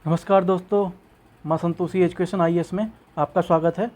नमस्कार दोस्तों, माँ संतोषी एजुकेशन आईएएस में आपका स्वागत है।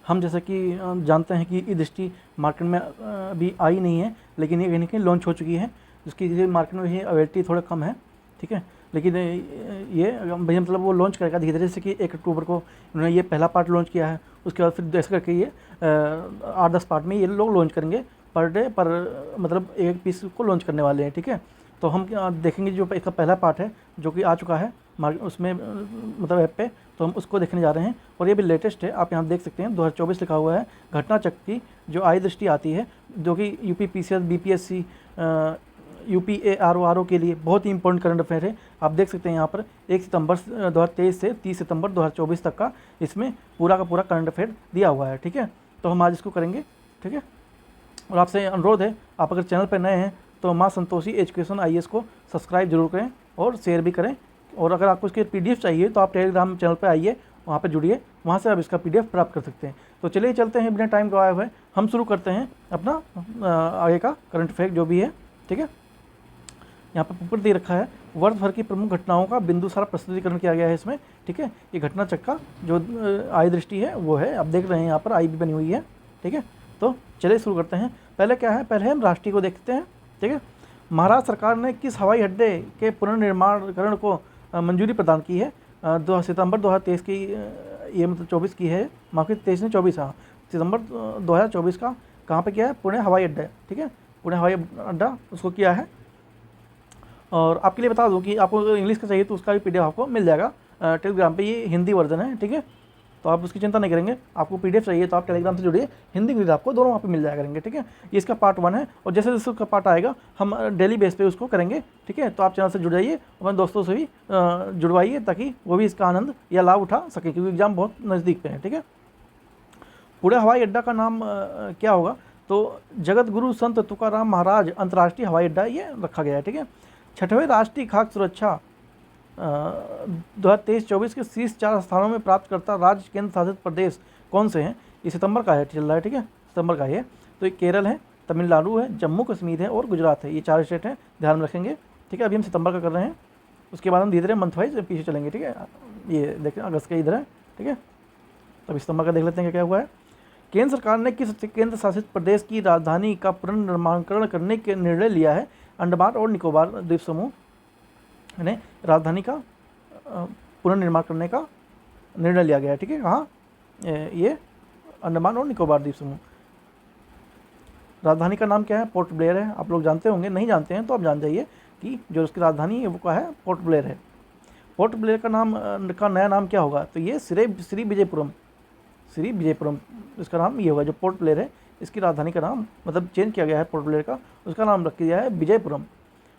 हम जैसे कि जानते हैं कि ई दृष्टि मार्केट में अभी आई नहीं है, लेकिन ये कहीं ना कहीं लॉन्च हो चुकी है, जिसकी ये मार्केट में अवेलेबिलिटी थोड़ा कम है। ठीक है, लेकिन ये भाई मतलब वो लॉन्च करेगा धीरे धीरे से कि 1 अक्टूबर को उन्होंने ये पहला पार्ट लॉन्च किया है। उसके बाद फिर ऐसे करके ये 8-10 पार्ट में ये लोग लॉन्च करेंगे पर डे, पर मतलब एक पीस को लॉन्च करने वाले हैं। ठीक है, तो हम देखेंगे जो इसका पहला पार्ट है जो कि आ चुका है उसमें मतलब ऐप पे, तो हम उसको देखने जा रहे हैं। और ये भी लेटेस्ट है, आप यहाँ देख सकते हैं 2024 लिखा हुआ है। घटना चक्र की जो आई दृष्टि आती है, जो कि UP PCS BPSC UP ARO के लिए बहुत ही इंपॉर्टेंट करंट अफेयर है। आप देख सकते हैं यहाँ पर 1 सितंबर 2023 से 30 सितंबर 2024 तक का इसमें पूरा का पूरा करंट अफेयर दिया हुआ है। ठीक है, तो हम आज इसको करेंगे। ठीक है, और आपसे अनुरोध है, आप अगर चैनल पर नए हैं तो माँ संतोषी एजुकेशन आईएएस को सब्सक्राइब जरूर करें और शेयर भी करें। और अगर आपको इसके पीडीएफ चाहिए तो आप टेलीग्राम चैनल पर आइए, वहाँ पर जुड़िए, वहाँ से आप इसका पीडीएफ प्राप्त कर सकते हैं। तो चलिए चलते हैं, बिना टाइम गवाए हुए हम शुरू करते हैं अपना आगे का करंट अफेयर जो भी है। ठीक है, यहाँ पर ऊपर दे रखा है, वर्ष भर की प्रमुख घटनाओं का बिंदुसार प्रस्तुतिकरण किया गया है इसमें। ठीक है, ये घटना चक्र का जो आई दृष्टि है वो है, आप देख रहे हैं यहाँ पर आई भी बनी हुई है। ठीक है, तो चलिए शुरू करते हैं। पहले क्या है, पहले हम राष्ट्रीय को देखते हैं। ठीक है, महाराष्ट्र सरकार ने किस हवाई अड्डे के पुनर्निर्माणकरण को मंजूरी प्रदान की है? 2 सितंबर 2023 की ये मतलब 24 की है, माफ़ कीजिए 23 ने 24, हाँ सितंबर 2024 का कहाँ पे किया है? पुणे हवाई अड्डा। ठीक है, पुणे हवाई अड्डा उसको किया है। और आपके लिए बता दूं कि आपको अगर इंग्लिश का चाहिए तो उसका भी पीडीएफ आपको मिल जाएगा टेलीग्राम पे, ये हिंदी वर्जन है। ठीक है, तो आप उसकी चिंता नहीं करेंगे, आपको पीडीएफ चाहिए तो आप टेलीग्राम से जुड़िए, हिंदी इंग्लिश आपको दोनों वहाँ पे मिल जाया करेंगे। ठीक है, ये इसका पार्ट 1 है, और जैसे जैसे उसका पार्ट आएगा हम डेली बेस पे उसको करेंगे। ठीक है, तो आप चैनल से जुड़ जाइए, अपने दोस्तों से भी जुड़वाइए ताकि वो भी इसका आनंद या लाभ उठा सकें, क्योंकि एग्जाम बहुत नज़दीक पे है। ठीक है, पुणे हवाई अड्डा का नाम क्या होगा? तो जगत गुरु संत तुकाराम महाराज अंतर्राष्ट्रीय हवाई अड्डा ये रखा गया है। ठीक है, 6वें राष्ट्रीय खाद्य सुरक्षा 2023-24 के शीर्ष 4 स्थानों में प्राप्त करता राज्य केंद्र शासित प्रदेश कौन से हैं? ये सितंबर का है, चल रहा है। ठीक है, सितंबर का ये, तो ये केरल है, तमिलनाडु है, जम्मू कश्मीर है और गुजरात है। ये 4 स्टेट हैं, ध्यान में रखेंगे। ठीक है, अभी हम सितंबर का कर रहे हैं, उसके बाद हम धीरे धीरे मंथ वाइज पीछे चलेंगे। ठीक है, ये देखें अगस्त का इधर है। ठीक है, तो सितंबर का देख लेते हैं क्या हुआ है। केंद्र सरकार ने किस केंद्र शासित प्रदेश की राजधानी का पुनर्निर्माणकरण करने के निर्णय लिया है? अंडमान और निकोबार द्वीप समूह ने राजधानी का पुनर्निर्माण करने का निर्णय लिया गया है। ठीक है, कहाँ? ये अंडमान और निकोबार द्वीप समूह। राजधानी का नाम क्या है? पोर्ट ब्लेयर है। आप लोग जानते होंगे, नहीं जानते हैं तो आप जान जाइए कि जो उसकी राजधानी है वो क्या है, पोर्ट ब्लेयर है। पोर्ट ब्लेयर का नाम का नया नाम क्या होगा? तो ये श्री विजयपुरम इसका नाम ये होगा। जो पोर्ट ब्लेयर है इसकी राजधानी का नाम मतलब चेंज किया गया है पोर्ट ब्लेयर का, उसका नाम रख दिया है विजयपुरम।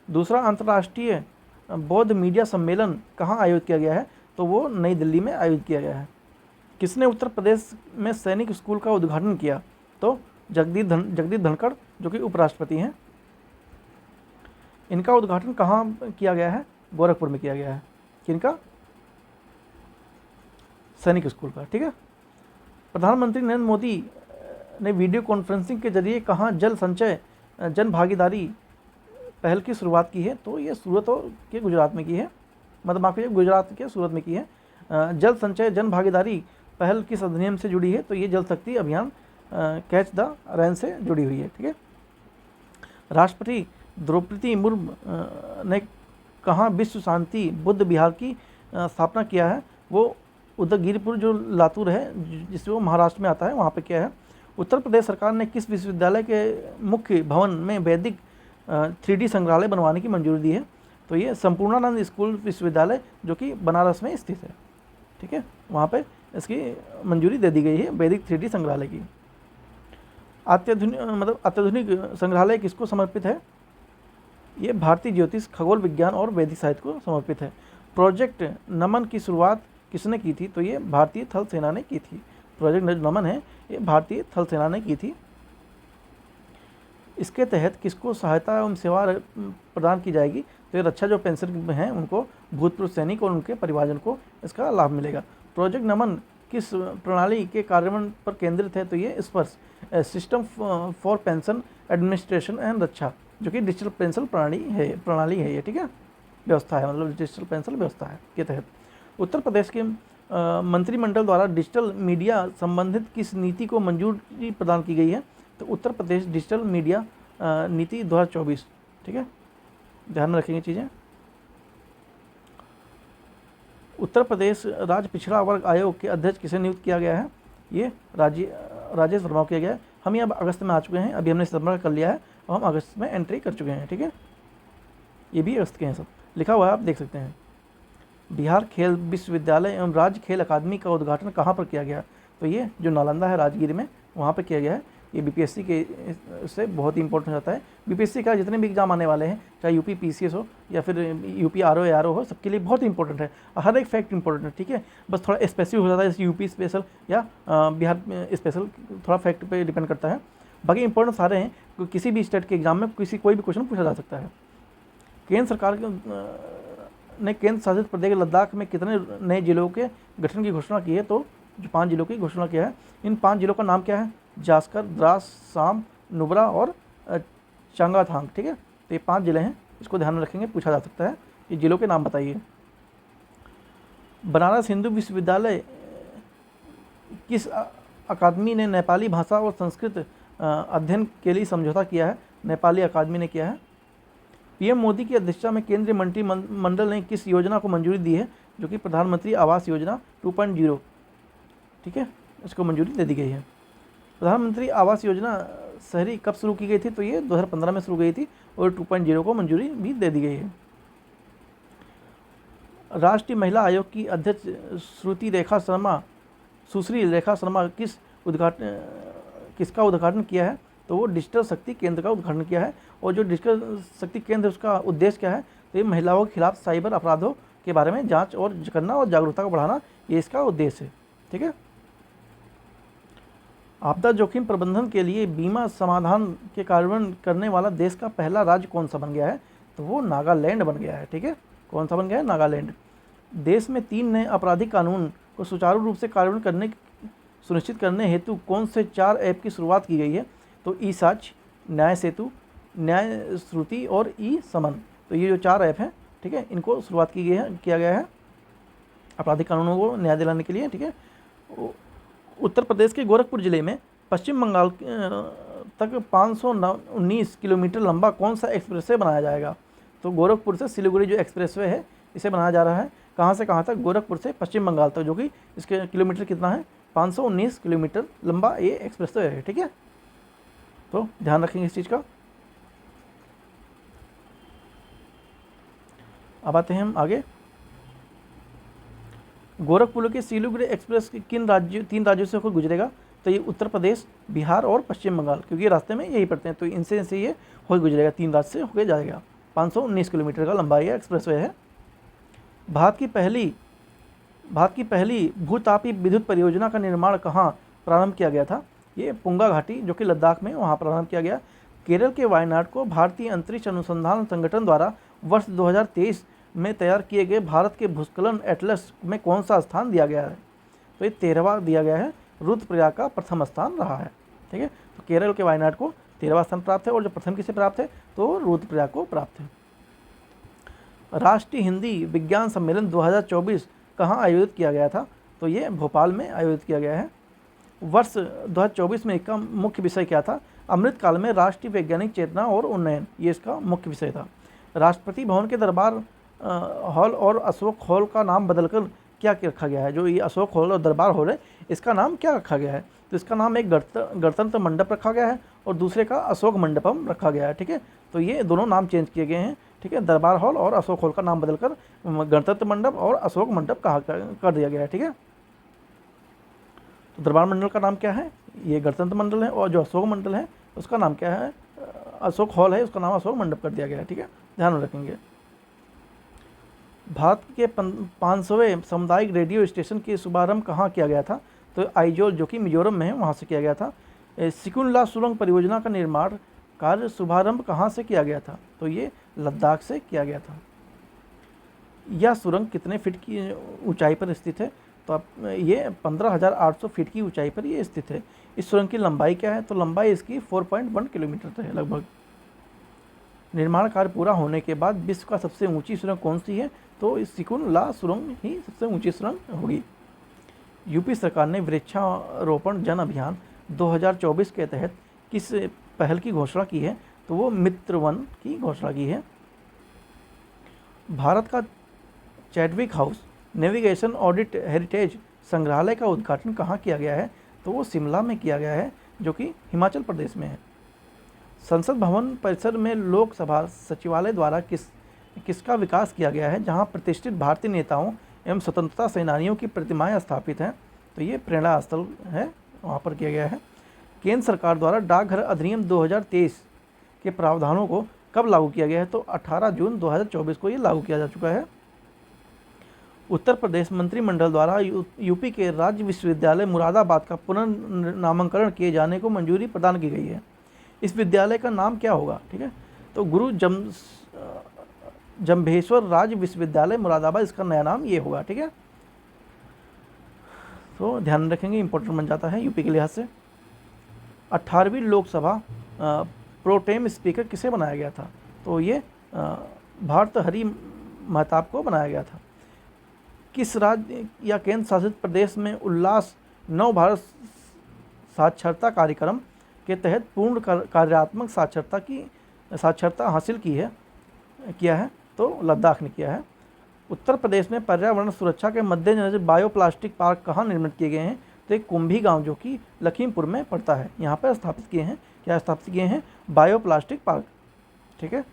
दूसरा अंतर्राष्ट्रीय बौद्ध मीडिया सम्मेलन कहाँ आयोजित किया गया है? तो वो नई दिल्ली में आयोजित किया गया है। किसने उत्तर प्रदेश में सैनिक स्कूल का उद्घाटन किया? तो जगदीप धनखड़, जो कि उपराष्ट्रपति हैं। इनका उद्घाटन कहाँ किया गया है? गोरखपुर में किया गया है। किनका? सैनिक स्कूल का। ठीक है, प्रधानमंत्री नरेंद्र मोदी ने वीडियो कॉन्फ्रेंसिंग के जरिए कहाँ जल संचय जन भागीदारी पहल की शुरुआत की है? तो ये सूरत के गुजरात में की है, मतलब माफ कीजिए गुजरात के सूरत में की है। जल संचय जन भागीदारी पहल किस अधिनियम से जुड़ी है? तो ये जल शक्ति अभियान कैच द रेन से जुड़ी हुई है। ठीक है, राष्ट्रपति द्रौपदी मुर्मू ने कहाँ विश्व शांति बुद्ध विहार की स्थापना किया है? वो उदयगिरिपुर जो लातूर है, जिससे वो महाराष्ट्र में आता है, वहाँ पे किया है। उत्तर प्रदेश सरकार ने किस विश्वविद्यालय के मुख्य भवन में वैदिक 3D संग्रहालय बनवाने की मंजूरी दी है? तो ये संपूर्णानंद स्कूल विश्वविद्यालय जो कि बनारस में स्थित है। ठीक है, वहाँ पे इसकी मंजूरी दे दी गई है वैदिक 3D संग्रहालय की। अत्याधुनिक संग्रहालय किसको समर्पित है? ये भारतीय ज्योतिष, खगोल विज्ञान और वैदिक साहित्य को समर्पित है। प्रोजेक्ट नमन की शुरुआत किसने की थी? तो ये भारतीय थल सेना ने की थी। प्रोजेक्ट नमन है, ये भारतीय थल सेना ने की थी। इसके तहत किसको सहायता एवं सेवा प्रदान की जाएगी? तो ये रक्षा जो पेंशन हैं उनको, भूतपूर्व सैनिक और उनके परिवारजन को इसका लाभ मिलेगा। प्रोजेक्ट नमन किस प्रणाली के कार्यान्वयन पर केंद्रित है? तो ये SPARSH, system for pension administration and Raksha, जो कि डिजिटल पेंशन प्रणाली है ये। ठीक है, व्यवस्था है, मतलब डिजिटल पेंशन व्यवस्था है के तहत। उत्तर प्रदेश के मंत्रिमंडल द्वारा डिजिटल मीडिया संबंधित किस नीति को मंजूरी प्रदान की गई है? तो उत्तर प्रदेश डिजिटल मीडिया नीति 2024। ठीक है, ध्यान में रखेंगे चीज़ें। उत्तर प्रदेश राज्य पिछड़ा वर्ग आयोग के अध्यक्ष किसे नियुक्त किया गया है? ये राजेश वर्मा को किया गया है। हम ये अब अगस्त में आ चुके हैं, अभी हमने सितंबर कर लिया है और हम अगस्त में एंट्री कर चुके हैं। ठीक है, ये भी अगस्त के हैं, सब लिखा हुआ है, आप देख सकते हैं। बिहार खेल विश्वविद्यालय एवं राज्य खेल अकादमी का उद्घाटन कहाँ पर किया गया? तो ये जो नालंदा है राजगीर में, वहाँ पर किया गया है। ये बीपीएससी के से बहुत ही इंपॉर्टेंट होता है। बीपीएससी का जितने भी एग्जाम आने वाले हैं, चाहे यूपी पीसीएस हो या फिर यूपी आरओ एआरओ हो, सबके लिए बहुत इंपॉर्टेंट है। हर एक फैक्ट इंपॉर्टेंट है। ठीक है, बस थोड़ा स्पेसिफिक हो जाता है, जैसे यूपी स्पेशल या बिहार स्पेशल, थोड़ा फैक्ट पे डिपेंड करता है। बाकी इंपॉर्टेंट सारे हैं, किसी भी स्टेट के एग्जाम में कोई भी क्वेश्चन पूछा जा सकता है। केंद्र सरकार ने केंद्र शासित प्रदेश लद्दाख में कितने नए जिलों के गठन की घोषणा की है? तो जो 5 जिलों की घोषणा किया है। इन 5 जिलों का नाम क्या है? जास्कर, द्रास, साम, नुब्रा और चांगाथांग। ठीक है, तो ये 5 जिले हैं, इसको ध्यान में रखेंगे, पूछा जा सकता है। ये जिलों के नाम बताइए। बनारस हिंदू विश्वविद्यालय किस अकादमी ने नेपाली भाषा और संस्कृत अध्ययन के लिए समझौता किया है? नेपाली अकादमी ने किया है। पीएम मोदी की अध्यक्षता में केंद्रीय मंत्रिमंडल ने किस योजना को मंजूरी दी है? जो कि प्रधानमंत्री आवास योजना 2.0। ठीक है, इसको मंजूरी दे दी गई है। प्रधानमंत्री आवास योजना शहरी कब शुरू की गई थी? तो ये 2015 में शुरू गई थी और 2.0 को मंजूरी भी दे दी गई है। राष्ट्रीय महिला आयोग की अध्यक्ष सुश्री रेखा शर्मा किसका उद्घाटन किया है? तो वो डिजिटल शक्ति केंद्र का उद्घाटन किया है। और जो डिजिटल शक्ति केंद्र, उसका उद्देश्य क्या है? तो ये महिलाओं के खिलाफ साइबर अपराधों के बारे में जांच और करना और जागरूकता को बढ़ाना, ये इसका उद्देश्य है। ठीक है, आपदा जोखिम प्रबंधन के लिए बीमा समाधान के कार्यान्वयन करने वाला देश का पहला राज्य कौन सा बन गया है? तो वो नागालैंड बन गया है। ठीक है, कौन सा बन गया है? नागालैंड। देश में 3 नए आपराधिक कानून को सुचारू रूप से कार्यान्वयन सुनिश्चित करने हेतु कौन से 4 ऐप की शुरुआत की गई है? तो ई साक्ष्य, न्याय सेतु, न्याय श्रुति और ई समन। तो ये जो 4 ऐप हैं, ठीक है, इनको शुरुआत किया गया है आपराधिक कानूनों को न्याय दिलाने के लिए। ठीक है, उत्तर प्रदेश के गोरखपुर जिले में पश्चिम बंगाल तक 519 किलोमीटर लंबा कौन सा एक्सप्रेसवे बनाया जाएगा? तो गोरखपुर से सिलीगुड़ी जो एक्सप्रेसवे है, इसे बनाया जा रहा है। कहाँ से कहाँ तक? गोरखपुर से पश्चिम बंगाल तक, जो कि इसके किलोमीटर कितना है? 519 किलोमीटर लंबा ये एक्सप्रेसवे है। ठीक है, तो ध्यान रखेंगे इस चीज़ का। अब आते हैं हम आगे। गोरखपुर के सिलीगुड़ी एक्सप्रेस तीन राज्यों से होकर गुजरेगा? तो ये उत्तर प्रदेश, बिहार और पश्चिम बंगाल, क्योंकि ये रास्ते में यही पड़ते हैं, तो इनसे ये होकर गुजरेगा, 3 राज्य से होकर जाएगा। 519 किलोमीटर का लंबा ये एक्सप्रेसवे है। भारत की पहली भूतापी विद्युत परियोजना का निर्माण कहाँ प्रारंभ किया गया था? ये पुंगा घाटी, जो कि लद्दाख में, वहाँ प्रारंभ किया गया। केरल के वायनाड को भारतीय अंतरिक्ष अनुसंधान संगठन द्वारा वर्ष 2023 में तैयार किए गए भारत के भूस्खलन एटलस में कौन सा स्थान दिया गया है? तो ये 13वां दिया गया है। रुद्रप्रयाग का प्रथम स्थान रहा है। ठीक है, तो केरल के वायनाड को 13वां स्थान प्राप्त है, और जो प्रथम किसे प्राप्त है? तो रुद्रप्रयाग को प्राप्त है। राष्ट्रीय हिंदी विज्ञान सम्मेलन 2024 कहाँ आयोजित किया गया था? तो ये भोपाल में आयोजित किया गया है। वर्ष 2024 में इसका मुख्य विषय क्या था? अमृतकाल में राष्ट्रीय वैज्ञानिक चेतना और उन्नयन, ये इसका मुख्य विषय था। राष्ट्रपति भवन के दरबार हॉल और अशोक हॉल का नाम बदलकर क्या रखा गया है? जो ये अशोक हॉल और दरबार हॉल है, इसका नाम क्या रखा गया है? तो इसका नाम एक गणतंत्र मंडप रखा गया है और दूसरे का अशोक मंडपम रखा गया है। ठीक है, तो ये दोनों नाम चेंज किए गए हैं। ठीक है, दरबार हॉल और अशोक हॉल का नाम बदलकर गणतंत्र मंडप और अशोक मंडप कर दिया गया है। ठीक है, तो दरबार मंडल का नाम क्या है? ये गणतंत्र मंडल है, और जो अशोक मंडल है उसका नाम क्या है? अशोक हॉल है, उसका नाम अशोक मंडप कर दिया गया है। ठीक है, ध्यान में रखेंगे। भारत के 500वें सामुदायिक रेडियो स्टेशन के शुभारंभ कहाँ किया गया था? तो आइजोल, जो कि मिजोरम में है, वहाँ से किया गया था। सिकुनला सुरंग परियोजना का निर्माण कार्य शुभारंभ कहाँ से किया गया था? तो ये लद्दाख से किया गया था। यह सुरंग कितने फीट की ऊंचाई पर स्थित है? तो अब ये 15,800 फीट की ऊंचाई पर ये स्थित है। इस सुरंग की लंबाई क्या है? तो लंबाई इसकी 4.1 किलोमीटर है लगभग। निर्माण कार्य पूरा होने के बाद विश्व का सबसे ऊंची सुरंग कौन सी है? तो इस सिकुन ला सुरंग ही सबसे ऊंची सुरंग होगी। यूपी सरकार ने वृक्षारोपण जन अभियान 2024 के तहत किस पहल की घोषणा की है? तो वो मित्र वन की घोषणा की है। भारत का Chadwick house navigation audit heritage संग्रहालय का उद्घाटन कहाँ किया गया है? तो वो शिमला में किया गया है, जो कि हिमाचल प्रदेश में है। संसद भवन परिसर में लोकसभा सचिवालय द्वारा किसका विकास किया गया है, जहां प्रतिष्ठित भारतीय नेताओं एवं स्वतंत्रता सेनानियों की प्रतिमाएं स्थापित हैं? तो ये प्रेरणा स्थल है, वहाँ पर किया गया है। केंद्र सरकार द्वारा डाकघर अधिनियम 2023 के प्रावधानों को कब लागू किया गया है? तो 18 जून 2024 को ये लागू किया जा चुका है। उत्तर प्रदेश मंत्रिमंडल द्वारा यूपी के राज्य विश्वविद्यालय मुरादाबाद का पुनर्नामकरण किए जाने को मंजूरी प्रदान की गई है। इस विद्यालय का नाम क्या होगा? ठीक है, तो गुरु जम्भेश्वर राज्य विश्वविद्यालय मुरादाबाद, इसका नया नाम ये होगा। ठीक है, तो ध्यान रखेंगे, इंपॉर्टेंट बन जाता है यूपी के लिहाज से। 18वीं लोकसभा प्रोटेम स्पीकर किसे बनाया गया था? तो ये भर्तृहरि महताब को बनाया गया था। किस राज्य या केंद्र शासित प्रदेश में उल्लास नव भारत साक्षरता कार्यक्रम के तहत पूर्ण कार्यात्मक साक्षरता हासिल किया है? तो लद्दाख ने किया है। उत्तर प्रदेश में पर्यावरण सुरक्षा के मद्देनजर बायोप्लास्टिक पार्क कहाँ निर्मित किए गए हैं? तो एक कुंभी गांव, जो कि लखीमपुर में पड़ता है, यहाँ पर स्थापित किए हैं। क्या स्थापित किए हैं? Bioplastic park. ठीक है,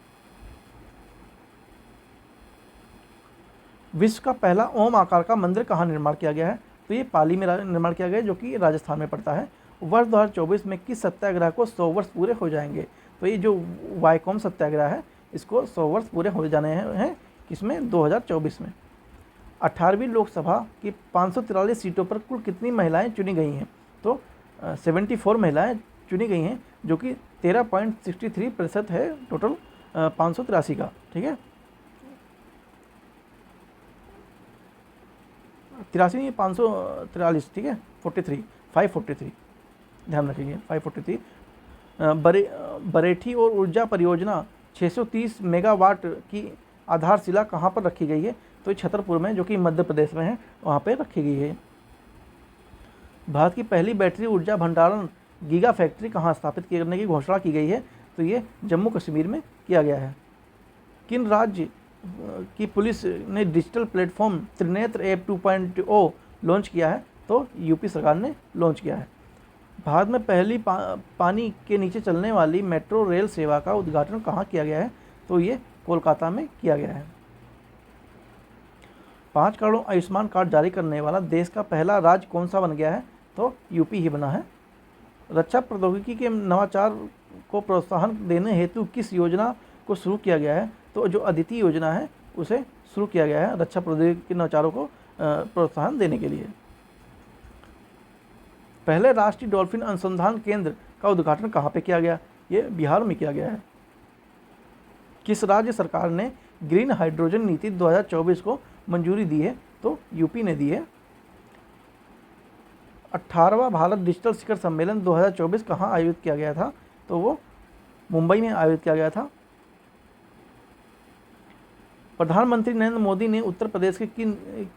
विश्व का पहला ओम आकार का मंदिर कहाँ निर्माण किया गया है? तो ये पाली में निर्माण किया गया है, जो कि राजस्थान में पड़ता है। वर्ष 2024 में किस सत्याग्रह को 100 वर्ष पूरे हो जाएंगे? तो ये जो वाईकॉम सत्याग्रह है, इसको 100 वर्ष पूरे हो जाने हैं। किसमें? 2024 में। 18वीं लोकसभा की 543 सीटों पर कुल कितनी महिलाएं चुनी गई हैं? तो 74 महिलाएं चुनी गई हैं, जो कि 13.63% है टोटल 583 का। ठीक है, 83 नहीं, 543। ठीक है, 543 ध्यान रखिए, 543। बरेठी और ऊर्जा परियोजना 630 मेगावाट की आधारशिला कहाँ पर रखी गई है? तो छतरपुर में, जो कि मध्य प्रदेश में है, वहाँ पे रखी गई है। भारत की पहली बैटरी ऊर्जा भंडारण गीगा फैक्ट्री कहाँ स्थापित करने की घोषणा की गई है? तो ये जम्मू कश्मीर में किया गया है। किन राज्य की पुलिस ने digital platform Trinetra app 2.0 launch किया है? तो यूपी सरकार ने लॉन्च किया है। भारत में पहली पानी के नीचे चलने वाली मेट्रो रेल सेवा का उद्घाटन कहाँ किया गया है? तो ये कोलकाता में किया गया है। 5 करोड़ आयुष्मान कार्ड जारी करने वाला देश का पहला राज्य कौन सा बन गया है? तो यूपी ही बना है। रक्षा प्रौद्योगिकी के नवाचार को प्रोत्साहन देने हेतु किस योजना को शुरू किया गया है? तो जो अदिति योजना है, उसे शुरू किया गया है रक्षा प्रौद्योगिकी के नवाचारों को प्रोत्साहन देने के लिए। पहले राष्ट्रीय डॉल्फिन अनुसंधान केंद्र का उद्घाटन कहाँ पे किया गया? ये बिहार में किया गया है। किस राज्य सरकार ने ग्रीन हाइड्रोजन नीति 2024 को मंजूरी दी है? तो यूपी ने दी है। 18वां भारत डिजिटल शिखर सम्मेलन 2024 कहाँ आयोजित किया गया था? तो वो मुंबई में आयोजित किया गया था। प्रधानमंत्री नरेंद्र मोदी ने उत्तर प्रदेश के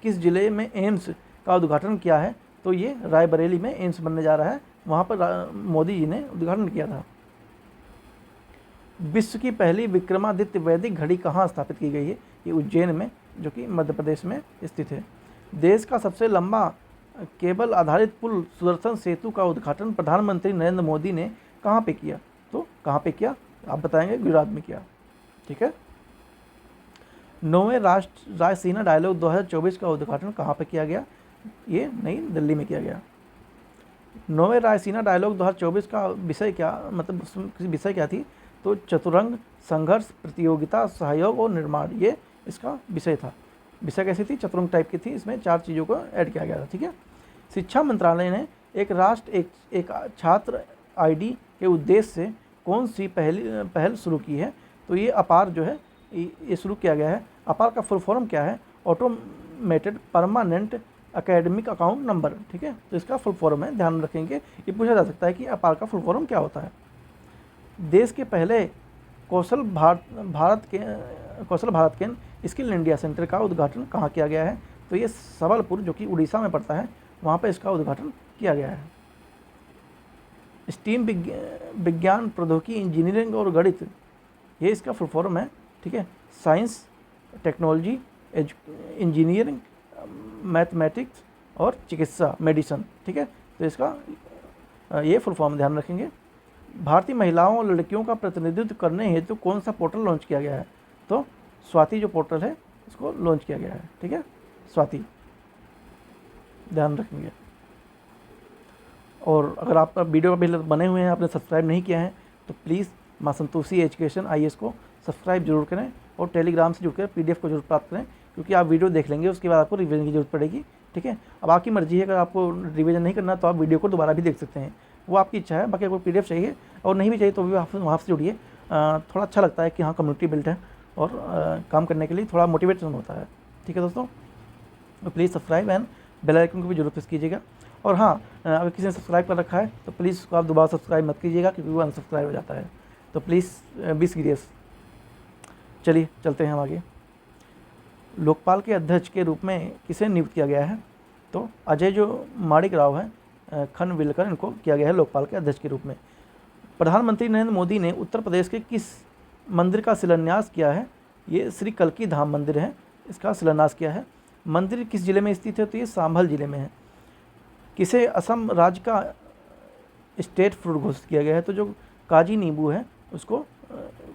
किस जिले में एम्स का उद्घाटन किया है? तो ये रायबरेली में एम्स बनने जा रहा है, वहाँ पर मोदी जी ने उद्घाटन किया था। विश्व की पहली विक्रमादित्य वैदिक घड़ी कहाँ स्थापित की गई है? ये उज्जैन में, जो कि मध्य प्रदेश में स्थित है। देश का सबसे लंबा केबल आधारित पुल सुदर्शन सेतु का उद्घाटन प्रधानमंत्री नरेंद्र मोदी ने कहाँ पे किया? तो कहाँ पे किया? आप बताएंगे, गुजरात में किया। ठीक है, 9वें राष्ट्रीय रायसीना डायलॉग 2024 का उद्घाटन कहाँ पे किया गया? ये नई दिल्ली में किया गया। 9वें रायसीना डायलॉग 2024 का विषय क्या, मतलब विषय क्या थी? तो चतुरंग संघर्ष, प्रतियोगिता, सहयोग और निर्माण, ये इसका विषय था। विषय कैसी थी? चतुरंग टाइप की थी, इसमें 4 चीज़ों को ऐड किया गया था। ठीक है, शिक्षा मंत्रालय ने एक राष्ट्र एक छात्र आईडी के उद्देश्य से कौन सी पहल शुरू की है? तो ये अपार जो है, ये शुरू किया गया है। अपार का फुल फॉर्म क्या है? Automated permanent academic account number. ठीक है, तो इसका फुल फॉर्म है, ध्यान रखेंगे। ये पूछा जा सकता है कि अपार का फुल फॉर्म क्या होता है। देश के पहले कौशल भारत के कौशल भारत केंद्र स्किल इंडिया सेंटर का उद्घाटन कहाँ किया गया है? तो ये सबलपुर जो कि उड़ीसा में पड़ता है, वहाँ पर इसका उद्घाटन किया गया है। स्टीम विज्ञान, प्रौद्योगिकी, इंजीनियरिंग और गणित, ये इसका फुल फॉर्म है। ठीक है, साइंस, टेक्नोलॉजी, इंजीनियरिंग, मैथमेटिक्स और चिकित्सा, मेडिसन। ठीक है, तो इसका ये फुल फॉर्म ध्यान रखेंगे। भारतीय महिलाओं और लड़कियों का प्रतिनिधित्व करने हेतु कौन सा पोर्टल लॉन्च किया गया है? तो स्वाति जो पोर्टल है इसको लॉन्च किया गया है। ठीक है, स्वाति ध्यान रखेंगे। और अगर आप वीडियो का पहले बने हुए हैं, आपने सब्सक्राइब नहीं किया है, तो प्लीज़ माँ संतोषी एजुकेशन IAS को सब्सक्राइब जरूर करें और टेलीग्राम से जुड़कर PDF को जरूर प्राप्त करें, क्योंकि आप वीडियो देख लेंगे उसके बाद आपको रिवीजन की जरूरत पड़ेगी। ठीक है, अब आपकी मर्जी है, अगर आपको रिवीजन नहीं करना तो आप वीडियो को दोबारा भी देख सकते हैं, वो आपकी इच्छा है। बाकी आपको PDF चाहिए और नहीं भी चाहिए तो भी आप वहाँ से जुड़िए। थोड़ा अच्छा लगता है कि हाँ कम्युनिटी बिल्ट है और काम करने के लिए थोड़ा मोटिवेशन होता है। ठीक है दोस्तों, तो please subscribe and bell icon को भी जरूर प्रेस कीजिएगा। और हाँ, अगर किसी ने सब्सक्राइब कर रखा है तो प्लीज़ उसको आप दोबारा सब्सक्राइब मत कीजिएगा, क्योंकि वो अनसब्सक्राइब हो जाता है। तो प्लीज़ बी सीरियस। चलिए चलते हैं हम आगे। लोकपाल के अध्यक्ष के रूप में किसे नियुक्त किया गया है? तो अजय जो माणिक राव है खनविलकर, इनको किया गया है लोकपाल के अध्यक्ष के रूप में। प्रधानमंत्री नरेंद्र मोदी ने उत्तर प्रदेश के किस मंदिर का शिलान्यास किया है? ये श्री कल्की धाम मंदिर है, इसका शिलान्यास किया है। मंदिर किस जिले में स्थित है? तो ये संभल जिले में है। किसे असम राज्य का स्टेट फ्रूट घोषित किया गया है? तो जो काजी नींबू है उसको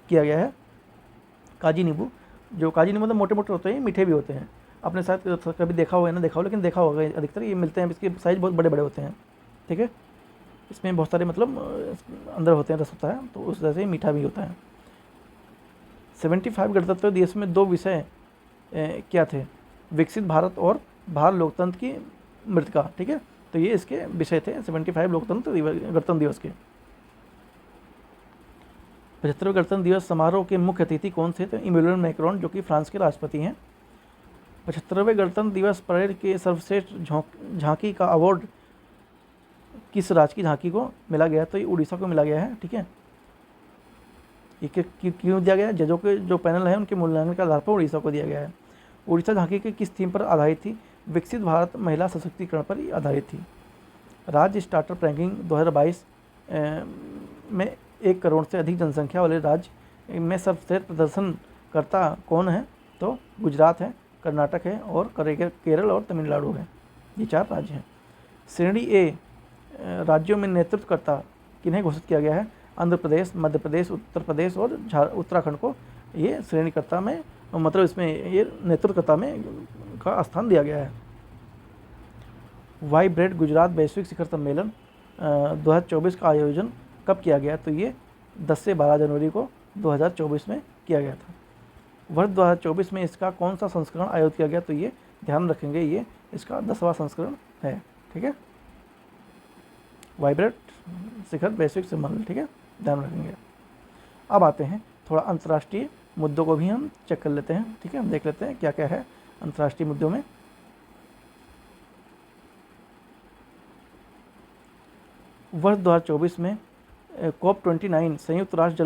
किया गया है। काजी नींबू, जो काजी नींबू मतलब मोटे मोटे होते हैं, मीठे भी होते हैं। आपने शायद कभी देखा होगा, ना देखा हो, लेकिन देखा होगा अधिकतर ये मिलते हैं। इसके साइज़ बहुत बड़े बड़े होते हैं। ठीक है, इसमें बहुत सारे मतलब अंदर होते हैं, रस होता है, तो उस वजह से मीठा भी होता है। 75 गणतंत्र दिवस में 2 विषय क्या थे? विकसित भारत और भारत लोकतंत्र की मृतिका। ठीक है, तो ये इसके विषय थे 75 गणतंत्र दिवस के। 75वें गणतंत्र दिवस समारोह के मुख्य अतिथि कौन थे? तो इमैनुअल मैक्रोन, जो कि फ्रांस के राष्ट्रपति हैं। 75वें गणतंत्र दिवस परेड के सर्वश्रेष्ठ झांकी का अवार्ड किस राज्य की झांकी को मिला गया? तो ये उड़ीसा को मिला गया है। ठीक है, ये क्यों दिया गया? जजों के जो पैनल है उनके मूल्यांकन के आधार पर उड़ीसा को दिया गया है। उड़ीसा झांकी के किस थीम पर आधारित थी? विकसित भारत महिला सशक्तिकरण पर आधारित थी। राज्य स्टार्टअप रैंकिंग 2022 में 1 करोड़ से अधिक जनसंख्या वाले राज्य में सर्वश्रेष्ठ प्रदर्शनकर्ता कौन है? तो गुजरात है, कर्नाटक है और केरल और तमिलनाडु है। ये 4 राज्य हैं। श्रेणी A राज्यों में नेतृत्वकर्ता किन्हें घोषित किया गया है? आंध्र प्रदेश, मध्य प्रदेश, उत्तर प्रदेश और उत्तराखंड को ये श्रेणीकर्ता में, मतलब इसमें ये नेतृत्वकर्ता में का स्थान दिया गया है। वाइब्रेट गुजरात वैश्विक शिखर सम्मेलन 2024 का आयोजन कब किया गया? तो ये 10 से 12 जनवरी को 2024 में किया गया था। वर्ष 2024 में इसका कौन सा संस्करण आयोजित किया गया? तो ये ध्यान रखेंगे, ये इसका 10वां संस्करण है। ठीक है, वाइब्रेट शिखर वैश्विक सम्मेलन। ठीक है, ध्यान रखेंगे। अब आते हैं थोड़ा अंतर्राष्ट्रीय मुद्दों को भी हम चेक कर लेते हैं। ठीक है, हम देख लेते हैं क्या क्या है अंतर्राष्ट्रीय मुद्दों में। वर्ष 2024 में COP29 संयुक्त राष्ट्र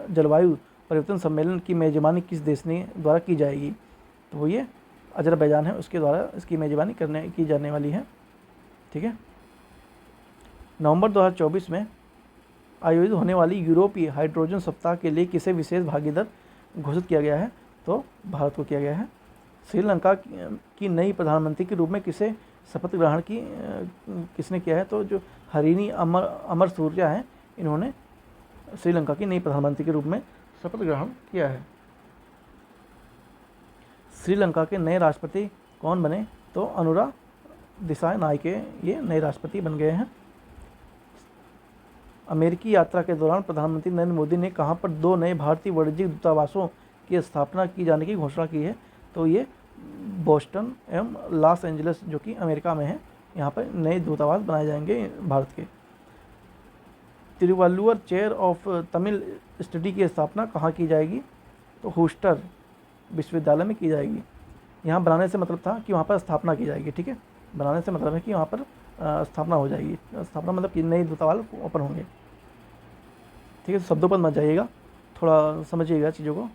जलवायु परिवर्तन सम्मेलन की मेजबानी किस देश ने द्वारा की जाएगी? तो वो ये अजरबैजान है, उसके द्वारा इसकी मेजबानी की जाने वाली है। ठीक है, नवंबर 2024 में आयोजित होने वाली यूरोपीय हाइड्रोजन सप्ताह के लिए किसे विशेष भागीदार घोषित किया गया है? तो भारत को किया गया है। श्रीलंका की नई प्रधानमंत्री के रूप में किसे शपथ ग्रहण की किसने किया है? तो जो हरिनी अमर सूर्या हैं, इन्होंने श्रीलंका की नई प्रधानमंत्री के रूप में शपथ ग्रहण किया है। श्रीलंका के नए राष्ट्रपति कौन बने? तो अनुरा दिसानायके ये नए राष्ट्रपति बन गए हैं। अमेरिकी यात्रा के दौरान प्रधानमंत्री नरेंद्र मोदी ने कहां पर 2 नए भारतीय वाणिज्यिक दूतावासों की स्थापना की जाने की घोषणा की है? तो ये बोस्टन एवं लॉस एंजलिस, जो कि अमेरिका में है, यहाँ पर नए दूतावास बनाए जाएंगे भारत के। Thiruvalluvar chair of Tamil study की स्थापना कहाँ की जाएगी? तो हूस्टर विश्वविद्यालय में की जाएगी। यहाँ बनाने से मतलब था कि वहाँ पर स्थापना की जाएगी। ठीक है, बनाने से मतलब है कि वहाँ पर स्थापना हो जाएगी। स्थापना मतलब कि नए दूतावास ओपन होंगे। ठीक है, तो शब्दों पर मत जाइएगा, थोड़ा समझिएगा चीज़ों को।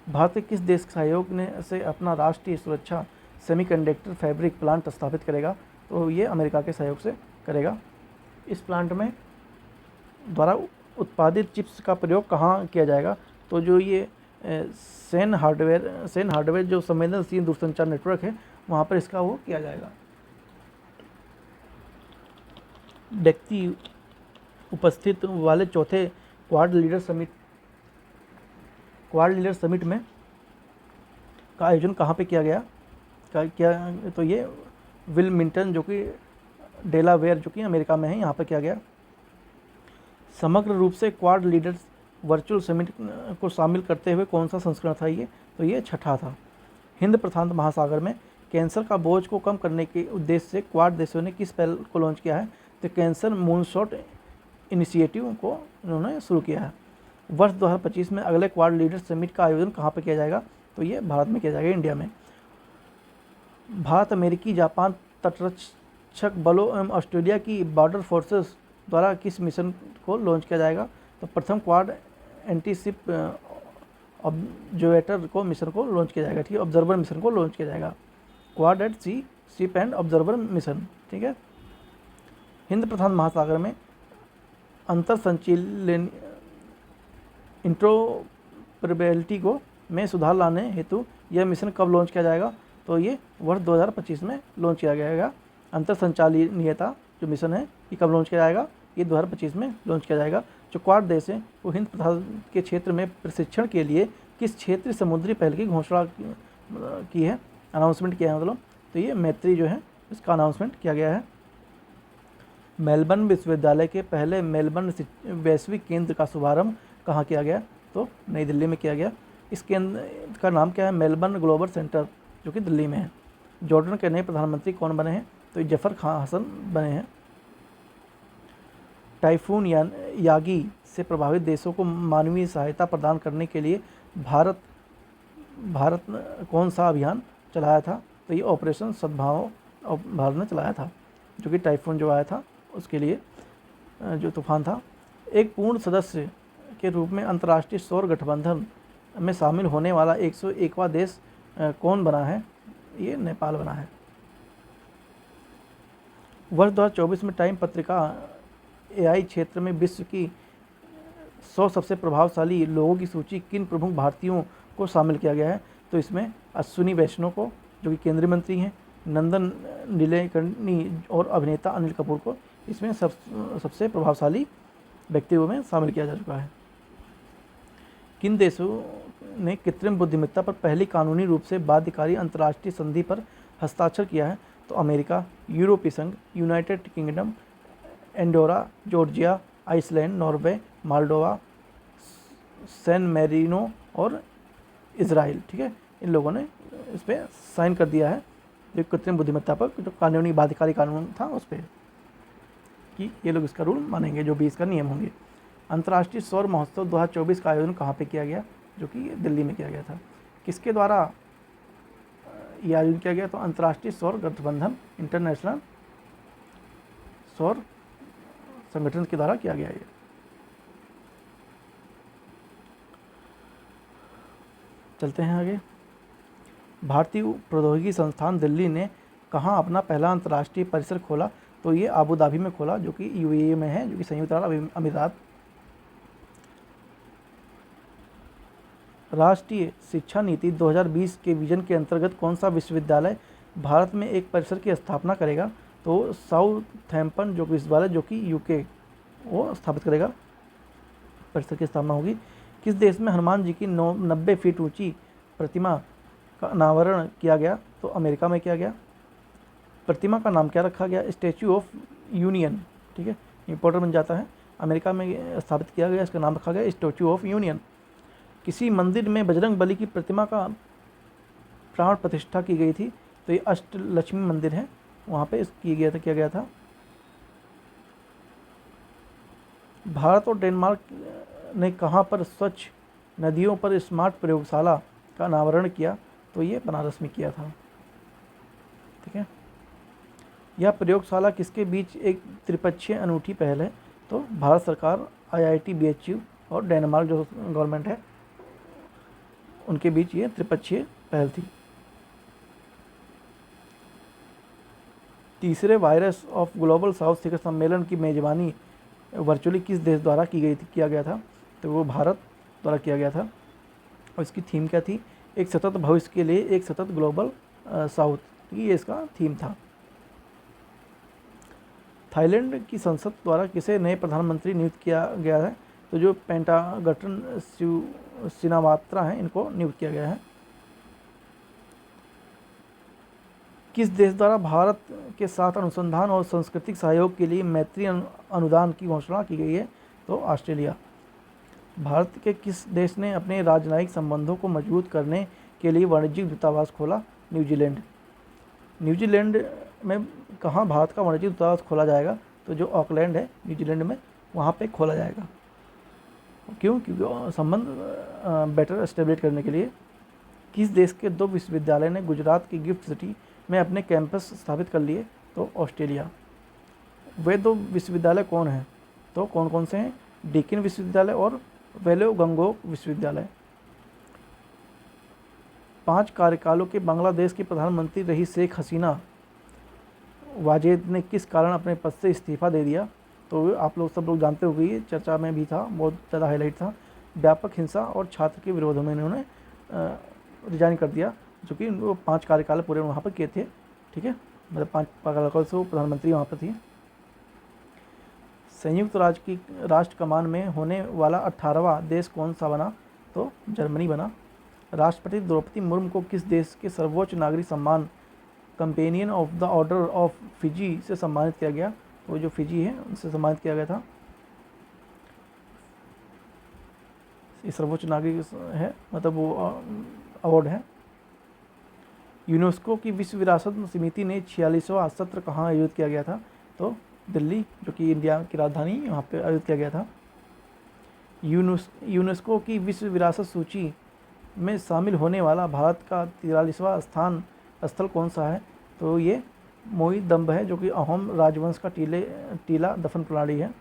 भारत के किस देश के सहयोग ने से अपना राष्ट्रीय सुरक्षा सेमीकंडक्टर फैब्रिक प्लांट स्थापित करेगा? तो ये अमेरिका के सहयोग से करेगा। इस प्लांट में द्वारा उत्पादित चिप्स का प्रयोग कहाँ किया जाएगा? तो जो ये सेन हार्डवेयर जो संवेदनशील दूरसंचार नेटवर्क है वहाँ पर इसका वो किया जाएगा। व्यक्ति उपस्थित वाले चौथे क्वाड लीडर समिट में का आयोजन कहाँ पे किया गया? तो ये विलमिंगटन जो कि डेलावेयर जो कि अमेरिका में है, यहाँ पर किया गया। समग्र रूप से क्वाड लीडर्स वर्चुअल समिट को शामिल करते हुए कौन सा संस्करण था ये? तो ये छठा था। हिंद प्रशांत महासागर में कैंसर का बोझ को कम करने के उद्देश्य से क्वाड देशों ने किस पहल को लॉन्च किया है? तो कैंसर मूनशॉट इनिशिएटिव को उन्होंने शुरू किया है। वर्ष 2025 में अगले क्वाड लीडर समिट का आयोजन कहाँ पर किया जाएगा? तो ये भारत में किया जाएगा, इंडिया में। भारत, अमेरिकी, जापान तटरक्षक बलों एवं ऑस्ट्रेलिया की बॉर्डर फोर्सेस द्वारा किस मिशन को लॉन्च किया जाएगा? तो प्रथम क्वाड एंटी शिप ऑब्जर्वेटर को मिशन को लॉन्च किया जाएगा, ठीक है, ऑब्जर्वर मिशन को लॉन्च किया जाएगा। Quad at sea ship and observer mission, ठीक है। हिंद प्रशांत महासागर में अंतर संचलन इंट्रोपरेबिलिटी को में सुधार लाने हेतु यह मिशन कब लॉन्च किया जाएगा? तो ये वर्ष 2025 में लॉन्च किया जाएगा। अंतर संचालनीयता जो मिशन है ये कब लॉन्च किया जाएगा? ये 2025 में लॉन्च किया जाएगा। जो क्वाड देश है वो हिंद प्रशांत के क्षेत्र में प्रशिक्षण के लिए किस क्षेत्रीय समुद्री पहल की घोषणा की है, अनाउंसमेंट किया है मतलब, तो ये मैत्री जो है इसका अनाउंसमेंट किया गया है। मेलबर्न विश्वविद्यालय के पहले मेलबर्न वैश्विक केंद्र का शुभारंभ कहाँ किया गया? तो नई दिल्ली में किया गया। इस केंद्र का नाम क्या है? मेलबर्न ग्लोबल सेंटर, जो कि दिल्ली में है। जॉर्डन के नए प्रधानमंत्री कौन बने हैं? तो जफर खान हसन बने हैं। टाइफून यागी से प्रभावित देशों को मानवीय सहायता प्रदान करने के लिए भारत कौन सा अभियान चलाया था? तो ये ऑपरेशन सद्भाव भारत ने चलाया था, जो कि टाइफून जो आया था उसके लिए जो तूफान था। एक पूर्ण सदस्य के रूप में अंतर्राष्ट्रीय सौर गठबंधन में शामिल होने वाला 101वां देश कौन बना है? ये नेपाल बना है। वर्ष 2024 में टाइम पत्रिका एआई क्षेत्र में विश्व की 100 सबसे प्रभावशाली लोगों की सूची किन प्रमुख भारतीयों को शामिल किया गया है? तो इसमें अश्विनी वैष्णव को, जो कि केंद्रीय मंत्री हैं, नंदन नीलेकर्णी और अभिनेता अनिल कपूर को इसमें सबसे प्रभावशाली व्यक्तियों में शामिल किया जा चुका है। किन देशों ने कृत्रिम बुद्धिमत्ता पर पहली कानूनी रूप से बाध्यकारी अंतर्राष्ट्रीय संधि पर हस्ताक्षर किया है? तो अमेरिका, यूरोपीय संघ, United Kingdom, Andorra, Georgia, Iceland, Norway, Moldova, San Marino और इजराइल, ठीक है। इन लोगों ने इस पर साइन कर दिया है, जो कृत्रिम बुद्धिमत्ता पर जो कानूनी बाध्यकारी कानून था उस पर, कि ये लोग इसका रूल मानेंगे, जो भी इसका नियम होंगे। अंतर्राष्ट्रीय सौर महोत्सव 2024 का आयोजन कहाँ पे किया गया? जो कि दिल्ली में किया गया था। किसके द्वारा ये आयोजन किया गया? तो अंतर्राष्ट्रीय सौर गठबंधन, इंटरनेशनल सौर संगठन के द्वारा किया गया। ये चलते हैं आगे। भारतीय प्रौद्योगिकी संस्थान दिल्ली ने कहाँ अपना पहला अंतर्राष्ट्रीय परिसर खोला? तो ये आबू धाबी में खोला, जो कि यूएई में है, जो कि संयुक्त अरब अमीरात। राष्ट्रीय शिक्षा नीति 2020 के विजन के अंतर्गत कौन सा विश्वविद्यालय भारत में एक परिसर की स्थापना करेगा? तो साउथहैम्पटन जो विश्वविद्यालय, जो कि यूके, वो स्थापित करेगा, परिसर की स्थापना होगी। किस देश में हनुमान जी की 90 फीट ऊंची प्रतिमा का अनावरण किया गया? तो अमेरिका में किया गया। प्रतिमा का नाम क्या रखा गया? स्टैच्यू ऑफ यूनियन, ठीक है, इंपॉर्टेंट बन जाता है। अमेरिका में स्थापित किया गया, इसका नाम रखा गया स्टैच्यू ऑफ यूनियन। किसी मंदिर में बजरंग बली की प्रतिमा का प्राण प्रतिष्ठा की गई थी? तो ये अष्टलक्ष्मी मंदिर है, वहाँ पे किया गया था। भारत और डेनमार्क ने कहाँ पर स्वच्छ नदियों पर स्मार्ट प्रयोगशाला का अनावरण किया? तो ये बनारस में किया था, ठीक है। यह प्रयोगशाला किसके बीच एक त्रिपक्षीय अनूठी पहल है? तो भारत सरकार, IIT BHU और डेनमार्क जो गवर्नमेंट है उनके बीच ये त्रिपक्षीय पहल थी। तीसरे वायरस ऑफ ग्लोबल साउथ शिखर सम्मेलन की मेजबानी वर्चुअली किस देश द्वारा किया गया था? तो वो भारत द्वारा किया गया था। और इसकी थीम क्या थी? एक सतत भविष्य के लिए एक सतत ग्लोबल साउथ, ये इसका थीम था। थाईलैंड की संसद द्वारा किसे नए प्रधानमंत्री नियुक्त किया गया है? तो जो पेंटागटन सिनावात्रा हैं, इनको नियुक्त किया गया है। किस देश द्वारा भारत के साथ अनुसंधान और सांस्कृतिक सहयोग के लिए मैत्री अनुदान की घोषणा की गई है? तो ऑस्ट्रेलिया। भारत के किस देश ने अपने राजनयिक संबंधों को मजबूत करने के लिए वाणिज्यिक दूतावास खोला? न्यूजीलैंड। न्यूजीलैंड में कहाँ भारत का वाणिज्यिक दूतावास खोला जाएगा? तो जो ऑकलैंड है न्यूजीलैंड में, वहाँ पे खोला जाएगा। क्यों? क्योंकि संबंध बेटर एस्टेब्लिश करने के लिए। किस देश के 2 विश्वविद्यालय ने गुजरात की गिफ्ट सिटी में अपने कैंपस स्थापित कर लिए? तो ऑस्ट्रेलिया। वे 2 विश्वविद्यालय कौन हैं? तो कौन कौन से हैं? डेक्कन विश्वविद्यालय और वेलोगंगोक विश्वविद्यालय। 5 कार्यकालों के बांग्लादेश की प्रधानमंत्री रही शेख हसीना वाजेद ने किस कारण अपने पद से इस्तीफा दे दिया? तो आप लोग सब लोग जानते होंगे, ये चर्चा में भी था, बहुत ज़्यादा हाईलाइट था। व्यापक हिंसा और छात्र के विरोध में इन्होंने रिजाइन कर दिया, जो कि वो 5 कार्यकाल पूरे वहाँ पर किए थे। ठीक है, मतलब 5 कार्यकाल से वो प्रधानमंत्री वहाँ पर थी। संयुक्त राष्ट्र कमान में होने वाला 18वां देश कौन सा बना? तो जर्मनी बना। राष्ट्रपति द्रौपदी मुर्मू को किस देश के सर्वोच्च नागरिक सम्मान companion of the order of Fiji से सम्मानित किया गया? तो जो फिजी है उनसे सम्मानित किया गया था। ये सर्वोच्च नागरिक है, मतलब वो अवार्ड है। यूनेस्को की विश्व विरासत समिति ने 46वां सत्र कहाँ आयोजित किया गया था? तो दिल्ली, जो कि इंडिया की राजधानी, वहाँ पे आयोजित किया गया था। यूनेस्को की विश्व विरासत सूची में शामिल होने वाला भारत का 43वां स्थल कौन सा है? तो ये मोईदम्ब है, जो कि अहोम राजवंश का टीला दफन प्रणाली है।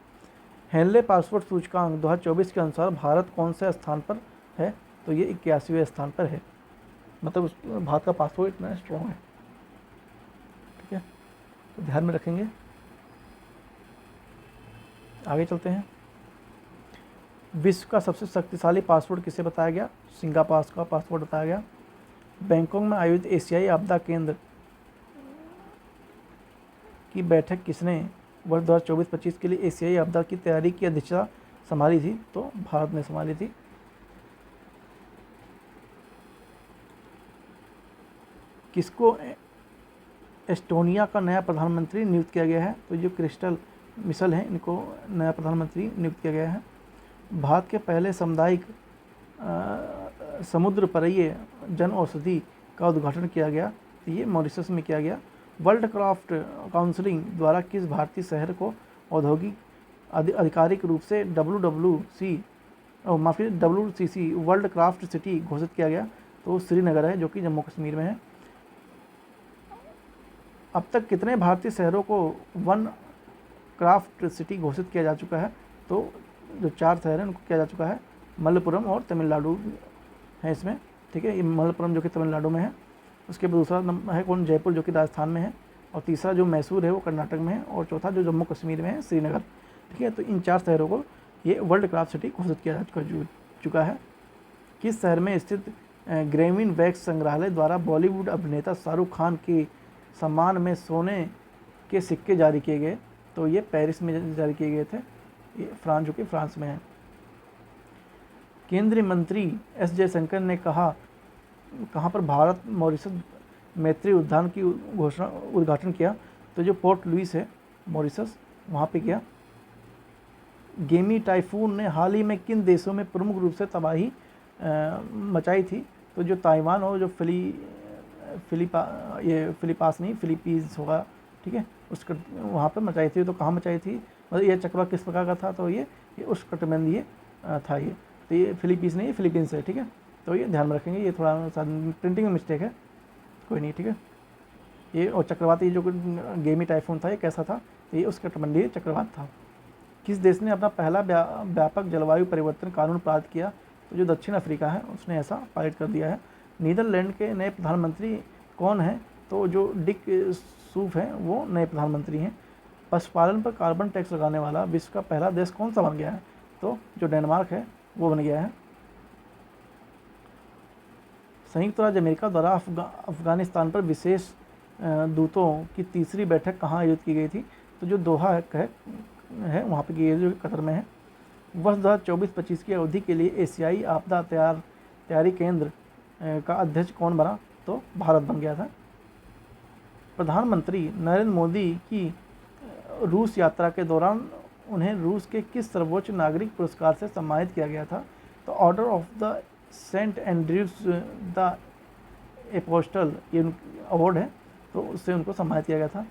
हेनले पासपोर्ट सूचकांक 2024 के अनुसार भारत कौन से स्थान पर है? तो ये 81वें स्थान पर है। मतलब भारत का पासपोर्ट इतना स्ट्रॉन्ग है। ठीक है, तो ध्यान में रखेंगे। आगे चलते हैं। विश्व का सबसे शक्तिशाली पासपोर्ट किसे बताया गया? सिंगापुर का पासपोर्ट बताया गया। बैंकॉक में आयोजित एशियाई आपदा केंद्र की बैठक किसने वर्ष 2024-25 के लिए एशियाई आपदा की तैयारी की अध्यक्षता संभाली थी? तो भारत ने संभाली थी। किसको एस्टोनिया का नया प्रधानमंत्री नियुक्त किया गया है? तो जो क्रिस्टल मिशेल हैं, इनको नया प्रधानमंत्री नियुक्त किया गया है। भारत के पहले सामुदायिक समुद्र परैये जन औषधि का उद्घाटन किया गया, तो ये मॉरिशस में किया गया। वर्ल्ड क्राफ्ट काउंसिलिंग द्वारा किस भारतीय शहर को औद्योगिक आधिकारिक रूप से WCC वर्ल्ड क्राफ्ट सिटी घोषित किया गया? तो श्रीनगर है, जो कि जम्मू कश्मीर में है। अब तक कितने भारतीय शहरों को वन क्राफ्ट सिटी घोषित किया जा चुका है? तो जो 4 शहर हैं उनको किया जा चुका है। मलप्पुरम और तमिलनाडु है इसमें। ठीक है, ये मलप्पुरम जो कि तमिलनाडु में है। उसके बाद दूसरा नंबर है कौन? जयपुर, जो कि राजस्थान में है। और तीसरा जो मैसूर है वो कर्नाटक में है। और चौथा जो जम्मू कश्मीर में है, श्रीनगर। ठीक है, तो इन 4 शहरों को ये वर्ल्ड क्राफ्ट सिटी घोषित किया जा चुका है। किस शहर में स्थित ग्रेमिन वैक्स संग्रहालय द्वारा बॉलीवुड अभिनेता शाहरुख खान के सम्मान में सोने के सिक्के जारी किए गए? तो ये पेरिस में जारी किए गए थे, ये फ्रांस, जो कि फ्रांस में है। केंद्रीय मंत्री एस जयशंकर ने कहाँ पर भारत मॉरिशस मैत्री उद्यान की उद्घाटन किया? तो जो पोर्ट लुइस है मॉरिशस, वहाँ पे किया। गेमी टाइफून ने हाल ही में किन देशों में प्रमुख रूप से तबाही मचाई थी? तो जो ताइवान और जो फिलीपींस होगा, ठीक है, उसका वहाँ पर मचाई थी। तो कहाँ मचाई थी? मतलब यह चक्रवात किस प्रकार का था? तो ये उष्णकटिबंधीय था ये। तो ये फिलीपींस नहीं, ये फिलीपींस है। ठीक है, तो ये ध्यान में रखेंगे। ये थोड़ा सा प्रिंटिंग में मिस्टेक है, कोई नहीं। ठीक है, ये और चक्रवात, ये जो गेमी टाइफून था, ये कैसा था? तो ये उष्णकटिबंधीय चक्रवात था। किस देश ने अपना पहला व्यापक जलवायु परिवर्तन कानून पारित किया? तो जो दक्षिण अफ्रीका है उसने ऐसा पायलट कर दिया है। नीदरलैंड के नए प्रधानमंत्री कौन हैं? तो जो डिक सूफ हैं वो नए प्रधानमंत्री हैं। पशुपालन पर कार्बन टैक्स लगाने वाला विश्व का पहला देश कौन सा बन गया है? तो जो डेनमार्क है वो बन गया है। संयुक्त राज्य अमेरिका द्वारा अफगानिस्तान पर विशेष दूतों की तीसरी बैठक कहाँ आयोजित की गई थी? तो जो दोहा है वहाँ पे की गई, जो कतर में है। वर्ष 2024-25 की अवधि के लिए एशियाई आपदा तैयारी केंद्र का अध्यक्ष कौन बना? तो भारत बन गया था। प्रधानमंत्री नरेंद्र मोदी की रूस यात्रा के दौरान उन्हें रूस के किस सर्वोच्च नागरिक पुरस्कार से सम्मानित किया गया था? तो order of the Saint Andrew's the apostle, ये अवार्ड है, तो उससे उनको सम्मानित किया गया था।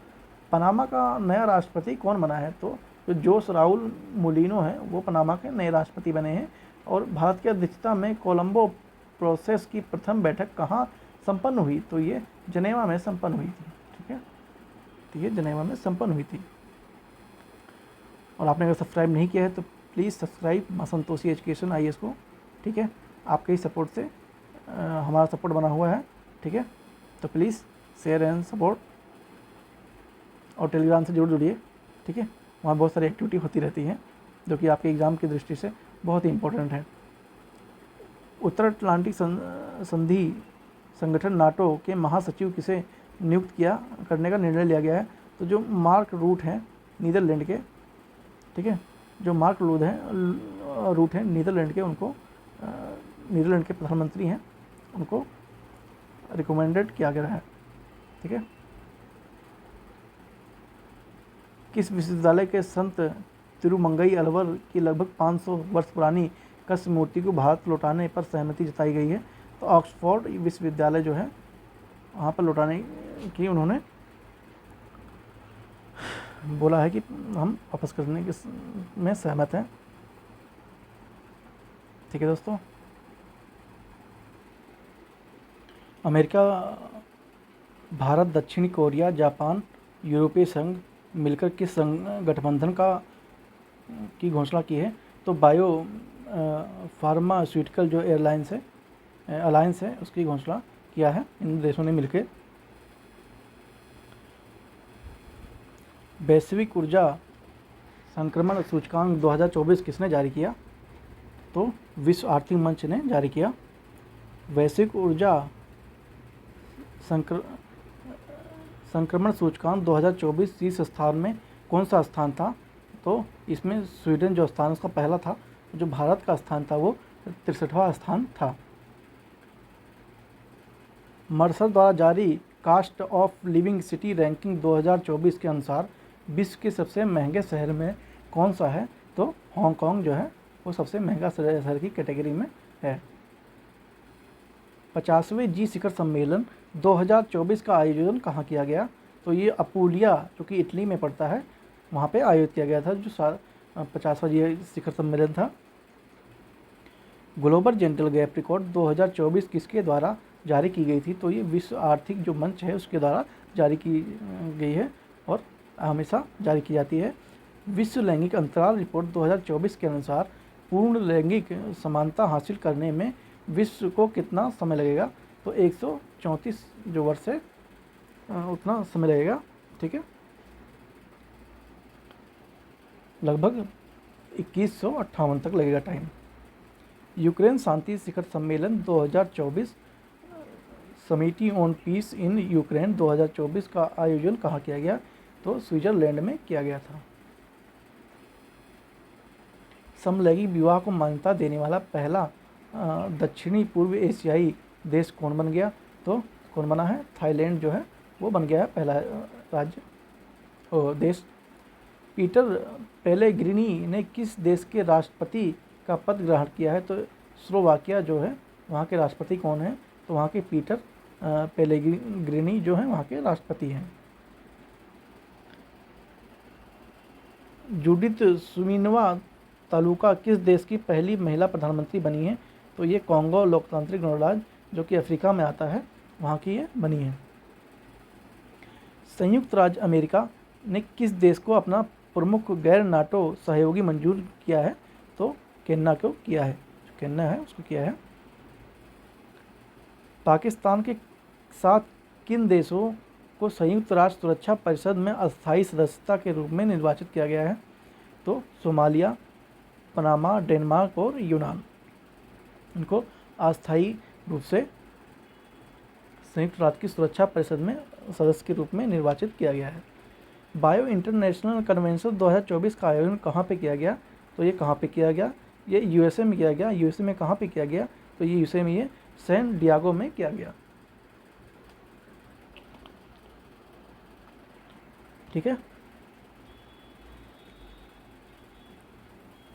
पनामा का नया राष्ट्रपति कौन बना है? तो जो जोस राउल मोलिनो है वो पनामा के नए राष्ट्रपति बने हैं। और भारत की अध्यक्षता में कोलंबो प्रोसेस की प्रथम बैठक कहाँ संपन्न हुई? तो ये जनेवा में संपन्न हुई थी। ठीक है, तो ये जनेवा में संपन्न हुई थी। और आपने अगर सब्सक्राइब नहीं किया है तो प्लीज़ सब्सक्राइब मां संतोषी एजुकेशन IAS को। ठीक है, आपके ही सपोर्ट से हमारा सपोर्ट बना हुआ है। ठीक है, तो प्लीज़ शेयर एंड सपोर्ट, और टेलीग्राम से जरूर जुड़िए। ठीक है, वहाँ बहुत सारी एक्टिविटी होती रहती हैं जो कि आपके एग्ज़ाम की दृष्टि से बहुत ही इम्पोर्टेंट है। उत्तर अटलांटिक संधि संगठन नाटो के महासचिव किसे नियुक्त करने का निर्णय लिया गया है? तो जो मार्क रूट हैं नीदरलैंड के, ठीक है, जो मार्क रूट हैं नीदरलैंड के, उनको नीदरलैंड के प्रधानमंत्री हैं, उनको रिकमेंडेड किया गया है। ठीक है, किस विश्वविद्यालय के संत तिरुमंगई अलवर की लगभग 500 वर्ष पुरानी कस्य मूर्ति को भारत लौटाने पर सहमति जताई गई है? तो ऑक्सफोर्ड विश्वविद्यालय जो है वहाँ पर लौटाने की उन्होंने बोला है कि हम वापस करने के में सहमत हैं। ठीक है दोस्तों, अमेरिका, भारत, दक्षिणी कोरिया, जापान, यूरोपीय संघ मिलकर किस गठबंधन की घोषणा की है? तो बायो फार्मास्यूटिकल जो अलायंस है उसकी घोषणा किया है इन देशों ने मिलकर। वैश्विक ऊर्जा संक्रमण सूचकांक 2024 किसने जारी किया? तो विश्व आर्थिक मंच ने जारी किया। वैश्विक ऊर्जा संक्रमण सूचकांक 2024 शीर्ष स्थान में कौन सा स्थान था? तो इसमें स्वीडन जो स्थान उसका पहला था, जो भारत का स्थान था वो 63वां स्थान था। मर्सर द्वारा जारी cost of living city ranking 2024 के अनुसार विश्व के सबसे महंगे शहर में कौन सा है? तो हांगकांग जो है वो सबसे महंगा शहर की कैटेगरी में है। 50वें जी शिखर सम्मेलन 2024 का आयोजन कहाँ किया गया? तो ये अपूलिया जो कि इटली में पड़ता है वहाँ पे आयोजित किया गया था, जो 50वां जी शिखर सम्मेलन था। ग्लोबल जेंडर गैप रिकॉर्ड 2024 किसके द्वारा जारी की गई थी? तो ये विश्व आर्थिक जो मंच है उसके द्वारा जारी की गई है और हमेशा जारी की जाती है। विश्व लैंगिक अंतराल रिपोर्ट 2024 के अनुसार पूर्ण लैंगिक समानता हासिल करने में विश्व को कितना समय लगेगा? तो 134 जो वर्ष है उतना समय लगेगा। ठीक है, लगभग 2158 तक लगेगा टाइम। यूक्रेन शांति शिखर सम्मेलन 2024 समिटी ऑन पीस इन यूक्रेन 2024 का आयोजन कहाँ किया गया? तो स्विट्जरलैंड में किया गया था। समलैंगिक विवाह को मान्यता देने वाला पहला दक्षिणी पूर्व एशियाई देश कौन बन गया? तो कौन बना है? थाईलैंड जो है वो बन गया है पहला राज्य और देश। पीटर पेलेग्रिनी ने किस देश के राष्ट्रपति का पद ग्रहण किया है? तो स्लोवाकिया जो है वहाँ के राष्ट्रपति कौन है? तो वहाँ के पीटर पेलेग्रिनी जो है वहाँ के राष्ट्रपति हैं। जूडिथ सुमिनवा तालुका किस देश की पहली महिला प्रधानमंत्री बनी है? तो ये कॉन्गो लोकतांत्रिक गणराज्य जो कि अफ्रीका में आता है वहाँ की ये बनी है। संयुक्त राज्य अमेरिका ने किस देश को अपना प्रमुख गैर नाटो सहयोगी मंजूर किया है? तो केन्या को किया है। केन्या है उसको किया है। पाकिस्तान के साथ किन देशों को संयुक्त राष्ट्र सुरक्षा परिषद में अस्थायी सदस्यता के रूप में निर्वाचित किया गया है? तो सोमालिया, पनामा, डेनमार्क और यूनान, इनको अस्थायी रूप से संयुक्त राष्ट्र की सुरक्षा परिषद में सदस्य के रूप में निर्वाचित किया गया है। बायो इंटरनेशनल कन्वेंशन 2024 का आयोजन कहाँ पे किया गया? तो ये कहाँ पे किया गया? ये यूएसए में किया गया। यूएसए में कहाँ पे किया गया? तो ये यूएसए में ये सैन डियागो में किया गया। ठीक है।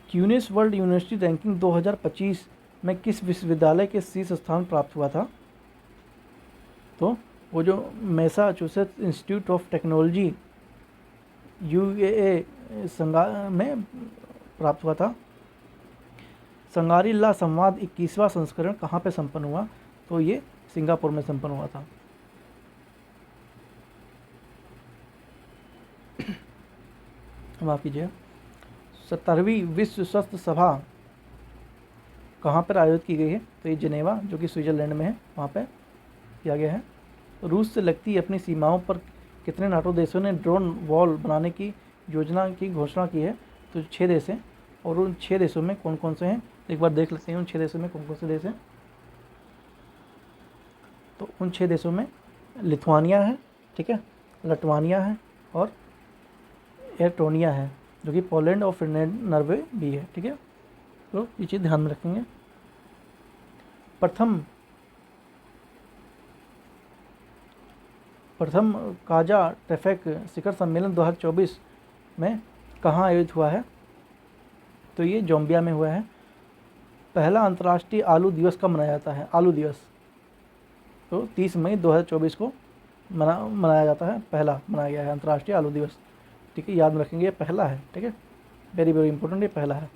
गिनीज वर्ल्ड यूनिवर्सिटी रैंकिंग 2025 में किस विश्वविद्यालय के शीर्ष स्थान प्राप्त हुआ था? तो वो जो मैसाचुसेट्स इंस्टीट्यूट ऑफ टेक्नोलॉजी यूएए में प्राप्त हुआ था। संगारी ला संवाद 21वां संस्करण कहाँ पे संपन्न हुआ? तो ये सिंगापुर में संपन्न हुआ था। माफ कीजिए। 17वीं विश्व स्वास्थ्य सभा कहाँ पर आयोजित की गई है? तो ये जिनेवा, जो कि स्विट्जरलैंड में है, वहाँ पे किया गया है। रूस से लगती अपनी सीमाओं पर कितने नाटो देशों ने ड्रोन वॉल बनाने की योजना की घोषणा की है? तो 6 देश हैं। और उन 6 देशों में कौन कौन से हैं एक बार देख लेते हैं। उन 6 देशों में कौन कौन से देश हैं? तो उन 6 देशों में लिथुआनिया है, ठीक है, लटवानिया है और एस्टोनिया है, जो कि पोलैंड और फिनलैंड, नॉर्वे भी है। ठीक है, तो ये चीज़ ध्यान में रखेंगे। प्रथम काजा टेफेक शिखर सम्मेलन 2024 में कहाँ आयोजित हुआ है? तो ये जोम्बिया में हुआ है। पहला अंतर्राष्ट्रीय आलू दिवस कब मनाया जाता है? आलू दिवस तो 30 मई 2024 को मनाया जाता है। पहला मनाया गया है अंतर्राष्ट्रीय आलू दिवस। ठीक है, याद में रखेंगे, ये पहला है। ठीक है, वेरी वेरी इंपॉर्टेंट, ये पहला है।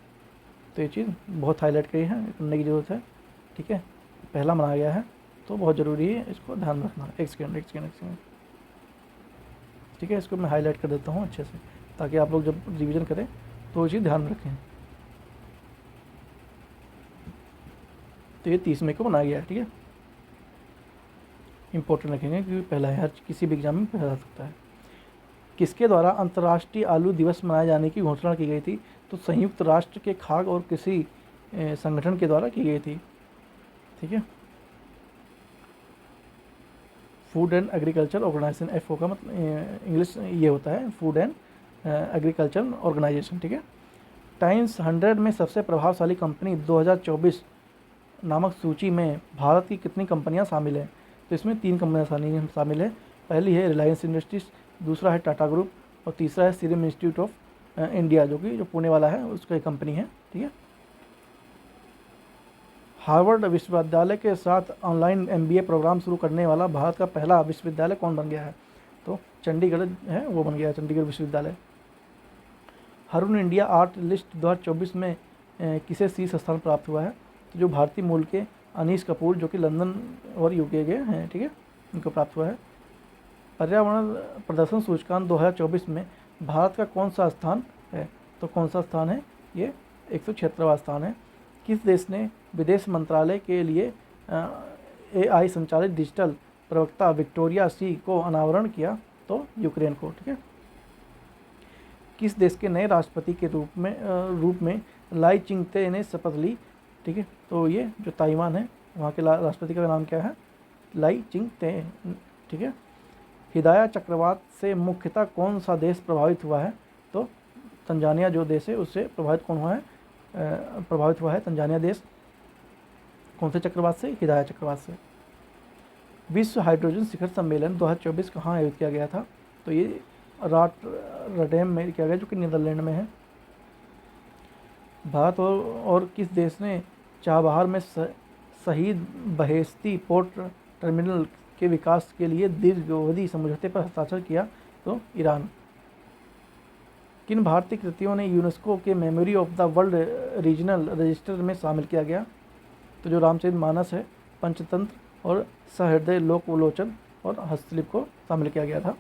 तो ये चीज़ बहुत हाईलाइट करी है, करने की ज़रूरत है। ठीक है, पहला मनाया गया है तो बहुत ज़रूरी है, इसको ध्यान रखना। एक सेकेंड। ठीक है, इसको मैं हाईलाइट कर देता हूँ अच्छे से, ताकि आप लोग जब रिवीजन करें तो वो चीज़ ध्यान रखें। तो ये 30 मई को मनाया गया है। ठीक है, इंपॉर्टेंट रखेंगे क्योंकि पहला है, हर किसी भी एग्जाम में पहला आ सकता है। किसके द्वारा अंतर्राष्ट्रीय आलू दिवस मनाए जाने की घोषणा की गई थी? तो संयुक्त राष्ट्र के खाद्य और कृषि संगठन के द्वारा की गई थी। ठीक है, food and agriculture organisation, FAO का मतलब इंग्लिश ये होता है, फूड एंड एग्रीकल्चर ऑर्गेनाइजेशन। ठीक है, टाइम्स 100 में सबसे प्रभावशाली कंपनी 2024 नामक सूची में भारत की कितनी कंपनियां शामिल हैं? तो इसमें 3 कंपनियां शामिल है। पहली है रिलायंस इंडस्ट्रीज, दूसरा है टाटा ग्रुप और तीसरा है सीरम इंस्टीट्यूट ऑफ इंडिया, जो पुणे वाला है, उसका कंपनी है। ठीक है, हार्वर्ड विश्वविद्यालय के साथ ऑनलाइन MBA प्रोग्राम शुरू करने वाला भारत का पहला विश्वविद्यालय कौन बन गया है? तो चंडीगढ़ है, वो बन गया है, चंडीगढ़ विश्वविद्यालय। हरून इंडिया आर्ट लिस्ट 2024 में किसे शीर्ष स्थान प्राप्त हुआ है? तो जो भारतीय मूल के अनीश कपूर, जो कि लंदन और यूके के हैं, ठीक है, इनको प्राप्त हुआ है। पर्यावरण प्रदर्शन सूचकांक 2024 में भारत का कौन सा स्थान है? तो कौन सा स्थान है? ये 176वां स्थान है। किस देश ने विदेश मंत्रालय के लिए AI संचालित डिजिटल प्रवक्ता विक्टोरिया सी को अनावरण किया? तो यूक्रेन को। ठीक है, किस देश के नए राष्ट्रपति के रूप में लाई चिंगते ने शपथ ली? ठीक है, तो ये जो ताइवान है, वहाँ के राष्ट्रपति का नाम क्या है? लाई चिंगते। ठीक है, हिदाया चक्रवात से मुख्यतः कौन सा देश प्रभावित हुआ है? तो तंजानिया जो देश है, उससे प्रभावित हुआ है तंजानिया देश। कौन से चक्रवात से? हिदाया चक्रवात से। विश्व हाइड्रोजन शिखर सम्मेलन 2024 कहाँ आयोजित किया गया था? तो ये रॉटरडैम में किया गया, जो कि नीदरलैंड में है। भारत और किस देश ने चाबहार में शहीद बहेश्ती पोर्ट टर्मिनल के विकास के लिए दीर्घावधि समझौते पर हस्ताक्षर किया? तो ईरान। किन भारतीय कृतियों ने यूनेस्को के memory of the world regional register में शामिल किया गया? तो जो रामचरितमानस है, पंचतंत्र और सहृदय लोकलोचन और हस्तलिपि को शामिल किया गया था।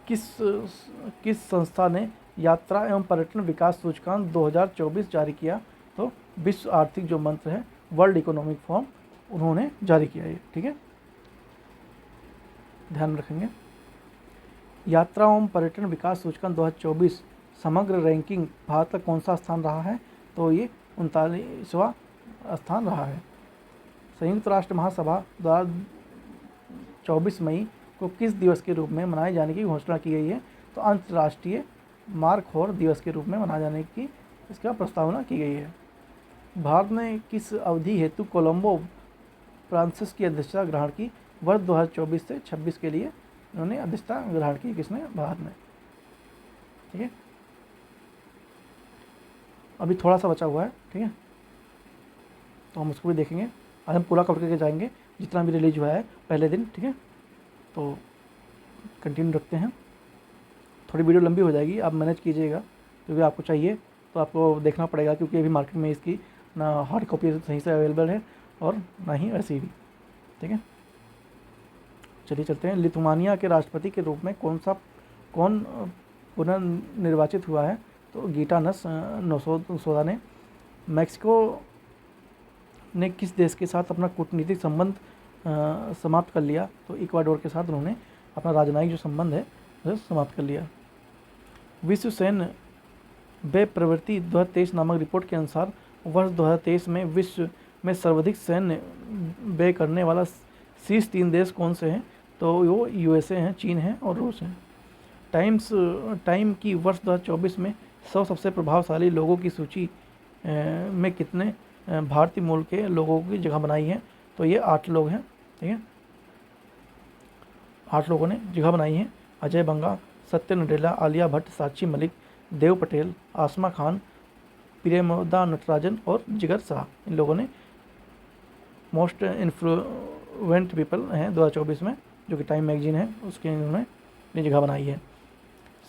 किस संस्था ने यात्रा एवं पर्यटन विकास सूचकांक 2024 जारी किया? तो विश्व आर्थिक जो मंत्र है, वर्ल्ड इकोनॉमिक फोरम, उन्होंने जारी किया है। ठीक है, ध्यान रखेंगे। यात्रा एवं पर्यटन विकास सूचकांक 2024 समग्र रैंकिंग भारत का कौन सा स्थान रहा है? तो ये 39वां स्थान रहा है। संयुक्त राष्ट्र महासभा द्वारा 24 मई को किस दिवस के रूप में मनाए जाने की घोषणा की गई है? तो अंतर्राष्ट्रीय मारखोर दिवस के रूप में मनाए जाने की इसका प्रस्तावना की गई है। भारत ने किस अवधि हेतु कोलंबो फ्रांसिस की अध्यक्षता ग्रहण की? वर्ष 2024 से 26 के लिए उन्होंने अध्यक्षता ग्रहण की। किसने? भारत ने। ठीक है, अभी थोड़ा सा बचा हुआ है। ठीक है, तो हम उसको भी देखेंगे। आज हम पूरा कवर करके जाएंगे जितना भी रिलीज हुआ है पहले दिन। ठीक है, तो कंटिन्यू रखते हैं। थोड़ी वीडियो लंबी हो जाएगी, आप मैनेज कीजिएगा, क्योंकि आपको चाहिए तो आपको देखना पड़ेगा, क्योंकि अभी मार्केट में इसकी ना हार्ड कॉपी सही से अवेलेबल है और ना ही ऐसी भी। ठीक है, चलिए चलते हैं। लिथुआनिया के राष्ट्रपति के रूप में कौन पुनर्निर्वाचित हुआ है? तो गीटानस नौसोदा ने। मैक्सिको ने किस देश के साथ अपना कूटनीतिक संबंध समाप्त कर लिया? तो इक्वाडोर के साथ उन्होंने अपना राजनयिक जो संबंध है उसे समाप्त कर लिया। विश्व सैन्य व्यय प्रवृत्ति 2023 नामक रिपोर्ट के अनुसार वर्ष 2023 में विश्व में सर्वाधिक सैन्य व्यय करने वाला शीर्ष 3 देश कौन से हैं? तो वो यूएसए हैं, चीन है और रूस है। टाइम की वर्ष 2024 में 100 सबसे प्रभावशाली लोगों की सूची में कितने भारतीय मूल के लोगों की जगह बनाई है? तो ये 8 लोग हैं। ठीक है, 8 लोगों ने जगह बनाई है। अजय बंगा, सत्य नडेला, आलिया भट्ट, साक्षी मलिक, देव पटेल, आसमा खान, प्रियमदा नटराजन और जिगर शाह, इन लोगों ने मोस्ट इन्फ्लुएंट पीपल हैं 2024 में, जो कि टाइम मैगजीन है उसके इन्होंने अपनी जगह बनाई है।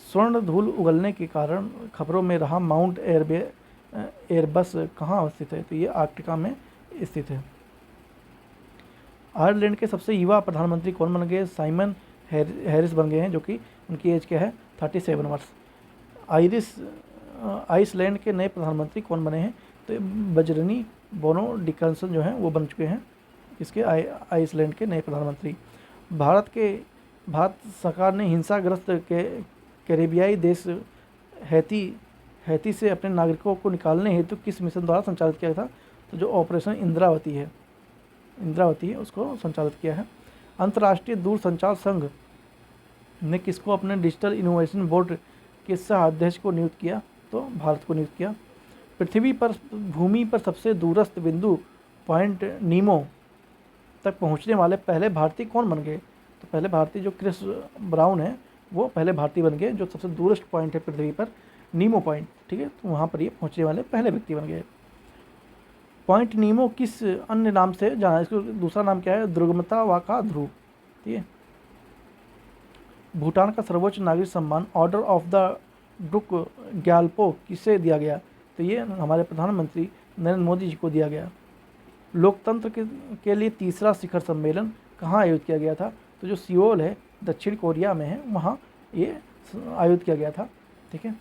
स्वर्ण धूल उगलने के कारण खबरों में रहा माउंट एयरबस कहाँ स्थित है? तो ये आर्कटिका में स्थित है। आयरलैंड के सबसे युवा प्रधानमंत्री कौन बन गए? साइमन हैरिस बन गए हैं, जो कि उनकी एज क्या है? 37 वर्ष। आइसलैंड के नए प्रधानमंत्री कौन बने हैं? तो बजरनी बोनो डिकल्सन जो हैं वो बन चुके हैं इसके आइसलैंड के नए प्रधानमंत्री। भारत सरकार ने हिंसाग्रस्त कैरेबियाई देश हैती से अपने नागरिकों को निकालने हेतु किस मिशन द्वारा संचालित किया था? तो जो ऑपरेशन इंद्रावती है उसको संचालित किया है। अंतर्राष्ट्रीय दूरसंचार संघ ने किसको अपने डिजिटल इनोवेशन बोर्ड के सह अध्यक्ष को नियुक्त किया? तो भारत को नियुक्त किया। भूमि पर सबसे दूरस्थ बिंदु पॉइंट नीमो तक पहुंचने वाले पहले भारतीय कौन बन गए? तो पहले भारतीय जो क्रिस ब्राउन है वो पहले भारतीय बन गए, जो सबसे दूरस्थ पॉइंट है पृथ्वी पर, नीमो पॉइंट। ठीक है, तो वहाँ पर ये पहुँचने वाले पहले व्यक्ति बन गए। पॉइंट नीमो किस अन्य नाम से जाना है? इसका दूसरा नाम क्या है? दुर्गमता वाका ध्रुव। ठीक है, भूटान का सर्वोच्च नागरिक सम्मान ऑर्डर ऑफ द डुक ग्याल्पो किसे दिया गया? तो ये हमारे प्रधानमंत्री नरेंद्र मोदी जी को दिया गया। लोकतंत्र के लिए तीसरा शिखर सम्मेलन कहाँ आयोजित किया गया था? तो जो सियोल है दक्षिण कोरिया में है, वहाँ ये आयोजित किया गया था। ठीक है,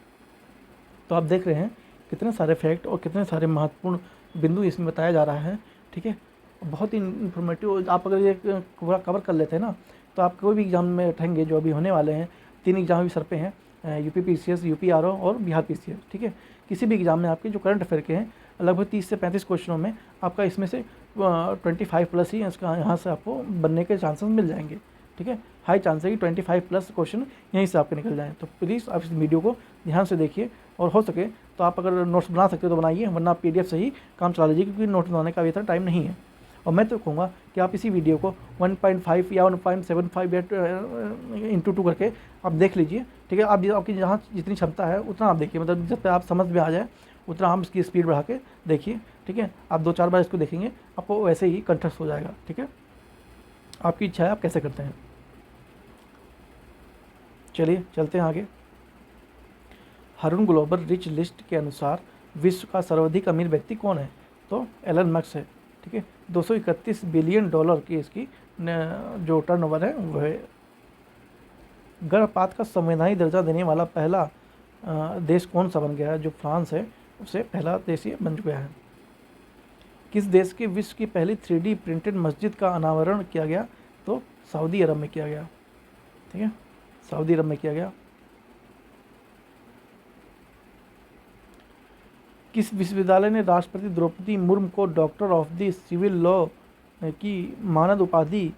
तो आप देख रहे हैं कितने सारे फैक्ट और कितने सारे महत्वपूर्ण बिंदु इसमें बताया जा रहा है। ठीक है, बहुत ही इन्फॉर्मेटिव। आप अगर ये पूरा कवर कर लेते हैं ना, तो आप कोई भी एग्जाम में बैठेंगे, जो अभी होने वाले हैं 3 एग्जाम भी सर पे हैं, यूपी पीसीएस, यूपी आरओ और बिहार पीसीएस। ठीक है, किसी भी एग्जाम में आपके जो करंट अफेयर के हैं लगभग 30 से 35 क्वेश्चनों में आपका इसमें से 25+ ही इसका यहाँ से आपको बनने के चांसेस मिल जाएंगे। ठीक है, हाई चांस है कि 25+ क्वेश्चन यहीं से आपके निकल जाएँ। तो प्लीज़ आप इस वीडियो को ध्यान से देखिए, और हो सके तो आप अगर नोट्स बना सकते हो तो बनाइए, वरना आप PDF से ही काम चला लीजिए, क्योंकि नोट्स बनाने का अभी तक टाइम नहीं है। और मैं तो कहूँगा कि आप इसी वीडियो को 1.5 या 1.75 या × 2 करके आप देख लीजिए। ठीक है, आप आपकी जहाँ जितनी क्षमता है उतना आप देखिए, मतलब जब तक आप समझ में आ जाए उतना हम इसकी स्पीड बढ़ा के देखिए। ठीक है, आप 2-4 बार इसको देखेंगे, आपको वैसे ही कंठस्थ हो जाएगा। ठीक है, आपकी इच्छा है आप कैसे करते हैं। चलिए चलते हैं आगे। हरून ग्लोबल रिच लिस्ट के अनुसार विश्व का सर्वाधिक अमीर व्यक्ति कौन है? तो एलन मस्क है। ठीक है, 231 बिलियन डॉलर की इसकी जो टर्नओवर है वो है। गर्भपात का संवैधानिक दर्जा देने वाला पहला देश कौन सा बन गया है? जो फ्रांस है, उससे पहला देश ये बन चुका है। किस देश की विश्व की पहली 3D प्रिंटेड मस्जिद का अनावरण किया गया? तो सऊदी अरब में किया गया। ठीक है, सऊदी अरब में किया गया। किस विश्वविद्यालय ने राष्ट्रपति द्रौपदी मुर्मू को doctor of the civil law की मानद उपाधि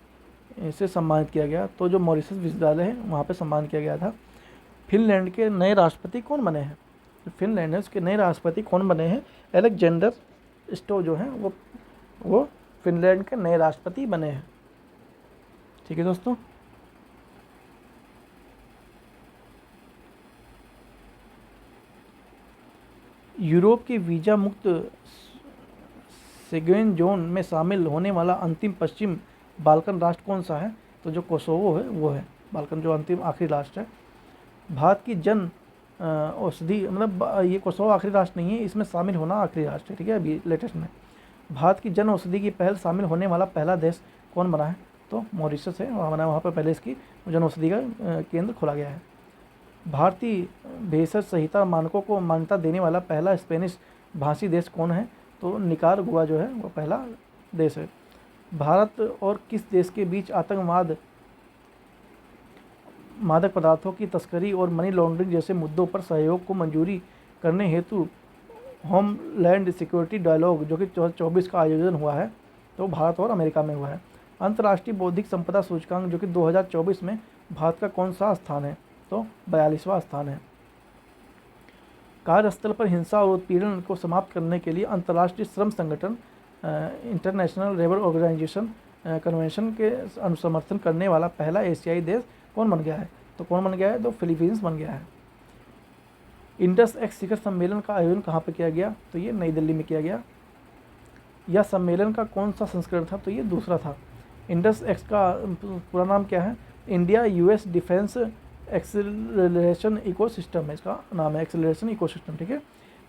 से सम्मानित किया गया? तो जो मॉरिशस विश्वविद्यालय है वहाँ पे सम्मान किया गया था। फिनलैंड के नए राष्ट्रपति कौन बने हैं? फिनलैंड है उसके नए राष्ट्रपति कौन बने हैं? अलेक्जेंडर स्टो जो हैं वो फिनलैंड के नए राष्ट्रपति बने हैं। ठीक है दोस्तों, यूरोप की वीज़ा मुक्त शेंगेन जोन में शामिल होने वाला अंतिम पश्चिम बाल्कन राष्ट्र कौन सा है? तो जो कोसोवो है वो है बाल्कन जो अंतिम आखिरी राष्ट्र है। भारत की जन औषधि मतलब ये कोसोवो आखिरी राष्ट्र नहीं है, इसमें शामिल होना आखिरी राष्ट्र है। ठीक है, अभी लेटेस्ट में भारत की जन औषधि की पहल शामिल होने वाला पहला देश कौन बना है? तो मॉरिशस है, वहाँ पर पहले इसकी जन औषधि का केंद्र खोला गया है। भारतीय भेषज संहिता मानकों को मान्यता देने वाला पहला स्पेनिश भाषी देश कौन है? तो निकारागुआ जो है वो पहला देश है। भारत और किस देश के बीच आतंकवाद, मादक पदार्थों की तस्करी और मनी लॉन्ड्रिंग जैसे मुद्दों पर सहयोग को मंजूरी करने हेतु होमलैंड सिक्योरिटी डायलॉग जो कि 2024 का आयोजन हुआ है? तो भारत और अमेरिका में हुआ है। अंतर्राष्ट्रीय बौद्धिक संपदा सूचकांक जो कि 2024 में भारत का कौन सा स्थान है? तो 42वां स्थान है। कार्यस्थल पर हिंसा और उत्पीड़न को समाप्त करने के लिए अंतर्राष्ट्रीय श्रम संगठन इंटरनेशनल लेबर ऑर्गेनाइजेशन कन्वेंशन के अनुसमर्थन करने वाला पहला एशियाई देश कौन बन गया है? तो कौन बन गया है? तो फिलीपींस बन गया है। इंडस एक्स शिखर सम्मेलन का आयोजन कहाँ पर किया गया? तो ये नई दिल्ली में किया गया। यह सम्मेलन का कौन सा संस्करण था? तो ये दूसरा था। इंडस एक्स का पूरा नाम क्या है? India US defence acceleration ecosystem है, इसका नाम है एक्सेलरेशन इकोसिस्टम। ठीक है,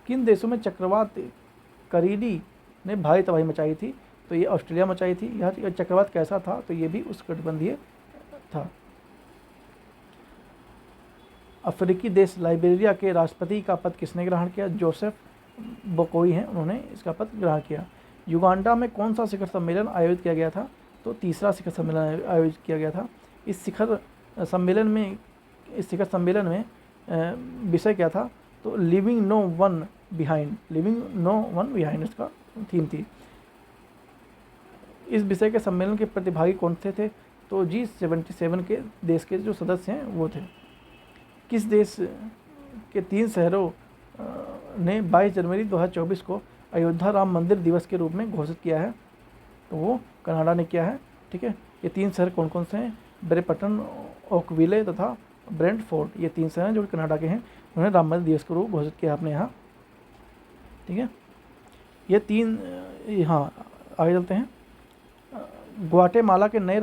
किन देशों में चक्रवात करीडी ने भारी तबाही मचाई थी? तो ये ऑस्ट्रेलिया मचाई थी। यह चक्रवात कैसा था? तो ये भी उष्णकटिबंधीय था। अफ्रीकी देश लाइबेरिया के राष्ट्रपति का पद किसने ग्रहण किया? जोसेफ बोकोई हैं, उन्होंने इसका पद ग्रहण किया। युगांडा में कौन सा शिखर सम्मेलन आयोजित किया गया था? तो तीसरा शिखर सम्मेलन आयोजित किया गया था। इस शिखर सम्मेलन में विषय क्या था? तो लिविंग नो वन बिहाइंड इसका थीम थी। इस विषय के सम्मेलन के प्रतिभागी कौन थे? तो G77 के देश के जो सदस्य हैं वो थे। किस देश के 3 शहरों ने 22 जनवरी 2024 को अयोध्या राम मंदिर दिवस के रूप में घोषित किया है? तो वो कनाडा ने किया है। ठीक है, ये 3 शहर कौन कौन से हैं? ब्रेपटन, ओकविले तथा ब्रेंटफोर्ड, ये 3 शहर हैं जो कनाडा के हैं। उन्होंने राम मंदिर दिवस के रूप घोषित किया अपने यहाँ। ठीक है, ये 3 हाँ आगे चलते हैं। ग्वाटेमाला के नए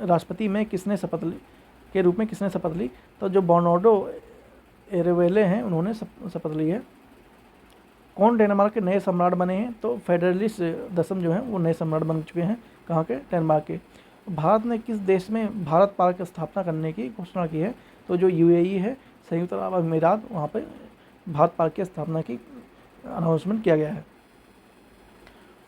राष्ट्रपति में किसने शपथ ली के रूप में किसने शपथ ली? तो जो बर्नार्डो एरेवेले हैं उन्होंने शपथ ली है। कौन डेनमार्क के नए सम्राट बने हैं? तो फेडरलिस्ट दसम जो हैं वो नए सम्राट बन चुके हैं। कहाँ के? डेनमार्क के। भारत ने किस देश में भारत पार्क की स्थापना करने की घोषणा की है? तो जो UAE है, संयुक्त अरब अमीरात, वहाँ पे भारत पार्क की स्थापना की अनाउंसमेंट किया गया है।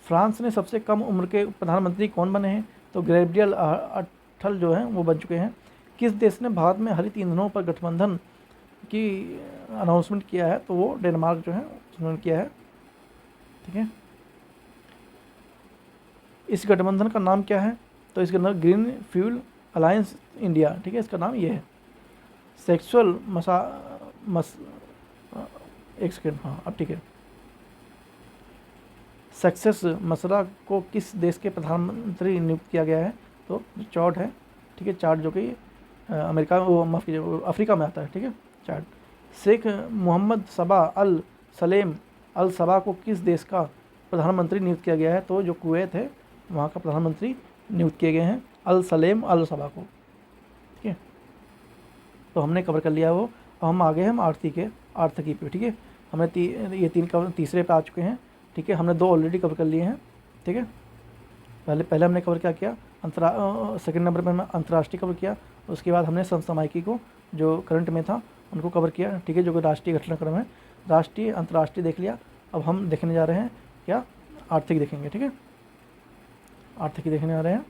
फ्रांस ने सबसे कम उम्र के प्रधानमंत्री कौन बने हैं? तो गैब्रियल अटल जो हैं वो बन चुके हैं। किस देश ने भारत में हरित ईंधनों पर गठबंधन की अनाउंसमेंट किया है? तो वो डेनमार्क जो है उन्होंने किया है। ठीक है, इस गठबंधन का नाम क्या है? तो इसका नाम ग्रीन फ्यूल अलायंस इंडिया। ठीक है, इसका नाम ये है। सेक्सुअल एक सेकेंड, हाँ अब ठीक है। सक्सेस मसरा को किस देश के प्रधानमंत्री नियुक्त किया गया है? तो चार्ट है। ठीक है, चार्ट जो कि अमेरिका माफ़ कीजिए अफ्रीका में आता है। ठीक है, चार्ट। शेख मोहम्मद सबा अल सलेम अल सबा को किस देश का प्रधानमंत्री नियुक्त किया गया है? तो जो कुवैत है वहाँ का प्रधानमंत्री नियुक्त किए गए हैं अल सलेम अल सबा को। ठीक है, तो हमने कवर कर लिया वो। अब हम आगे हम आर्थिकी पे। ठीक है, हमने ये 3 तीसरे पे आ चुके हैं। ठीक है, हमने 2 ऑलरेडी कवर कर लिए हैं। ठीक है, पहले हमने कवर क्या किया? सेकंड नंबर पर हमने अंतर्राष्ट्रीय कवर किया। उसके बाद हमने समसामयिकी को जो करंट में था उनको कवर किया। ठीक है, जो कि राष्ट्रीय घटनाक्रम है, राष्ट्रीय अंतर्राष्ट्रीय देख लिया। अब हम देखने जा रहे हैं क्या, आर्थिक देखेंगे, ठीक है, आर्थिक ही देखने जा रहे हैं।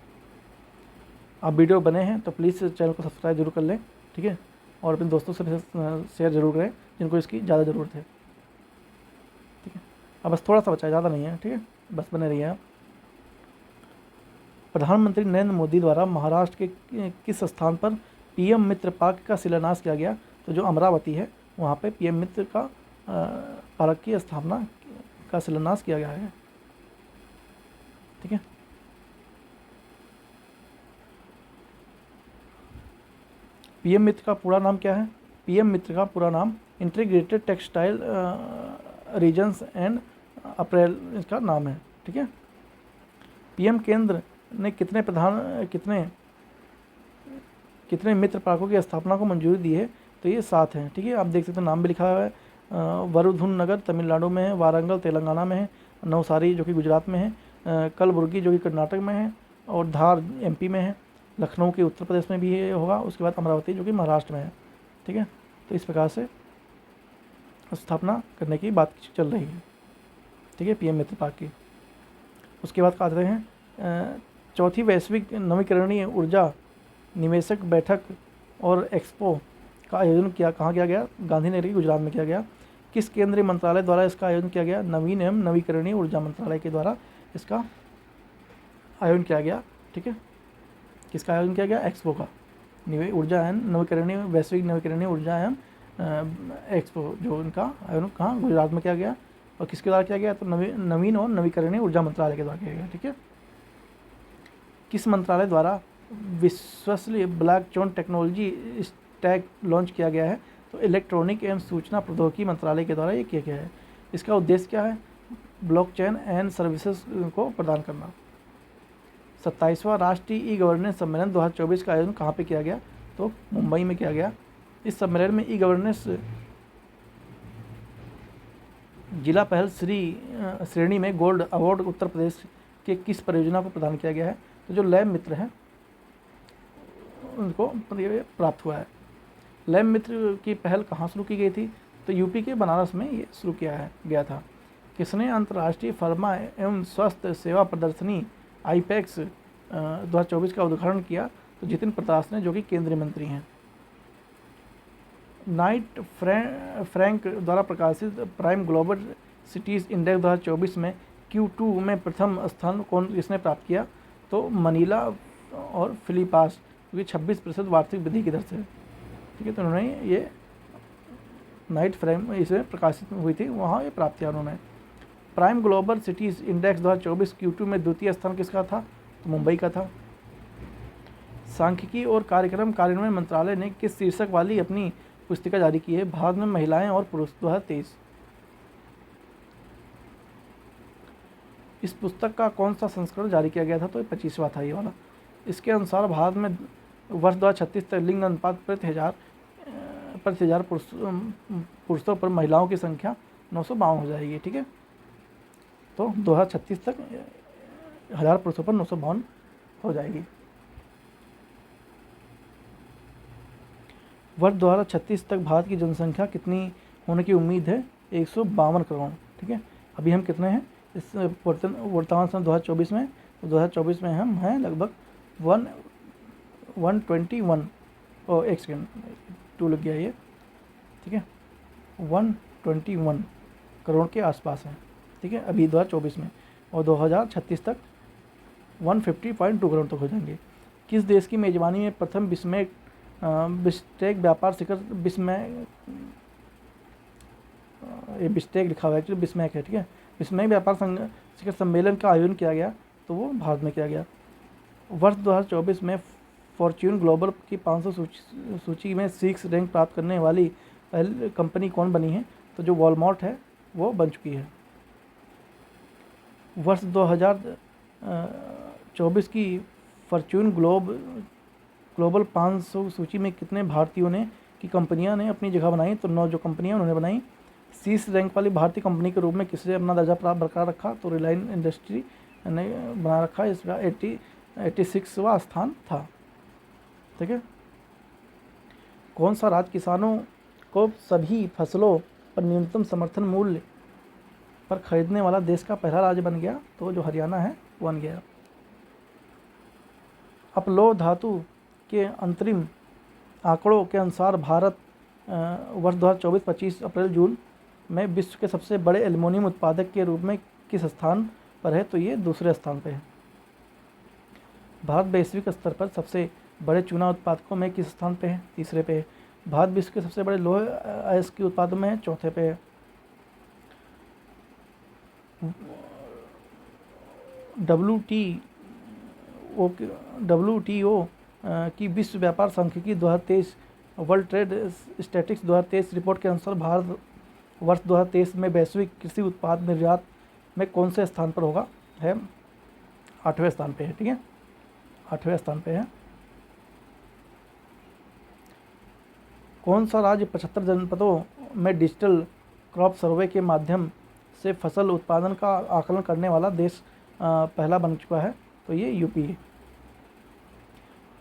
आप वीडियो बने हैं तो प्लीज़ चैनल को सब्सक्राइब जरूर कर लें, ठीक है, और अपने दोस्तों से शेयर जरूर करें जिनको इसकी ज़्यादा ज़रूरत है, ठीक है। अब बस थोड़ा सा बचा है, ज़्यादा नहीं है, ठीक है, बस बने रहिए आप। प्रधानमंत्री नरेंद्र मोदी द्वारा महाराष्ट्र के किस स्थान पर पीएम मित्र पार्क का शिलान्यास किया गया? तो जो अमरावती है वहाँ पे पीएम मित्र का पार्क की स्थापना का शिलान्यास किया गया है, ठीक है। पीएम मित्र का पूरा नाम क्या है? पीएम मित्र का पूरा नाम integrated textile regions and apparel इसका नाम है, ठीक है। पीएम केंद्र ने कितने मित्र पार्कों की स्थापना को मंजूरी दी है? तो ये 7 हैं, ठीक है। आप देख सकते हैं नाम भी लिखा हुआ है। वरुधुन नगर तमिलनाडु में है, वारंगल तेलंगाना में है, नवसारी जो कि गुजरात में है, कलबुर्गी जो कि कर्नाटक में है, और धार एमपी में है, लखनऊ के उत्तर प्रदेश में भी ये होगा, उसके बाद अमरावती जो कि महाराष्ट्र में है, ठीक है। तो इस प्रकार से स्थापना करने की बात चल रही है, ठीक है, पीएम मित्र पार्क की। उसके बाद आते हैं चौथी वैश्विक नवीकरणीय ऊर्जा निवेशक बैठक और एक्सपो का आयोजन कहाँ किया गया? गांधीनगर गुजरात में किया गया। किस केंद्रीय मंत्रालय द्वारा इसका आयोजन किया गया? नवीन एवं नवीकरणीय ऊर्जा मंत्रालय के द्वारा इसका आयोजन किया गया, ठीक है। किसका आयोजन किया गया? एक्सपो का, ऊर्जा एवं नवीकरणीय वैश्विक नवीकरणीय ऊर्जा एवं एक्सपो, जो इनका आयोजन कहाँ? गुजरात में किया गया। और किसके द्वारा किया गया? तो नवीन और नवीकरणीय ऊर्जा मंत्रालय के द्वारा किया गया, ठीक है। किस मंत्रालय द्वारा विश्वसनीय ब्लॉकचेन टेक्नोलॉजी स्टैक लॉन्च किया गया है? तो इलेक्ट्रॉनिक एवं सूचना प्रौद्योगिकी मंत्रालय के द्वारा ये किया गया है। इसका उद्देश्य क्या है? ब्लॉकचेन एंड सर्विसेज को प्रदान करना। 27वां राष्ट्रीय ई गवर्नेंस सम्मेलन 2024 का आयोजन कहाँ पे किया गया? तो मुंबई में किया गया। इस सम्मेलन में ई गवर्नेंस जिला पहल श्रेणी में गोल्ड अवार्ड उत्तर प्रदेश के किस परियोजना को प्रदान किया गया है? तो जो लैब मित्र है उनको प्राप्त हुआ है। लैब मित्र की पहल कहाँ शुरू की गई थी? तो यूपी के बनारस में ये शुरू गया था। किसने अंतर्राष्ट्रीय फार्मा एवं स्वास्थ्य सेवा प्रदर्शनी आईपैक्स 2024 का उद्घाटन किया? तो जितिन प्रताप ने, जो कि केंद्रीय मंत्री हैं। नाइट फ्रैंक द्वारा प्रकाशित प्राइम ग्लोबल सिटीज़ इंडेक्स 2024 में Q2 में प्रथम स्थान किसने प्राप्त किया? तो मनीला और फिलिपास, क्योंकि 26% वार्षिक वृद्धि की दर से, ठीक है। तो उन्होंने ये नाइट फ्रेम इसमें प्रकाशित हुई थी, वहाँ ये प्राप्त किया उन्होंने। Prime global cities index 2024 Q2 में द्वितीय स्थान किसका था? तो मुंबई का था। सांख्यिकी और कार्यक्रम कार्यान्वयन मंत्रालय ने किस शीर्षक वाली अपनी पुस्तिका जारी की है? भारत में महिलाएं और पुरुष 2023। इस पुस्तक का कौन सा संस्करण जारी किया गया था? तो 25वां था ये वाला। इसके अनुसार भारत में वर्ष 2036 तक लिंग अनुपात प्रति हजार पुरुषों पर महिलाओं की संख्या 952 हो जाएगी, ठीक है। तो 2036 तक 1000 पुरुषों पर 952 हो जाएगी। वर्ष 2036 तक भारत की जनसंख्या कितनी होने की उम्मीद है? 152 करोड़, ठीक है। अभी हम कितने हैं इस वर्तमान सन 2024 में? तो 2024 में हम हैं लगभग 121 और एक सेकेंड 2 लग गया ये, ठीक है, 121 करोड़ के आसपास है, ठीक है, अभी 2024 में। और 2036 तक 150.2 करोड़ तक हो जाएंगे। किस देश की मेज़बानी में प्रथम बिस्टेक व्यापार शिखर ये बिस्टेक लिखा हुआ है, एक्चुअली बिस्मैक है, ठीक है, बिस्मैक व्यापार शिखर सम्मेलन का आयोजन किया गया? तो वो भारत में किया गया। वर्ष 2024 में फॉर्च्यून ग्लोबल की 500 सूची में 6 रैंक प्राप्त करने वाली पहली कंपनी कौन बनी है? तो जो वॉलमार्ट है वो बन चुकी है। वर्ष 2024 की फॉर्च्यून ग्लोबल 500 सूची में कितने भारतीयों ने की कंपनियां ने अपनी जगह बनाई? तो 9 जो कंपनियां उन्होंने बनाई। 30 रैंक वाली भारतीय कंपनी के रूप में किसने अपना दर्जा बरकरार रखा? तो रिलायंस इंडस्ट्री ने बना रखा, इसका 86वां स्थान था, ठीक है। कौन सा राज्य किसानों को सभी फसलों पर न्यूनतम समर्थन मूल्य पर खरीदने वाला देश का पहला राज्य बन गया, तो जो हरियाणा है वो बन गया। अपलोह धातु के अंतरिम आंकड़ों के अनुसार भारत वर्ष 2024-25 अप्रैल जून में विश्व के सबसे बड़े एल्युमिनियम उत्पादक के रूप में किस स्थान पर है, तो ये दूसरे स्थान पर है। भारत वैश्विक स्तर पर सबसे बड़े चूना उत्पादकों में किस स्थान पे है, तीसरे पे है। भारत विश्व के सबसे बड़े लोहे अयस्क के उत्पादन में चौथे पे है। WTO की विश्व व्यापार सांख्यिकी 2023 वर्ल्ड ट्रेड स्टैटिस्टिक्स 2023 रिपोर्ट के अनुसार भारत वर्ष 2023 में वैश्विक कृषि उत्पाद निर्यात में कौन से स्थान पर होगा, है 8वें स्थान पे है। ठीक है, 8वें स्थान पे है। कौन सा राज्य 75 जनपदों में डिजिटल क्रॉप सर्वे के माध्यम से फसल उत्पादन का आकलन करने वाला देश पहला बन चुका है, तो ये यूपी है।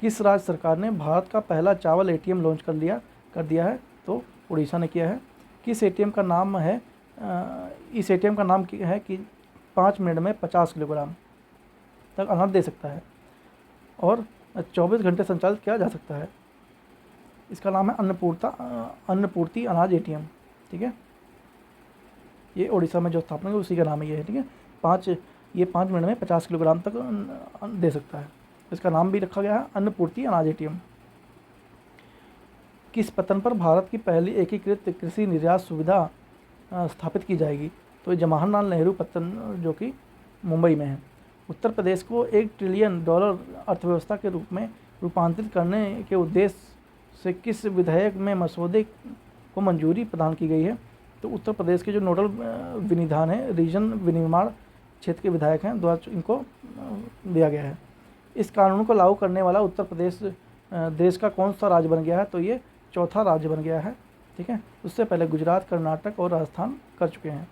किस राज्य सरकार ने भारत का पहला चावल एटीएम लॉन्च कर दिया है, तो उड़ीसा ने किया है। किस एटीएम का नाम है इस एटीएम का नाम है कि 5 मिनट में 50 किलोग्राम तक अनाज दे सकता है और 24 घंटे संचालित किया जा सकता है। इसका नाम है अन्नपूर्ति अनाज एटीएम। ठीक है, ये उड़ीसा में जो स्थापना है उसी का नाम ये है। ठीक है, 5 मिनट में 50 किलोग्राम तक दे सकता है। इसका नाम भी रखा गया है अन्नपूर्ति अनाज एटीएम। किस पतन पर भारत की पहली एकीकृत कृषि निर्यात सुविधा स्थापित की जाएगी, तो जवाहरलाल नेहरू पतन जो कि मुंबई में है। उत्तर प्रदेश को $1 ट्रिलियन अर्थव्यवस्था के रूप में रूपांतरित करने के उद्देश्य से किस विधेयक में मसौदे को मंजूरी प्रदान की गई है, तो उत्तर प्रदेश के जो नोडल विनिधान है, रीजन विनिर्माण क्षेत्र के विधायक हैं द्वारा इनको दिया गया है। इस कानून को लागू करने वाला उत्तर प्रदेश देश का कौन सा राज्य बन गया है, तो ये चौथा राज्य बन गया है। ठीक है, उससे पहले गुजरात, कर्नाटक और राजस्थान कर चुके हैं।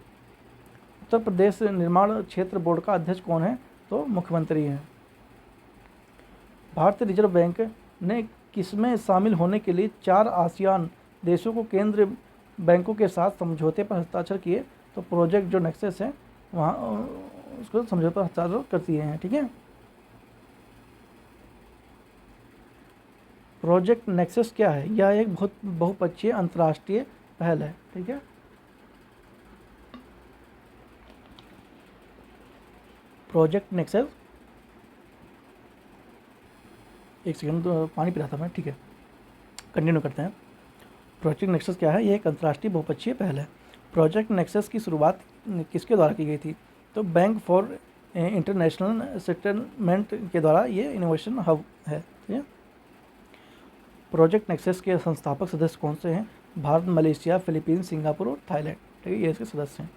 उत्तर प्रदेश निर्माण क्षेत्र बोर्ड का अध्यक्ष कौन है, तो मुख्यमंत्री हैं। भारतीय रिजर्व बैंक ने किसमें शामिल होने के लिए 4 आसियान देशों को केंद्रीय बैंकों के साथ समझौते पर हस्ताक्षर किए, तो प्रोजेक्ट जो नेक्सस है वहाँ उसको समझौते पर हस्ताक्षर कर दिए हैं। ठीक है, प्रोजेक्ट नेक्सस क्या है, यह एक बहुत बहुपक्षीय अंतर्राष्ट्रीय पहल है। ठीक है, प्रोजेक्ट नेक्सस, एक सेकंड पानी पी रहा था मैं। ठीक है, कंटिन्यू करते हैं। प्रोजेक्ट नेक्सस क्या है, यह एक अंतर्राष्ट्रीय बहुपक्षीय पहल है। प्रोजेक्ट नेक्सस की शुरुआत किसके द्वारा की गई थी, तो बैंक फॉर इंटरनेशनल सेटलमेंट के द्वारा ये इनोवेशन हब है। ठीक है, प्रोजेक्ट नेक्सस के संस्थापक सदस्य कौन से हैं, भारत, मलेशिया, फिलीपींस, सिंगापुर और थाईलैंड। ठीक है, ये इसके सदस्य हैं।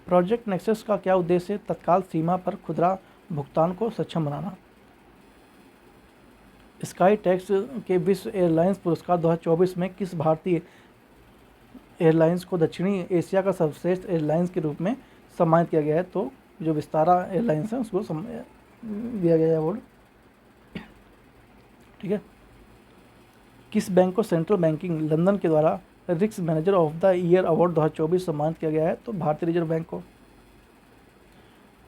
प्रोजेक्ट नेक्सस का क्या उद्देश्य है, तत्काल सीमा पर खुदरा भुगतान को सक्षम बनाना। स्काई टैक्स के विश्व एयरलाइंस पुरस्कार 2024 में किस भारतीय एयरलाइंस को दक्षिणी एशिया का सर्वश्रेष्ठ एयरलाइंस के रूप में सम्मानित किया गया है, तो जो विस्तारा एयरलाइंस है उसको दिया गया है अवार्ड। ठीक है, किस बैंक को सेंट्रल बैंकिंग लंदन के द्वारा risk manager of the year award 2024 सम्मानित किया गया है, तो भारतीय रिजर्व बैंक को।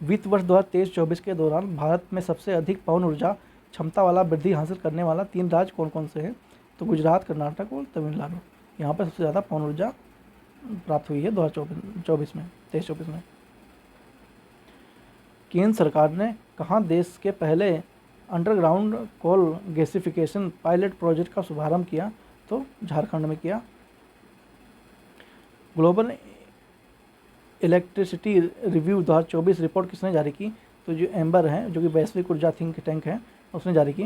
वित्त वर्ष 2023-24 के दौरान भारत में सबसे अधिक पवन ऊर्जा क्षमता वाला वृद्धि हासिल करने वाला 3 राज्य कौन कौन से हैं, तो गुजरात, कर्नाटक और तमिलनाडु। यहाँ पर सबसे ज़्यादा पवन ऊर्जा प्राप्त हुई है 2024 में, 23-24 में। केंद्र सरकार ने कहाँ देश के पहले underground coal gasification pilot project का शुभारंभ किया, तो झारखंड में किया। ग्लोबल इलेक्ट्रिसिटी रिव्यू 2024 रिपोर्ट किसने जारी की, तो जो एम्बर हैं जो कि वैश्विक ऊर्जा थिंक टैंक है उसने जारी की।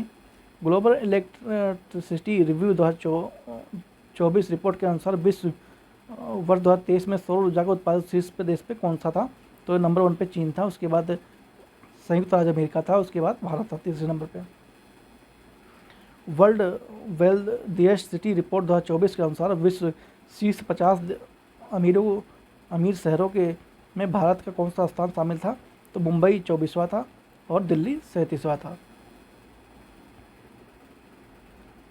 ग्लोबल इलेक्ट्रिसिटी रिव्यू 2024 रिपोर्ट के अनुसार विश्व वर्ष 2023 में सौर ऊर्जा का उत्पादन शीर्ष पे देश पे कौन सा था, तो नंबर 1 पे चीन था, उसके बाद संयुक्त राज्य अमेरिका था, उसके बाद भारत था तीसरे नंबर पे। वर्ल्ड वेल्थ सिटी रिपोर्ट 2024 के अनुसार विश्व शीर्ष 50 अमीर शहरों के में भारत का कौन सा स्थान शामिल था, तो मुंबई 24वां था और दिल्ली 37वां था।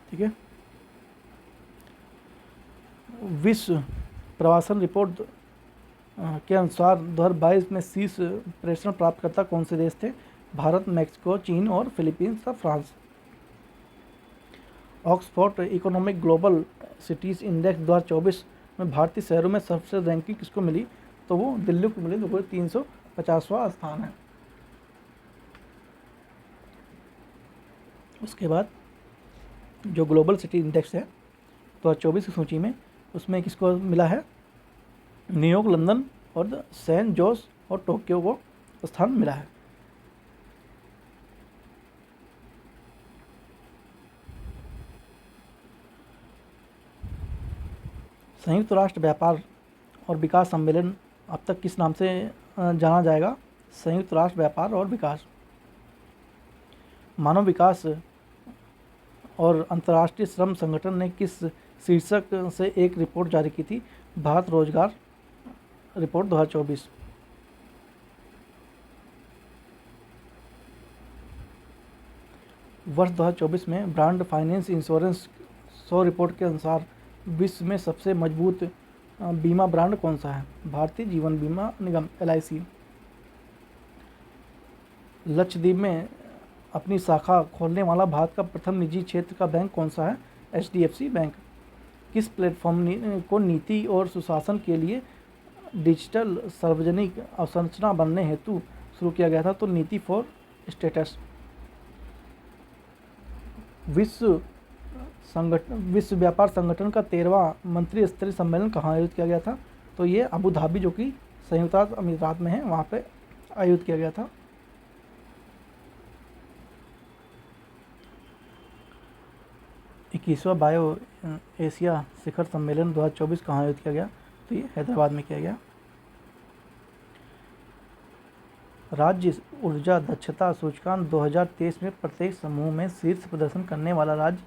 ठीक है, विश्व प्रवासन रिपोर्ट के अनुसार 2022 में शीर्ष प्रेषण प्राप्तकर्ता कौन से देश थे? भारत, मैक्सिको, चीन और फिलीपींस और France. Oxford economic global cities index 2024 में भारतीय शहरों में सबसे रैंकिंग किसको मिली? तो वो दिल्ली को मिली, जो 350वां स्थान है। उसके बाद जो ग्लोबल सिटी इंडेक्स है 2024 की सूची में, उसमें किसको मिला है? न्यूयॉर्क, लंदन और सैन जोस और टोक्यो को स्थान मिला है। संयुक्त राष्ट्र व्यापार और विकास सम्मेलन अब तक किस नाम से जाना जाएगा? संयुक्त राष्ट्र व्यापार और विकास। मानव विकास और अंतर्राष्ट्रीय श्रम संगठन ने किस शीर्षक से एक रिपोर्ट जारी की थी? भारत रोजगार रिपोर्ट 2024। वर्ष 2024 में ब्रांड फाइनेंस इंश्योरेंस 100 रिपोर्ट के अनुसार विश्व में सबसे मजबूत बीमा ब्रांड कौन सा है? भारतीय जीवन बीमा निगम LIC। लक्षद्वीप में अपनी शाखा खोलने वाला भारत का प्रथम निजी क्षेत्र का बैंक कौन सा है? HDFC bank. किस प्लेटफॉर्म को नीति और सुशासन के लिए डिजिटल सार्वजनिक अवसंरचना बनने हेतु शुरू किया गया था? तो नीति फॉर स्टेटस। विश्व व्यापार संगठन का 13वां मंत्री स्तरीय सम्मेलन कहाँ आयोजित किया गया था? तो ये अबू धाबी, जो कि संयुक्त अरब अमीरात में है, वहाँ पे आयोजित किया गया था। इक्कीसवां बायो एशिया शिखर सम्मेलन 2024 कहाँ आयोजित किया गया? तो ये हैदराबाद में किया गया। राज्य ऊर्जा दक्षता सूचकांक 2023 में प्रत्येक समूह में शीर्ष प्रदर्शन करने वाला राज्य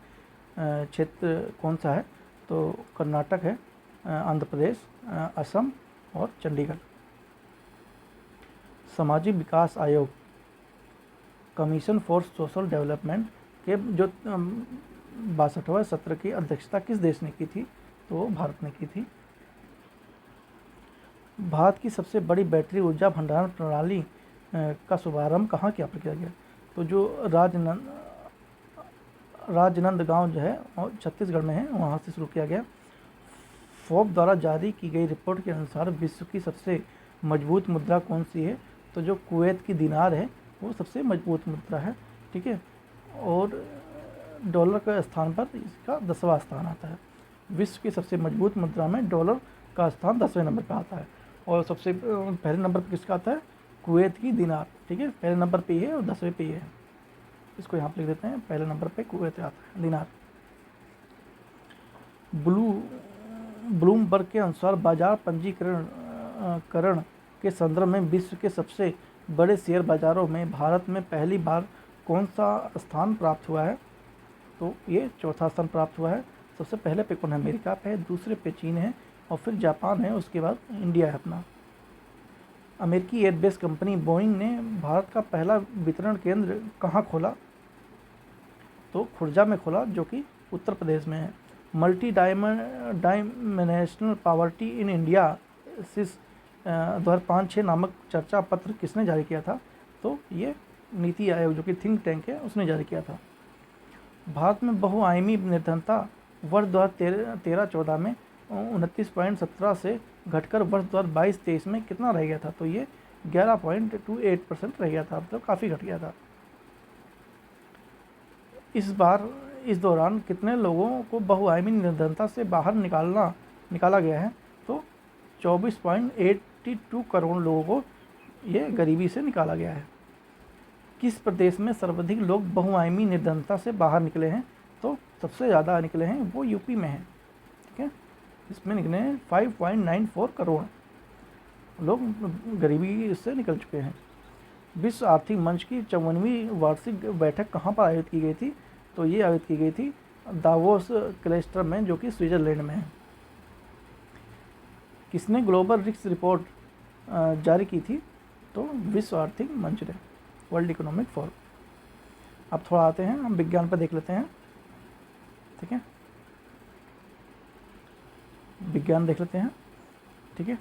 क्षेत्र कौन सा है? तो कर्नाटक है, आंध्र प्रदेश, असम और चंडीगढ़। सामाजिक विकास आयोग कमीशन फॉर सोशल डेवलपमेंट के जो 62वें सत्र की अध्यक्षता किस देश ने की थी? तो भारत ने की थी। भारत की सबसे बड़ी बैटरी ऊर्जा भंडारण प्रणाली का शुभारंभ कहाँ किया गया? तो जो राजनंदगांव जो है और छत्तीसगढ़ में है, वहाँ से शुरू किया गया। फोर्ब द्वारा जारी की गई रिपोर्ट के अनुसार विश्व की सबसे मजबूत मुद्रा कौन सी है? तो जो कुवैत की दिनार है वो सबसे मजबूत मुद्रा है, ठीक है। और डॉलर के स्थान पर इसका 10वां स्थान आता है। विश्व की सबसे मजबूत मुद्रा में डॉलर का स्थान 10वें नंबर पर आता है। और सबसे पहले नंबर पर किसका आता है? कुवैत की दिनार, ठीक है। पहले नंबर पे ये है और 10वें पे ये है। इसको यहाँ पर लिख देते हैं, पहले नंबर पे कुवैत आता है दिनार। ब्लूमबर्ग के अनुसार बाजार पंजीकरण के संदर्भ में विश्व के सबसे बड़े शेयर बाजारों में भारत में पहली बार कौन सा स्थान प्राप्त हुआ है? तो ये चौथा स्थान प्राप्त हुआ है। सबसे पहले पे कौन है? अमेरिका पे है, दूसरे पे चीन है और फिर जापान है, उसके बाद इंडिया है अपना। अमेरिकी एयरबेस कंपनी बोइंग ने भारत का पहला वितरण केंद्र कहाँ खोला? तो खुर्जा में खोला, जो कि उत्तर प्रदेश में है। Multi dimensional poverty in India सिस 2005-6 नामक चर्चा पत्र किसने जारी किया था? तो ये नीति आयोग, जो कि थिंक टैंक है, उसने जारी किया था। भारत में बहुआयामी निर्धनता वर्ष 2013-14 में 29.17 से घटकर वर्ष 2022-23 में कितना रह गया था? तो ये 11.28% रह गया था, मतलब काफ़ी घट गया था। इस दौरान कितने लोगों को बहुआयामी निर्धनता से बाहर निकाला गया है? तो 24.82 करोड़ लोगों को ये गरीबी से निकाला गया है। किस प्रदेश में सर्वाधिक लोग बहुआयामी निर्धनता से बाहर निकले हैं? तो सबसे ज़्यादा निकले हैं वो यूपी में है, ठीक है। इसमें निकले हैं 5.94 करोड़ लोग गरीबी से निकल चुके हैं। विश्व आर्थिक मंच की 54वीं वार्षिक बैठक कहाँ पर आयोजित की गई थी? तो ये आयोजित की गई थी दावोस क्लस्टर में, जो कि स्विट्जरलैंड में है। किसने ग्लोबल रिस्क रिपोर्ट जारी की थी? तो विश्व आर्थिक मंच ने, वर्ल्ड इकोनॉमिक फोरम। अब थोड़ा आते हैं, हम विज्ञान पर देख लेते हैं, ठीक है। विज्ञान देख लेते हैं, ठीक है।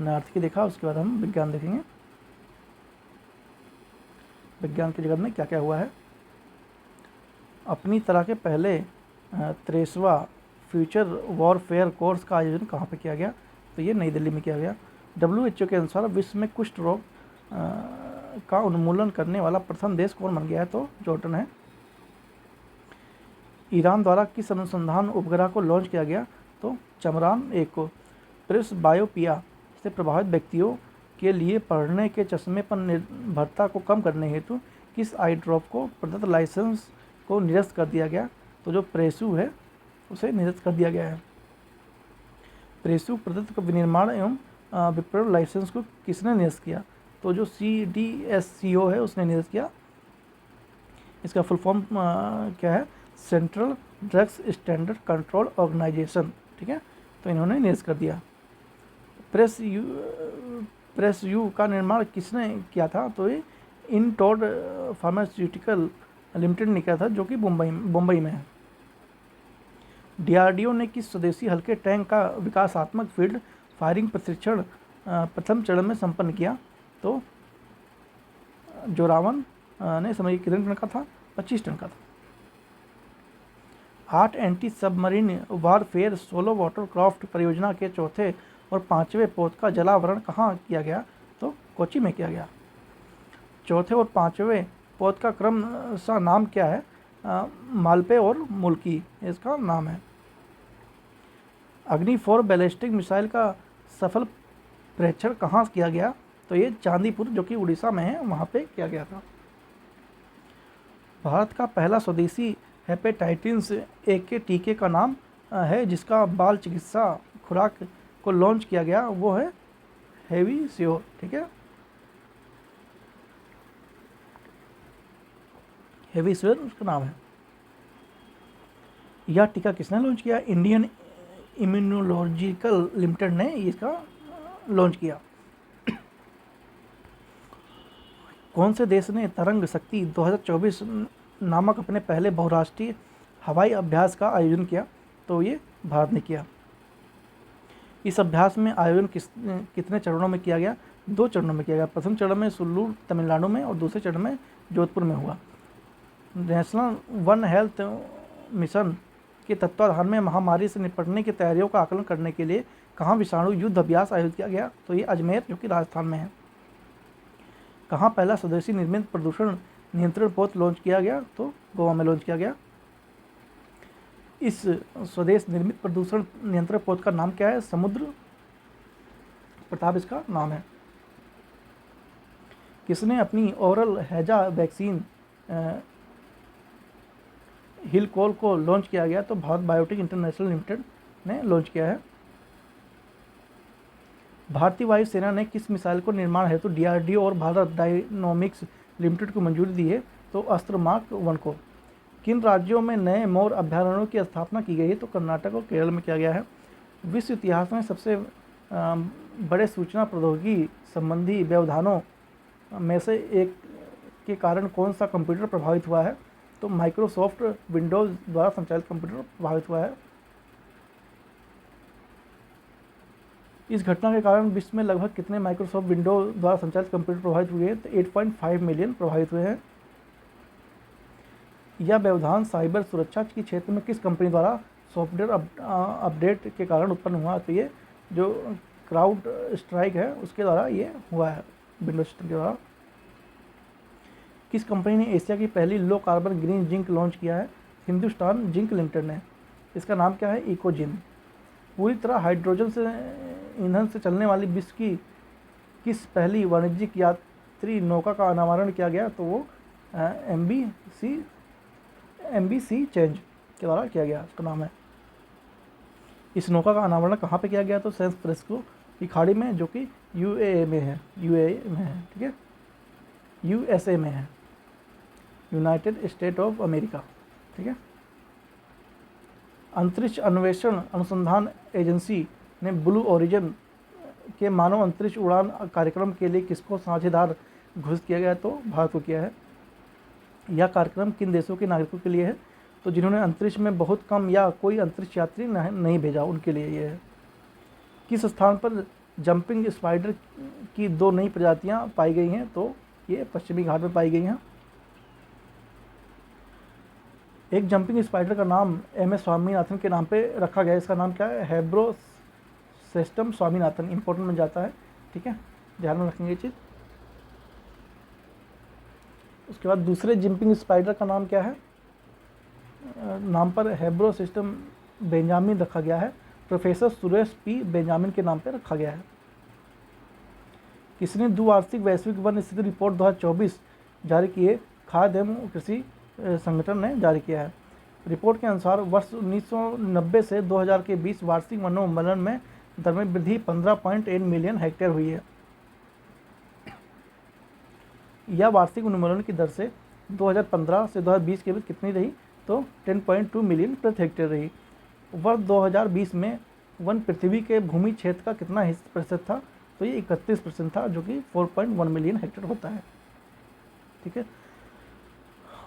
हमने आर्थिकी देखा, उसके बाद हम विज्ञान देखेंगे। विज्ञान की जगत में क्या क्या हुआ है। अपनी तरह के पहले 63वां फ्यूचर वॉरफेयर कोर्स का आयोजन कहाँ पे किया गया, तो ये नई दिल्ली में किया गया। WHO के अनुसार विश्व में कुष्ठ रोग का उन्मूलन करने वाला प्रथम देश कौन बन गया है, तो जॉर्डन है। ईरान द्वारा किस अनुसंधान उपग्रह को लॉन्च किया गया, तो चंद्रयान-1 को। प्रेस बायोपिया से प्रभावित व्यक्तियों के लिए पढ़ने के चश्मे पर निर्भरता को कम करने हेतु किस आई ड्रॉप को प्रदत्त लाइसेंस को निरस्त कर दिया गया, तो जो प्रेसू है उसे निरस्त कर दिया गया है। प्रेसू प्रदत्त विनिर्माण एवं विपणन लाइसेंस को किसने निरस्त किया, तो जो CDSCO है उसने निरस्त किया। इसका फुल फॉर्म क्या है, central drugs standard control organisation, ठीक है, तो इन्होंने निरस्त कर दिया। प्रेस यू का निर्माण किसने किया था, तो ये इनटॉड फार्मास्यूटिकल लिमिटेड ने किया था, जो कि मुंबई में है। DRDO ने किस स्वदेशी हल्के टैंक का विकासात्मक फील्ड फायरिंग प्रशिक्षण प्रथम चरण में संपन्न किया, तो जोरावन ने समय कितने टन का था, 25 टन का था। 8 anti submarine warfare solo watercraft परियोजना के चौथे और 5वें पोत का जलावरण कहाँ किया गया, तो कोच्चि में किया गया। चौथे और 5वें पोत का क्रम सा नाम क्या है, मालपे और मुल्की इसका नाम है। अग्नि 4 बैलिस्टिक मिसाइल का सफल परीक्षण कहाँ किया गया, तो ये चांदीपुर जो कि उड़ीसा में है वहाँ पे किया गया था। भारत का पहला स्वदेशी हेपेटाइटिस ए के टीके का नाम है जिसका बाल चिकित्सा खुराक को लॉन्च किया गया, वो है हेविसियोर, ठीक है, हेविसियोर उसका नाम है। यह टीका किसने लॉन्च किया, इंडियन इम्यूनोलॉजिकल लिमिटेड ने इसका लॉन्च किया। कौन से देश ने तरंग शक्ति 2024 नामक अपने पहले बहुराष्ट्रीय हवाई अभ्यास का आयोजन किया, तो ये भारत ने किया। इस अभ्यास में आयोजन कितने चरणों में किया गया, 2 चरणों में किया गया। प्रथम चरण में सुल्लूर तमिलनाडु में और दूसरे चरण में जोधपुर में हुआ। नेशनल वन हेल्थ मिशन के तत्वाधान में महामारी से निपटने की तैयारियों का आकलन करने के लिए कहाँ विषाणु युद्ध अभ्यास आयोजित किया गया, तो ये अजमेर जो कि राजस्थान में है। कहाँ पहला स्वदेशी निर्मित प्रदूषण नियंत्रण पोत लॉन्च किया गया, तो गोवा में लॉन्च किया गया। इस स्वदेश निर्मित प्रदूषण नियंत्रण पोत का नाम क्या है, समुद्र प्रताप इसका नाम है। किसने अपनी ओरल हैजा वैक्सीन हिलकोल को लॉन्च किया गया, तो भारत बायोटेक इंटरनेशनल लिमिटेड ने लॉन्च किया है। भारतीय वायुसेना ने किस मिसाइल को निर्माण हेतु DRDO और भारत डायनोमिक्स लिमिटेड को मंजूरी दी है, तो अस्त्र मार्क 1 को। किन राज्यों में नए मोर अभ्यारण्यों की स्थापना की गई है, तो कर्नाटक और केरल में किया गया है। विश्व इतिहास में सबसे बड़े सूचना प्रौद्योगिकी संबंधी व्यवधानों में से एक के कारण कौन सा कंप्यूटर प्रभावित हुआ है, तो माइक्रोसॉफ्ट विंडोज़ द्वारा संचालित कंप्यूटर प्रभावित हुआ है। इस घटना के कारण विश्व में लगभग कितने माइक्रोसॉफ्ट विंडोज़ द्वारा संचालित कंप्यूटर प्रभावित हुए हैं, तो 8.5 मिलियन प्रभावित हुए हैं। यह व्यवधान साइबर सुरक्षा के क्षेत्र में किस कंपनी द्वारा सॉफ्टवेयर अपडेट के कारण उत्पन्न हुआ, तो ये जो क्राउड स्ट्राइक है उसके द्वारा ये हुआ है, विंडोज सिस्टम के द्वारा। किस कंपनी ने एशिया की पहली low carbon green zinc launch किया है, हिंदुस्तान जिंक लिमिटेड ने। इसका नाम क्या है, इकोजिन। पूरी तरह हाइड्रोजन से ईंधन से चलने वाली विश्व की किस पहली वाणिज्यिक यात्री नौका का अनावरण किया गया, तो वो MBC चेंज के द्वारा किया गया, उसका नाम है। इस नौका का अनावरण कहाँ पे किया गया, तो सैन फ्रांसिस्को की खाड़ी में जो कि UAE में है, ठीक है, USA में है, यूनाइटेड स्टेट ऑफ अमेरिका, ठीक है। अंतरिक्ष अन्वेषण अनुसंधान एजेंसी ने ब्लू ओरिजिन के मानव अंतरिक्ष उड़ान कार्यक्रम के लिए किसको साझेदार घोषित किया गया, तो भारत को किया है। यह कार्यक्रम किन देशों के नागरिकों के लिए है, तो जिन्होंने अंतरिक्ष में बहुत कम या कोई अंतरिक्ष यात्री नहीं भेजा उनके लिए ये है। किस स्थान पर जंपिंग स्पाइडर की 2 नई प्रजातियां पाई गई हैं, तो ये पश्चिमी घाट में पाई गई हैं। एक जंपिंग स्पाइडर का नाम एम.एस. स्वामीनाथन के नाम पे रखा गया है। इसका नाम क्या है? हेब्रोसेस्टम स्वामीनाथन। इंपॉर्टेंट में जाता है, ठीक है, ध्यान में रखेंगे ये चीज़। उसके बाद दूसरे जंपिंग स्पाइडर का नाम क्या है? नाम पर हेब्रोसेस्टम बेंजामिन रखा गया है। प्रोफेसर सुरेश पी बेंजामिन के नाम पर रखा गया है। किसने द्विवार्षिक वैश्विक वन स्थिति रिपोर्ट 2024 जारी की है? खाद्य एवं कृषि संगठन ने जारी किया है। रिपोर्ट के अनुसार वर्ष 1990 से 2000 के बीच वार्षिक वनोन्मूलन में दर में वृद्धि 15.8 मिलियन हेक्टेयर हुई है। यह वार्षिक उन्मूलन की दर से 2015 से 2020 के बीच कितनी रही? तो 10.2 मिलियन प्रति हेक्टेयर रही। वर्ष 2020 में वन पृथ्वी के भूमि क्षेत्र का कितना प्रतिशत था? तो ये 31% था, जो कि 4.1 मिलियन हेक्टेयर होता है, ठीक है।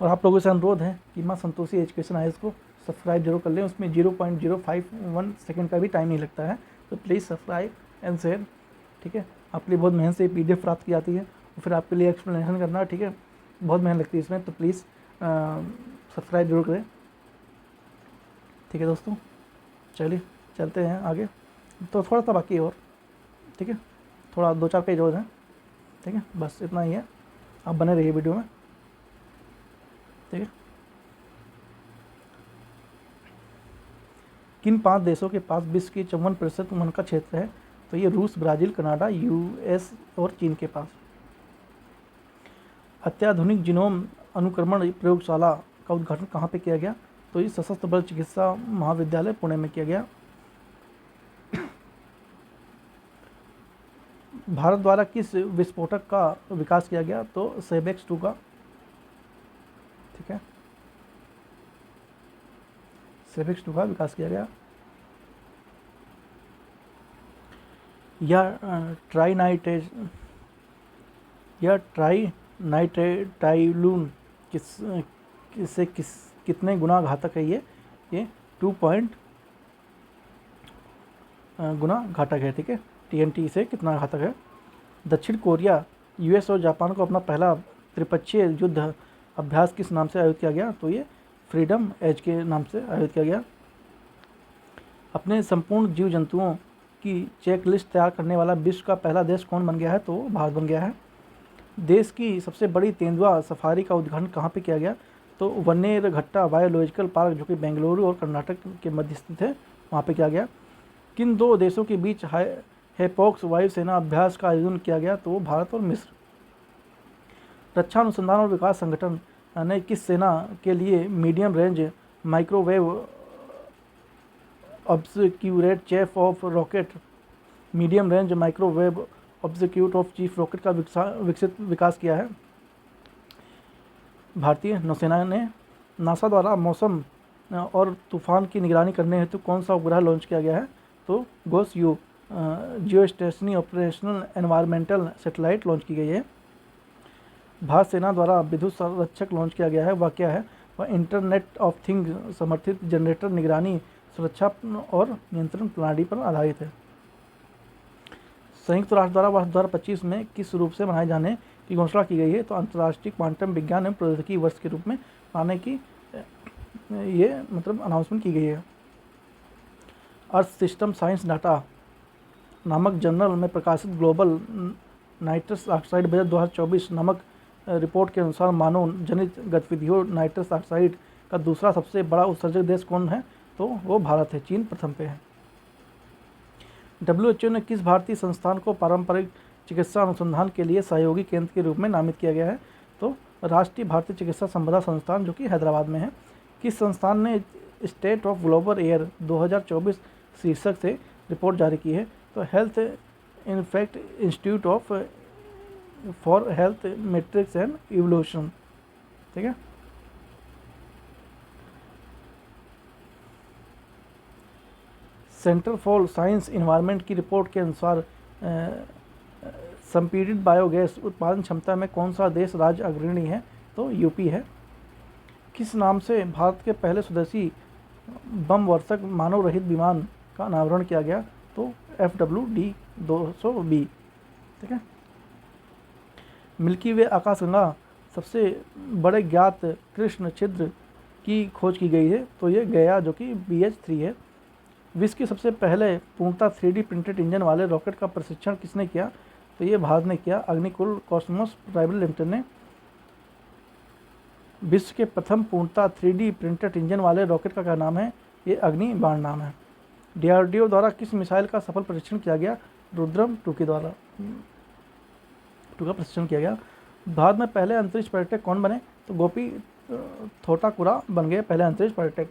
और आप लोगों से अनुरोध है कि माँ संतोषी एजुकेशन आईएएस को सब्सक्राइब जरूर कर लें। उसमें 0.051 सेकंड का भी टाइम नहीं लगता है, तो प्लीज़ सब्सक्राइब एंड शेयर, ठीक है। आपके लिए बहुत मेहनत से PDF प्राप्त की जाती है, फिर आपके लिए एक्सप्लेनेशन करना, ठीक है, बहुत मेहनत लगती है इसमें, तो प्लीज़ सब्सक्राइब जरूर करें, ठीक है दोस्तों। चलिए चलते हैं आगे। तो थोड़ा सा बाकी है और, ठीक है, थोड़ा 2-4 पेज और हैं, ठीक है, बस इतना ही है। आप बने रहिए वीडियो में, ठीक है। किन 5 देशों के पास विश्व की 54% वन का क्षेत्र है? तो ये रूस, ब्राज़ील, कनाडा, US और चीन के पास। अत्याधुनिक जीनोम अनुक्रमण प्रयोगशाला का उद्घाटन कहाँ पे किया गया? तो ये सशस्त्र बल चिकित्सा महाविद्यालय पुणे में किया गया। भारत द्वारा किस विस्फोटक का विकास किया गया? तो सेबेक्स 2 का, ठीक है, सेबेक्स 2 का विकास किया गया। यह ट्राइनाइट्राइलून कितने गुना घातक है? ये 2 गुना घातक है, ठीक है। TNT से कितना घातक है? दक्षिण कोरिया, US और जापान को अपना पहला त्रिपक्षीय युद्ध अभ्यास किस नाम से आयोजित किया गया? तो ये फ्रीडम एज के नाम से आयोजित किया गया। अपने संपूर्ण जीव जंतुओं की चेकलिस्ट तैयार करने वाला विश्व का पहला देश कौन बन गया है? तो भारत बन गया है। देश की सबसे बड़ी तेंदुआ सफारी का उद्घाटन कहाँ पे किया गया? तो वन्नेरघट्टा बायोलॉजिकल पार्क, जो कि बेंगलुरु और कर्नाटक के मध्य स्थित है, वहाँ पे किया गया। किन 2 देशों के बीच हैपोक्स वायुसेना अभ्यास का आयोजन किया गया? तो भारत और मिस्र। रक्षा अनुसंधान और विकास संगठन ने किस सेना के लिए medium range microwave obscurant chief of rocket medium range microwave obscurant of chief rocket का विकास किया है? भारतीय नौसेना ने नासा द्वारा मौसम और तूफान की निगरानी करने हेतु कौन सा उपग्रह लॉन्च किया गया है? तो GOES-U geostationary operational environmental satellite launch की गई है। भारत सेना द्वारा विद्युत संरक्षक लॉन्च किया गया है, वह क्या है? वह इंटरनेट ऑफ थिंग्स समर्थित जनरेटर निगरानी, सुरक्षा और नियंत्रण प्रणाली पर आधारित है। संयुक्त राष्ट्र द्वारा वर्ष 2025 में किस रूप से मनाए जाने की घोषणा की गई है? तो अंतर्राष्ट्रीय क्वांटम विज्ञान एवं प्रौद्योगिकी वर्ष के रूप में मनाने की ये मतलब अनाउंसमेंट की गई है। अर्थ सिस्टम साइंस डाटा नामक जर्नल में प्रकाशित ग्लोबल नाइट्रस ऑक्साइड बजट 2024 नामक रिपोर्ट के अनुसार मानव जनित गतिविधियों नाइट्रस ऑक्साइड का दूसरा सबसे बड़ा उत्सर्जक देश कौन है? तो वो भारत है, चीन प्रथम पे है। WHO ने किस भारतीय संस्थान को पारंपरिक चिकित्सा अनुसंधान के लिए सहयोगी केंद्र के रूप में नामित किया गया है? तो राष्ट्रीय भारतीय चिकित्सा संपदा संस्थान, जो कि हैदराबाद में है। किस संस्थान ने स्टेट ऑफ ग्लोबल एयर 2024 शीर्षक से रिपोर्ट जारी की है? तो health in fact institute of for health matrix and evolution, ठीक है। सेंटर फॉर साइंस इन्वायरमेंट की रिपोर्ट के अनुसार संपीड़ित बायोगैस उत्पादन क्षमता में कौन सा देश राज्य अग्रणी है? तो यूपी है। किस नाम से भारत के पहले स्वदेशी बम वर्षक मानव रहित विमान का अनावरण किया गया? तो FWD-200b, ठीक है। मिल्की वे आकाशगंगा सबसे बड़े ज्ञात कृष्ण छिद्र की खोज की गई है, तो ये गया जो कि BH3 है। विश्व के सबसे पहले पूर्णतः 3D प्रिंटेड इंजन वाले रॉकेट का प्रशिक्षण किसने किया, तो ये भारत ने किया, अग्निकुल कॉस्मोस प्राइवेट लिमिटेड ने। विश्व के प्रथम पूर्णतः 3D प्रिंटेड इंजन वाले रॉकेट का क्या नाम है, ये अग्नि बाण नाम है। DRDO द्वारा किस मिसाइल का सफल परीक्षण किया गया, रुद्रम 2 के द्वारा 2 का परीक्षण किया गया। भारत में पहले अंतरिक्ष पर्यटक कौन बने, तो गोपी थोटाकुरा बन गए पहले अंतरिक्ष पर्यटक।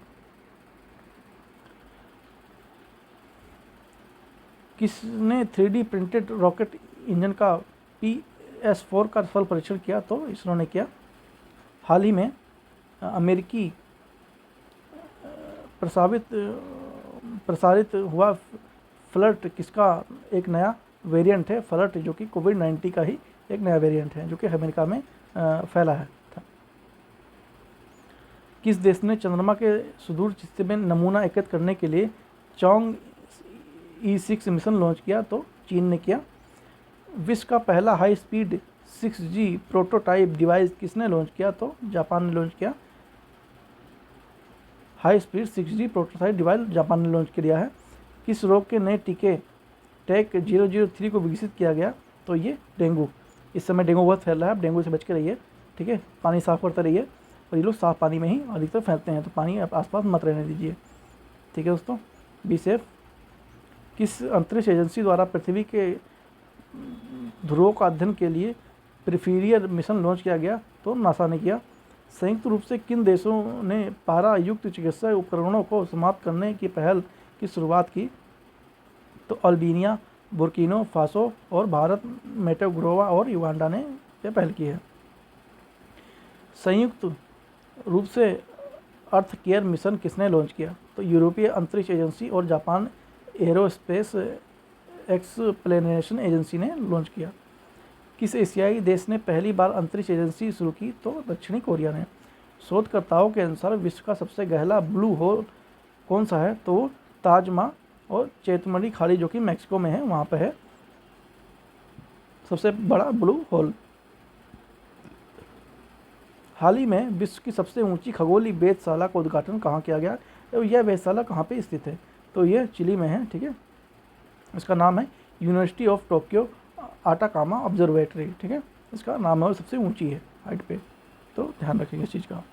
किसने 3D प्रिंटेड रॉकेट इंजन का PS4 का सफल परीक्षण किया, तो इसरो ने किया। हाल ही में अमेरिकी प्रसारित हुआ फ्लर्ट किसका एक नया वेरिएंट है, फ्लर्ट जो कि कोविड-19 का ही एक नया वेरिएंट है जो कि अमेरिका में फैला है। किस देश ने चंद्रमा के सुदूर हिस्से में नमूना एकत्र करने के लिए चॉन्ग E6 मिशन लॉन्च किया, तो चीन ने किया। विश्व का पहला high speed 6G prototype device किसने लॉन्च किया, तो जापान ने लॉन्च किया। High speed 6G prototype device Japan ने लॉन्च किया है। किस रोग के नए टीके टेक 003 को विकसित किया गया, तो ये डेंगू। इस समय डेंगू बहुत फैल रहा है, आप डेंगू से बच के रहिए, ठीक है। पानी साफ करते रहिए, और ये लोग साफ पानी में ही अधिकतर फैलते हैं, तो पानी आप आसपास मत रहने दीजिए, ठीक है दोस्तों। Be safe. किस अंतरिक्ष एजेंसी द्वारा पृथ्वी के ध्रुवों का अध्ययन के लिए प्रीफिरियर मिशन लॉन्च किया गया, तो नासा ने किया। संयुक्त रूप से किन देशों ने पारा युक्त चिकित्सा उपकरणों को समाप्त करने की पहल की शुरुआत की, तो अल्बानिया, बुर्किना फासो और भारत, मोंटेग्रो और युगांडा ने यह पहल की है। संयुक्त रूप से अर्थ केयर मिशन किसने लॉन्च किया, तो यूरोपीय अंतरिक्ष एजेंसी और जापान एरोस्पेस एक्सप्लोरेशन एजेंसी ने लॉन्च किया। किस एशियाई देश ने पहली बार अंतरिक्ष एजेंसी शुरू की, तो दक्षिणी कोरिया ने। शोधकर्ताओं के अनुसार विश्व का सबसे गहरा ब्लू होल कौन सा है, तो वो ताजमा और चेतमरी खाड़ी जो कि मैक्सिको में है, वहाँ पे है सबसे बड़ा ब्लू होल। हाल ही में विश्व की सबसे ऊंची खगोलीय वेधशाला का उद्घाटन कहाँ किया गया, तो यह वेधशाला कहाँ पे स्थित है, तो यह चिली में है, ठीक है। इसका नाम है university of Tokyo Atacama observatory, ठीक है। इसका नाम है और सबसे ऊंची है हाइट पे, तो ध्यान रखिएगा इस चीज़ का।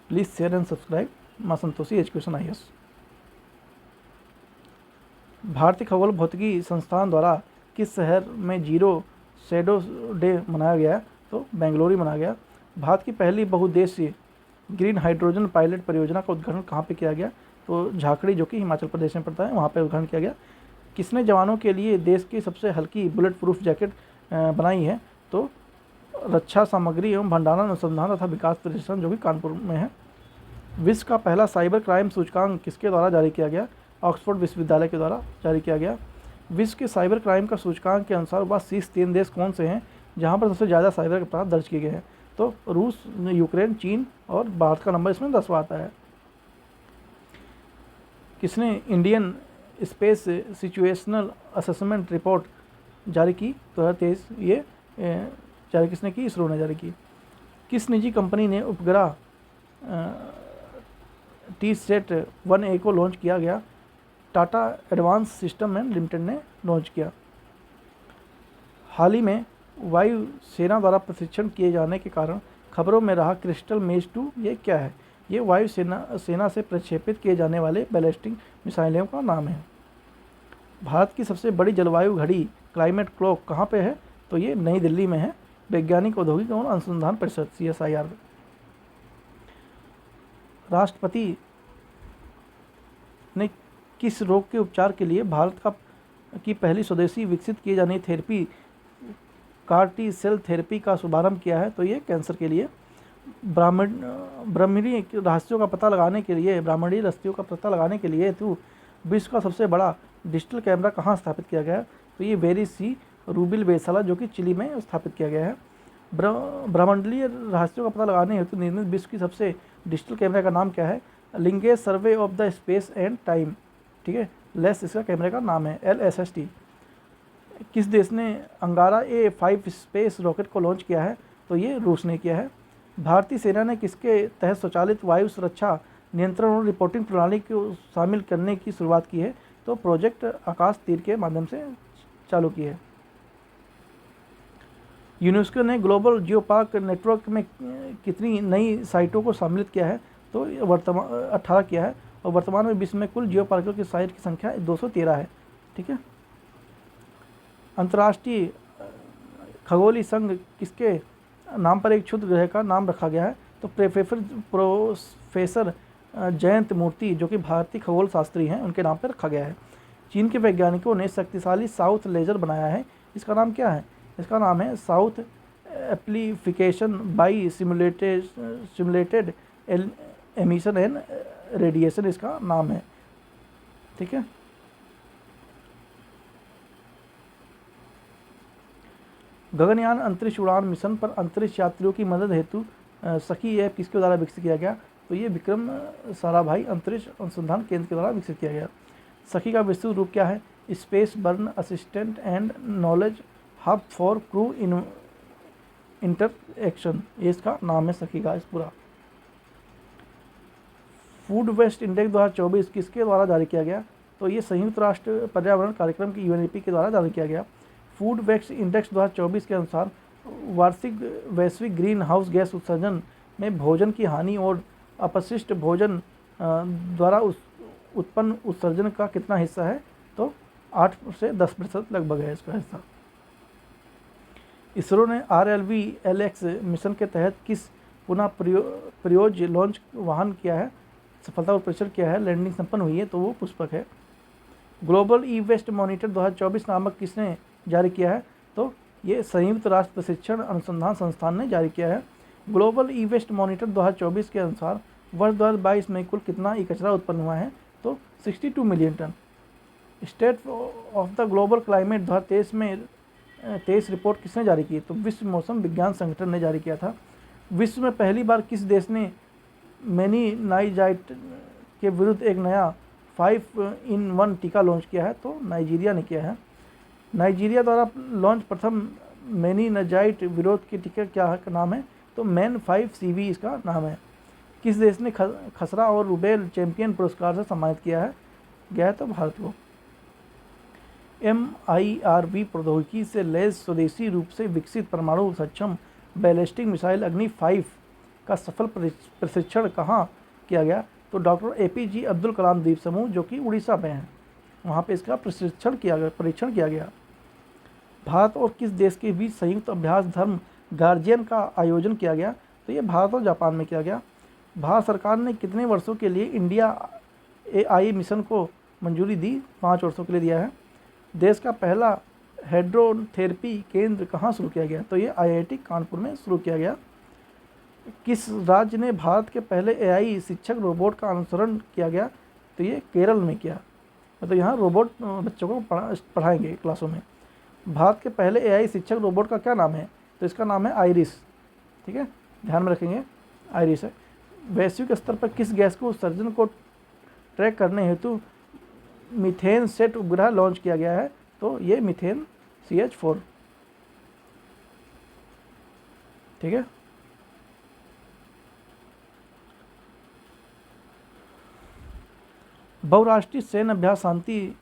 प्लीज़ शेयर एंड सब्सक्राइब माँ संतोषी एजुकेशन IAS। भारतीय खगोल भौतिकी संस्थान द्वारा किस शहर में जीरो शैडो डे मनाया गया, तो बेंगलुरु मनाया गया। भारत की पहली बहुउद्देशीय ग्रीन हाइड्रोजन पायलट परियोजना का उद्घाटन कहाँ पे किया गया, तो झाकड़ी जो कि हिमाचल प्रदेश में पड़ता है, वहाँ पे उद्घाटन किया गया। किसने जवानों के लिए देश की सबसे हल्की बुलेट प्रूफ जैकेट बनाई है, तो रक्षा सामग्री एवं भंडारण अनुसंधान तथा विकास प्रतिष्ठान जो कि कानपुर में है। विश्व का पहला साइबर क्राइम सूचकांक किसके द्वारा जारी किया गया, ऑक्सफोर्ड विश्वविद्यालय के द्वारा जारी किया गया। विश्व के साइबर क्राइम का सूचकांक के अनुसार वह शीर्ष 3 देश कौन से हैं जहाँ पर सबसे ज़्यादा साइबर अपराध दर्ज किए गए हैं, तो रूस, यूक्रेन, चीन और भारत का नंबर इसमें 10वां आता है। किसने Indian space situational assessment report जारी की 2023, ये जारी किसने की, इसरो ने जारी की। किस निजी कंपनी ने उपग्रह TSAT-1A को लॉन्च किया गया, Tata advance system and limited ने लॉन्च किया। हाल ही में वायु सेना द्वारा प्रशिक्षण किए जाने के कारण खबरों में रहा क्रिस्टल मेज 2, ये क्या है, ये वायु सेना से प्रक्षेपित किए जाने वाले बैलिस्टिक मिसाइलों का नाम है। भारत की सबसे बड़ी जलवायु घड़ी क्लाइमेट क्लॉक कहाँ पे है, तो ये नई दिल्ली में है, वैज्ञानिक औद्योगिक और अनुसंधान परिषद CSIR। राष्ट्रपति ने किस रोग के उपचार के लिए भारत की पहली स्वदेशी विकसित किए जाने थेरेपी CAR-T सेल थेरेपी का शुभारंभ किया है, तो ये कैंसर के लिए। ब्रह्मणी रहस्यों का पता लगाने के लिए हेतु विश्व का सबसे बड़ा डिजिटल कैमरा कहाँ स्थापित किया गया है, तो ये वेरी सी रूबिल वेधशाला जो कि चिली में स्थापित किया गया है। ब्रह्मांडीय रहस्यों का पता लगाने हेतु निर्मित विश्व की सबसे डिजिटल कैमरे का नाम क्या है? Lineage survey of the space and time, ठीक है, लेस इसका कैमरे का नाम है, LSST। किस देश ने अंगारा A5 स्पेस रॉकेट को लॉन्च किया है? तो ये रूस ने किया है। भारतीय सेना ने किसके तहत स्वचालित वायु सुरक्षा नियंत्रण और रिपोर्टिंग प्रणाली को शामिल करने की शुरुआत की है? तो प्रोजेक्ट आकाश तीर के माध्यम से चालू की है। यूनेस्को ने ग्लोबल जियो पार्क नेटवर्क में कितनी नई साइटों को सम्मिलित किया है? तो वर्तमान 18 किया है, और वर्तमान में विश्व में कुल जियो पार्कों की साइट की संख्या 213 है, ठीक है। अंतर्राष्ट्रीय खगोलीय संघ किसके नाम पर एक क्षुद्र ग्रह का नाम रखा गया है? तो प्रोफेसर जयंत मूर्ति, जो कि भारतीय खगोल शास्त्री हैं, उनके नाम पर रखा गया है। चीन के वैज्ञानिकों ने शक्तिशाली साउथ लेजर बनाया है, इसका नाम क्या है? इसका नाम है south amplification by simulated emission and radiation, इसका नाम है, ठीक है। गगनयान अंतरिक्ष उड़ान मिशन पर अंतरिक्ष यात्रियों की मदद हेतु सखी ऐप किसके द्वारा विकसित किया गया? तो ये विक्रम साराभाई अंतरिक्ष अनुसंधान केंद्र के द्वारा विकसित किया गया। सखी का विस्तृत रूप क्या है? Space burn assistant and knowledge hub for crew interaction, ये इसका नाम है सखी का इस पूरा। फूड वेस्ट इंडेक्स 2024 किसके द्वारा जारी किया गया? तो ये संयुक्त राष्ट्र पर्यावरण कार्यक्रम की UNEP के द्वारा जारी किया गया। फूड वेस्ट इंडेक्स 2024 के अनुसार वार्षिक वैश्विक ग्रीन हाउस गैस उत्सर्जन में भोजन की हानि और अपशिष्ट भोजन द्वारा उत्पन्न उत्सर्जन का कितना हिस्सा है? तो 8 से 10% लगभग है इसका हिस्सा। इसरो ने RLV-LX मिशन के तहत किस पुनः प्रयोज लॉन्च वाहन किया है? सफलतापूर्वक परीक्षण किया है, लैंडिंग संपन्न हुई है, तो वो पुष्पक है। ग्लोबल ई वेस्ट मॉनिटर 2024 नामक किसने जारी किया है? तो ये संयुक्त राष्ट्र प्रशिक्षण अनुसंधान संस्थान ने जारी किया है। ग्लोबल ई वेस्ट मॉनिटर 2024 के अनुसार वर्ष 2022 में कुल कितना ई कचरा उत्पन्न हुआ है? तो 62 million tonne. State of the global climate 2023 में 23 रिपोर्ट किसने जारी की? तो विश्व मौसम विज्ञान संगठन ने जारी किया था। विश्व में पहली बार किस देश ने मेनिनाइजाइट के विरुद्ध एक नया 5-in-1 टीका लॉन्च किया है? तो नाइजीरिया ने किया है। नाइजीरिया द्वारा लॉन्च प्रथम मेनिनाइजाइट विरोध के टीके क्या नाम है? तो मैन 5CV इसका नाम है। किस देश ने खसरा और रूबेल चैंपियन पुरस्कार से सम्मानित किया है गया है? तो भारत को। MIRV प्रौद्योगिकी से लैस स्वदेशी रूप से विकसित परमाणु सक्षम बैलिस्टिक मिसाइल अग्नि 5 का सफल प्रशिक्षण कहाँ किया गया? तो डॉक्टर APJ अब्दुल कलाम द्वीप समूह, जो कि उड़ीसा में है, वहाँ पे इसका परीक्षण किया गया। भारत और किस देश के बीच संयुक्त अभ्यास धर्म गार्जियन का आयोजन किया गया? तो ये भारत और जापान में किया गया। भारत सरकार ने कितने वर्षों के लिए इंडिया AI मिशन को मंजूरी दी? 5 वर्षों के लिए दिया है। देश का पहला हाइड्रोथेरेपी केंद्र कहाँ शुरू किया गया? तो ये IIT कानपुर में शुरू किया गया। किस राज्य ने भारत के पहले AI शिक्षक रोबोट का अनुसरण किया गया? तो ये केरल में किया। मतलब यहाँ रोबोट बच्चों को पढ़ाएंगे क्लासों में। भारत के पहले AI शिक्षक रोबोट का क्या नाम है? तो इसका नाम है आइरिस, ठीक है, ध्यान में रखेंगे, आइरिस है। वैश्विक स्तर पर किस गैस को उत्सर्जन को ट्रैक करने हेतु मीथेन सेट उपग्रह लॉन्च किया गया है? तो ये मीथेन CH4, ठीक है। बहुराष्ट्रीय सैन्य अभ्यास शांति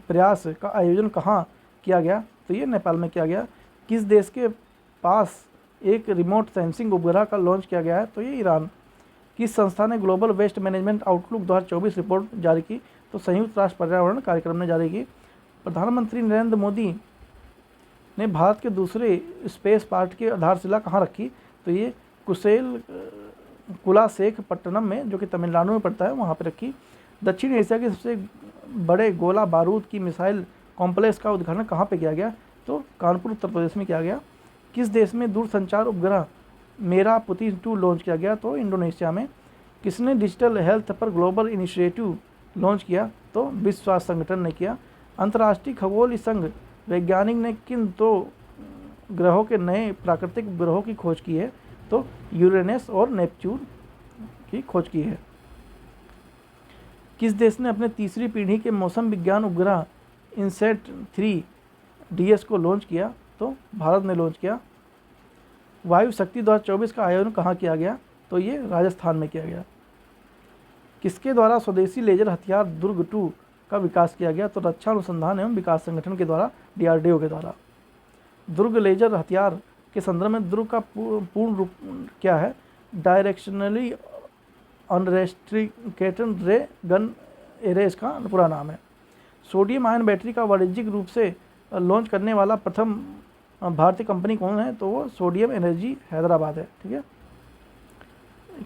प्रयास का आयोजन कहाँ किया गया? तो ये नेपाल में किया गया। किस देश के पास एक रिमोट सेंसिंग उपग्रह का लॉन्च किया गया है? तो ये ईरान। किस संस्था ने global waste management outlook 2024 report जारी की? तो संयुक्त राष्ट्र पर्यावरण कार्यक्रम ने जारी की। प्रधानमंत्री नरेंद्र मोदी ने भारत के दूसरे स्पेस पार्ट की आधारशिला कहाँ रखी? तो ये कुलाशेखपट्टनम में, जो कि तमिलनाडु में पड़ता है, वहाँ पर रखी। दक्षिण एशिया के सबसे बड़े गोला बारूद की मिसाइल कॉम्प्लेक्स का उद्घाटन कहाँ पे किया गया? तो कानपुर उत्तर प्रदेश में किया गया। किस देश में दूरसंचार उपग्रह मेरा पुति 2 लॉन्च किया गया? तो इंडोनेशिया में। किसने डिजिटल हेल्थ पर ग्लोबल इनिशिएटिव लॉन्च किया? तो विश्व स्वास्थ्य संगठन ने किया। अंतर्राष्ट्रीय खगोलीय संघ वैज्ञानिक ने किन 2 ग्रहों के नए प्राकृतिक ग्रहों की खोज की है? तो यूरेनस और नेपच्यून की खोज की है। किस देश ने अपने तीसरी पीढ़ी के मौसम विज्ञान उपग्रह इनसेट 3 DS को लॉन्च किया? तो भारत ने लॉन्च किया। वायु शक्ति 2024 का आयोजन कहाँ किया गया? तो ये राजस्थान में किया गया। किसके द्वारा स्वदेशी लेजर हथियार दुर्ग 2 का विकास किया गया? तो रक्षा अनुसंधान एवं विकास संगठन के द्वारा, DRDO के द्वारा। दुर्ग लेजर हथियार के संदर्भ में दुर्ग का पूर्ण रूप क्या है? डायरेक्शनली अनरेस्ट्रिकेटेड रे गन एरे इसका पूरा नाम है। सोडियम आयन बैटरी का वाणिज्यिक रूप से लॉन्च करने वाला प्रथम भारतीय कंपनी कौन है? तो वो सोडियम एनर्जी हैदराबाद है। ठीक है।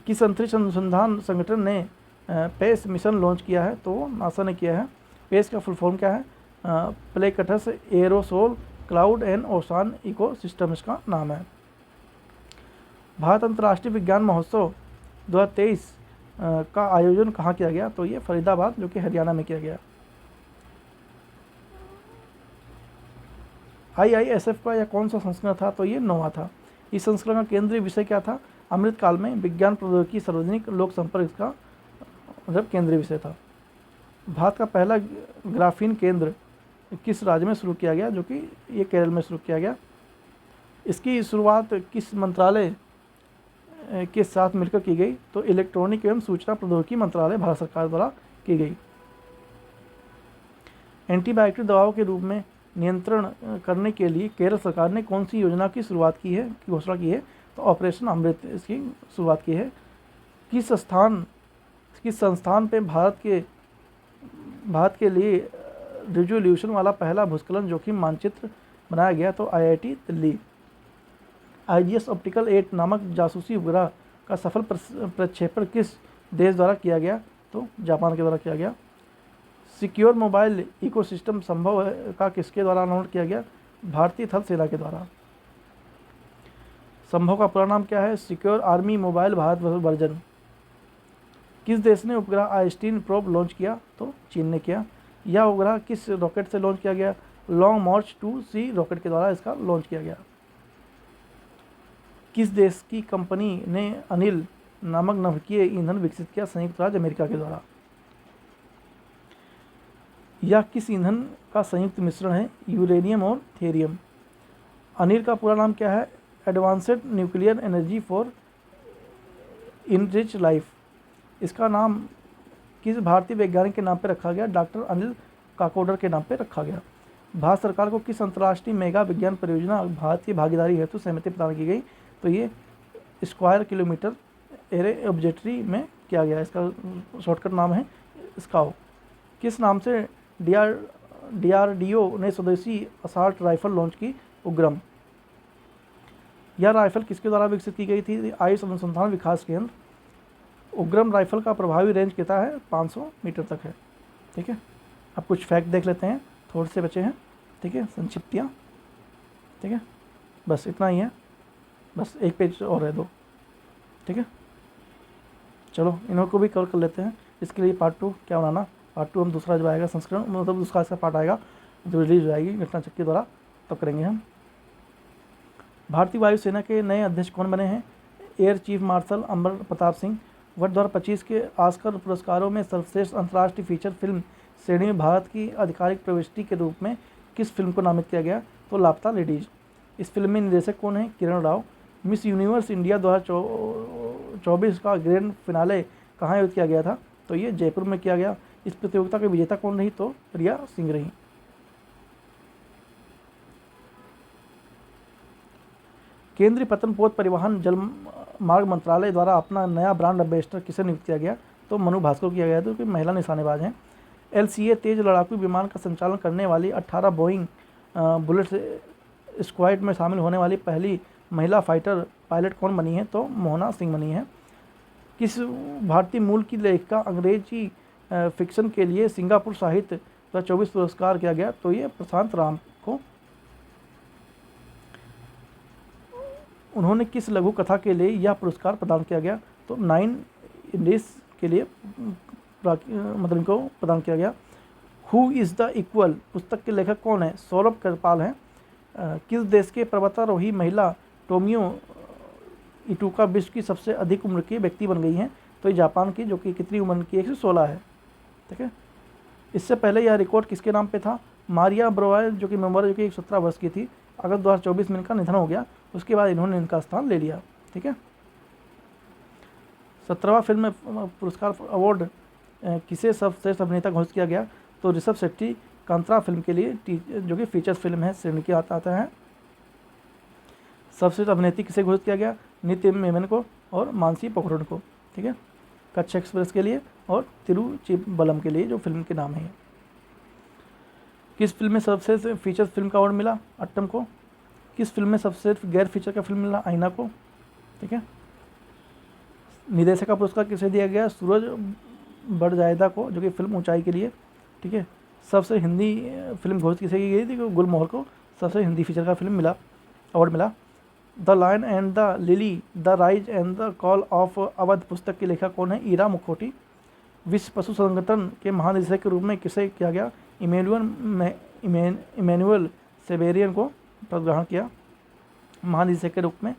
किस अंतरिक्ष अनुसंधान संगठन ने पेस मिशन लॉन्च किया है? तो वो नासा ने किया है। पेस का फुल फॉर्म क्या है? प्लेकटस एरोसोल क्लाउड एंड ओसान इकोसिस्टम इसका नाम है। भारत अंतर्राष्ट्रीय विज्ञान महोत्सव 2023 का आयोजन कहाँ किया गया? तो ये फरीदाबाद, जो कि हरियाणा में किया गया। IISF का यह कौन सा संस्करण था? तो ये 9वां था। इस संस्करण का केंद्रीय विषय क्या था? अमृतकाल में विज्ञान प्रौद्योगिकी सार्वजनिक लोक संपर्क का मतलब केंद्रीय विषय था। भारत का पहला ग्राफीन केंद्र किस राज्य में शुरू किया गया? जो कि ये केरल में शुरू किया गया। इसकी शुरुआत किस मंत्रालय के साथ मिलकर की गई? तो इलेक्ट्रॉनिक एवं सूचना प्रौद्योगिकी मंत्रालय, भारत सरकार द्वारा की गई। एंटीबायोटिक दवाओं के रूप में नियंत्रण करने के लिए केरल सरकार ने कौन सी योजना की शुरुआत की है, की घोषणा की है? तो ऑपरेशन अमृत इसकी शुरुआत की है। किस संस्थान पे भारत के लिए रिजोल्यूशन वाला पहला भूस्खलन जोखिम मानचित्र बनाया गया? तो IIT दिल्ली। IGS ऑप्टिकल 8 नामक जासूसी उपग्रह का सफल प्रक्षेपण किस देश द्वारा किया गया? तो जापान के द्वारा किया गया। सिक्योर मोबाइल इकोसिस्टम संभव का किसके द्वारा अनाउंस किया गया? भारतीय थल सेना के द्वारा। संभव का पूरा नाम क्या है? Secure army mobile Bharat version. किस देश ने उपग्रह आइस्टीन प्रोब लॉन्च किया? तो चीन ने किया। यह उपग्रह किस रॉकेट से लॉन्च किया गया? लॉन्ग मार्च 2C रॉकेट के द्वारा इसका लॉन्च किया गया। किस देश की कंपनी ने अनिल नामक नाभिकीय ईंधन विकसित किया? संयुक्त राज्य अमेरिका के द्वारा। यह किस ईंधन का संयुक्त मिश्रण है? यूरेनियम और थेरियम। अनिल का पूरा नाम क्या है? Advanced nuclear energy for enrich life. इसका नाम किस भारतीय वैज्ञानिक के नाम पर रखा गया? डॉक्टर अनिल काकोडकर के नाम पर रखा गया। भारत सरकार को किस अंतर्राष्ट्रीय मेगा विज्ञान परियोजना भारत की भागीदारी हेतु सहमति प्रदान की गई? तो ये स्क्वायर किलोमीटर एरे ऑब्जेक्टरी में किया गया। इसका शॉर्टकट नाम है स्काउ। किस नाम से DRDO ने स्वदेशी असॉल्ट राइफल लॉन्च की? उग्रम। यह राइफल किसके द्वारा विकसित की गई थी? आयुष अनुसंधान विकास केंद्र। उग्रम राइफल का प्रभावी रेंज कितना है? 500 मीटर तक है। ठीक है। अब कुछ फैक्ट देख लेते हैं, थोड़े से बचे हैं। ठीक है, संक्षिप्तियाँ। ठीक है, बस इतना ही है, बस एक पेज और है 2। ठीक है, चलो इन्हों को भी कवर कर लेते हैं। इसके लिए पार्ट 2 क्या बनाना? पार्ट 2 हम दूसरा जब आएगा संस्करण, मतलब दूसरा इसका पार्ट आएगा जो रिलीज हो जाएगी घटना चक्र द्वारा, तब करेंगे हम। भारतीय वायुसेना के नए अध्यक्ष कौन बने हैं? एयर चीफ मार्शल अमर प्रताप सिंह। वर्ष 2025 के ऑस्कर पुरस्कारों में सर्वश्रेष्ठ अंतर्राष्ट्रीय फीचर फिल्म श्रेणी में भारत की आधिकारिक प्रविष्टि के रूप में किस फिल्म को नामित किया गया? तो लापता लेडीज। इस फिल्म में निर्देशक कौन है? Kiran Rao. Miss universe India 2024 का ग्रैंड फिनाले कहाँ आयोजित किया गया था? तो ये जयपुर में किया गया। इस प्रतियोगिता की विजेता कौन रही? तो प्रिया सिंह रही। केंद्रीय पतन पोत परिवहन जल मार्ग मंत्रालय द्वारा अपना नया ब्रांड एम्बेसडर किसे नियुक्त किया गया? तो मनु भास्कर को किया गया, जो कि महिला निशानेबाज हैं। LCA तेज लड़ाकू विमान का संचालन करने वाली 18 बोइंग बुलेट स्क्वाड में शामिल होने वाली पहली महिला फाइटर पायलट कौन बनी है? तो मोहना सिंह बनी है। किस भारतीय मूल की लेखिका अंग्रेजी फिक्शन के लिए सिंगापुर साहित्य 2024 पुरस्कार किया गया? तो ये प्रशांत राम को। उन्होंने किस लघु कथा के लिए यह पुरस्कार प्रदान किया गया? तो 9 इंडियस के लिए मतलब इनको प्रदान किया गया। हु इज़ द इक्वल पुस्तक के लेखक कौन है? सौरभ कृपाल हैं। किस देश के पर्वतारोही महिला टोमियो इटुका विश्व की सबसे अधिक उम्र की व्यक्ति बन गई हैं। तो ये जापान की, जो कि कितनी उम्र की, 116 है। ठीक है। इससे पहले यह रिकॉर्ड किसके नाम पे था? मारिया ब्रोवा, जो कि मेंबर, जो कि 17 वर्ष की थी। अगस्त 2024 में इनका निधन हो गया। उसके बाद इन्होंने इनका स्थान ले लिया। ठीक है। 17वां फिल्म पुरस्कार अवार्ड किसे सर्वश्रेष्ठ अभिनेता घोषित किया गया? तो ऋषभ शेट्टी कांतारा फिल्म के लिए, जो कि फीचर फिल्म है, श्रेणी के आता है। सर्वश्रेष्ठ अभिनेत्री किसे घोषित किया गया? नित्य मेनन को और मानसी पोखरण को। ठीक है। कच्छ एक्सप्रेस के लिए और तिरुचिबलम के लिए, जो फिल्म के नाम है। किस फिल्म में सर्वश्रेष्ठ फीचर फिल्म का अवार्ड मिला? अट्टम को। किस फिल्म में सर्वश्रेष्ठ गैर फीचर का फिल्म मिला? आईना को। ठीक है। निर्देशक का पुरस्कार किसे दिया गया? सूरज बड़जायदा को, जो कि फिल्म ऊंचाई के लिए। ठीक है। सबसे हिंदी फिल्म घोषित किसे की गई थी? गुलमोहर को सबसे हिंदी फीचर का फिल्म मिला, अवार्ड मिला। The lion and the lily, the rise and the call of Awadh पुस्तक के लेखक कौन है? ईरा मुखोटी। विश्व पशु संगठन के महानिदेशक के रूप में किसे किया गया? इमैनुअल सेबेरियन को पदग्रहण किया महानिदेशक के रूप में।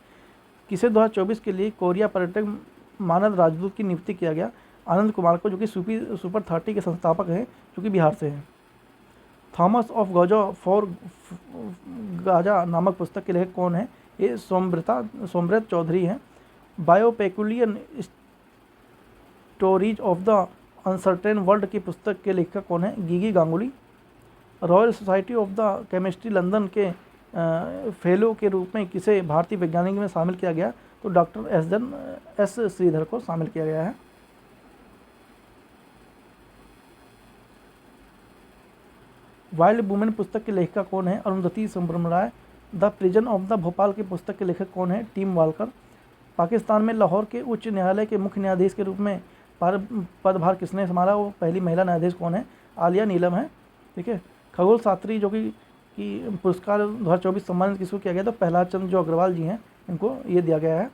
किसे 2024 के लिए कोरिया पर्यटक मानद राजदूत की नियुक्ति किया गया? आनंद कुमार को, जो कि सुपर 30 के संस्थापक हैं, जो कि बिहार से हैं। Thomas of Gaza for Gaza नामक पुस्तक के लेखक कौन है? ये सोमव्रत चौधरी हैं। बायोपेकुलियन stories of the uncertain world की पुस्तक के लेखक कौन है? Gigi Ganguly. Royal Society of the Chemistry London के फेलो के रूप में किसे भारतीय वैज्ञानिक में शामिल किया गया? तो डॉक्टर एस श्रीधर को शामिल किया गया है। वाइल्ड वुमेन पुस्तक के लेखिका कौन है? Arundhati Subramaniam. The prison of the Bhopal की पुस्तक के लेखक कौन है? Team Walker. पाकिस्तान में लाहौर के उच्च न्यायालय के मुख्य न्यायाधीश के रूप में पदभार किसने संभाला? वो पहली महिला न्यायाधीश कौन है? आलिया नीलम है। ठीक है। खगोल शास्त्री, जो कि पुरस्कार 2024 सम्मानित किसको किया गया? तो प्रहलाद चंद्र जो अग्रवाल जी हैं, इनको ये दिया गया है।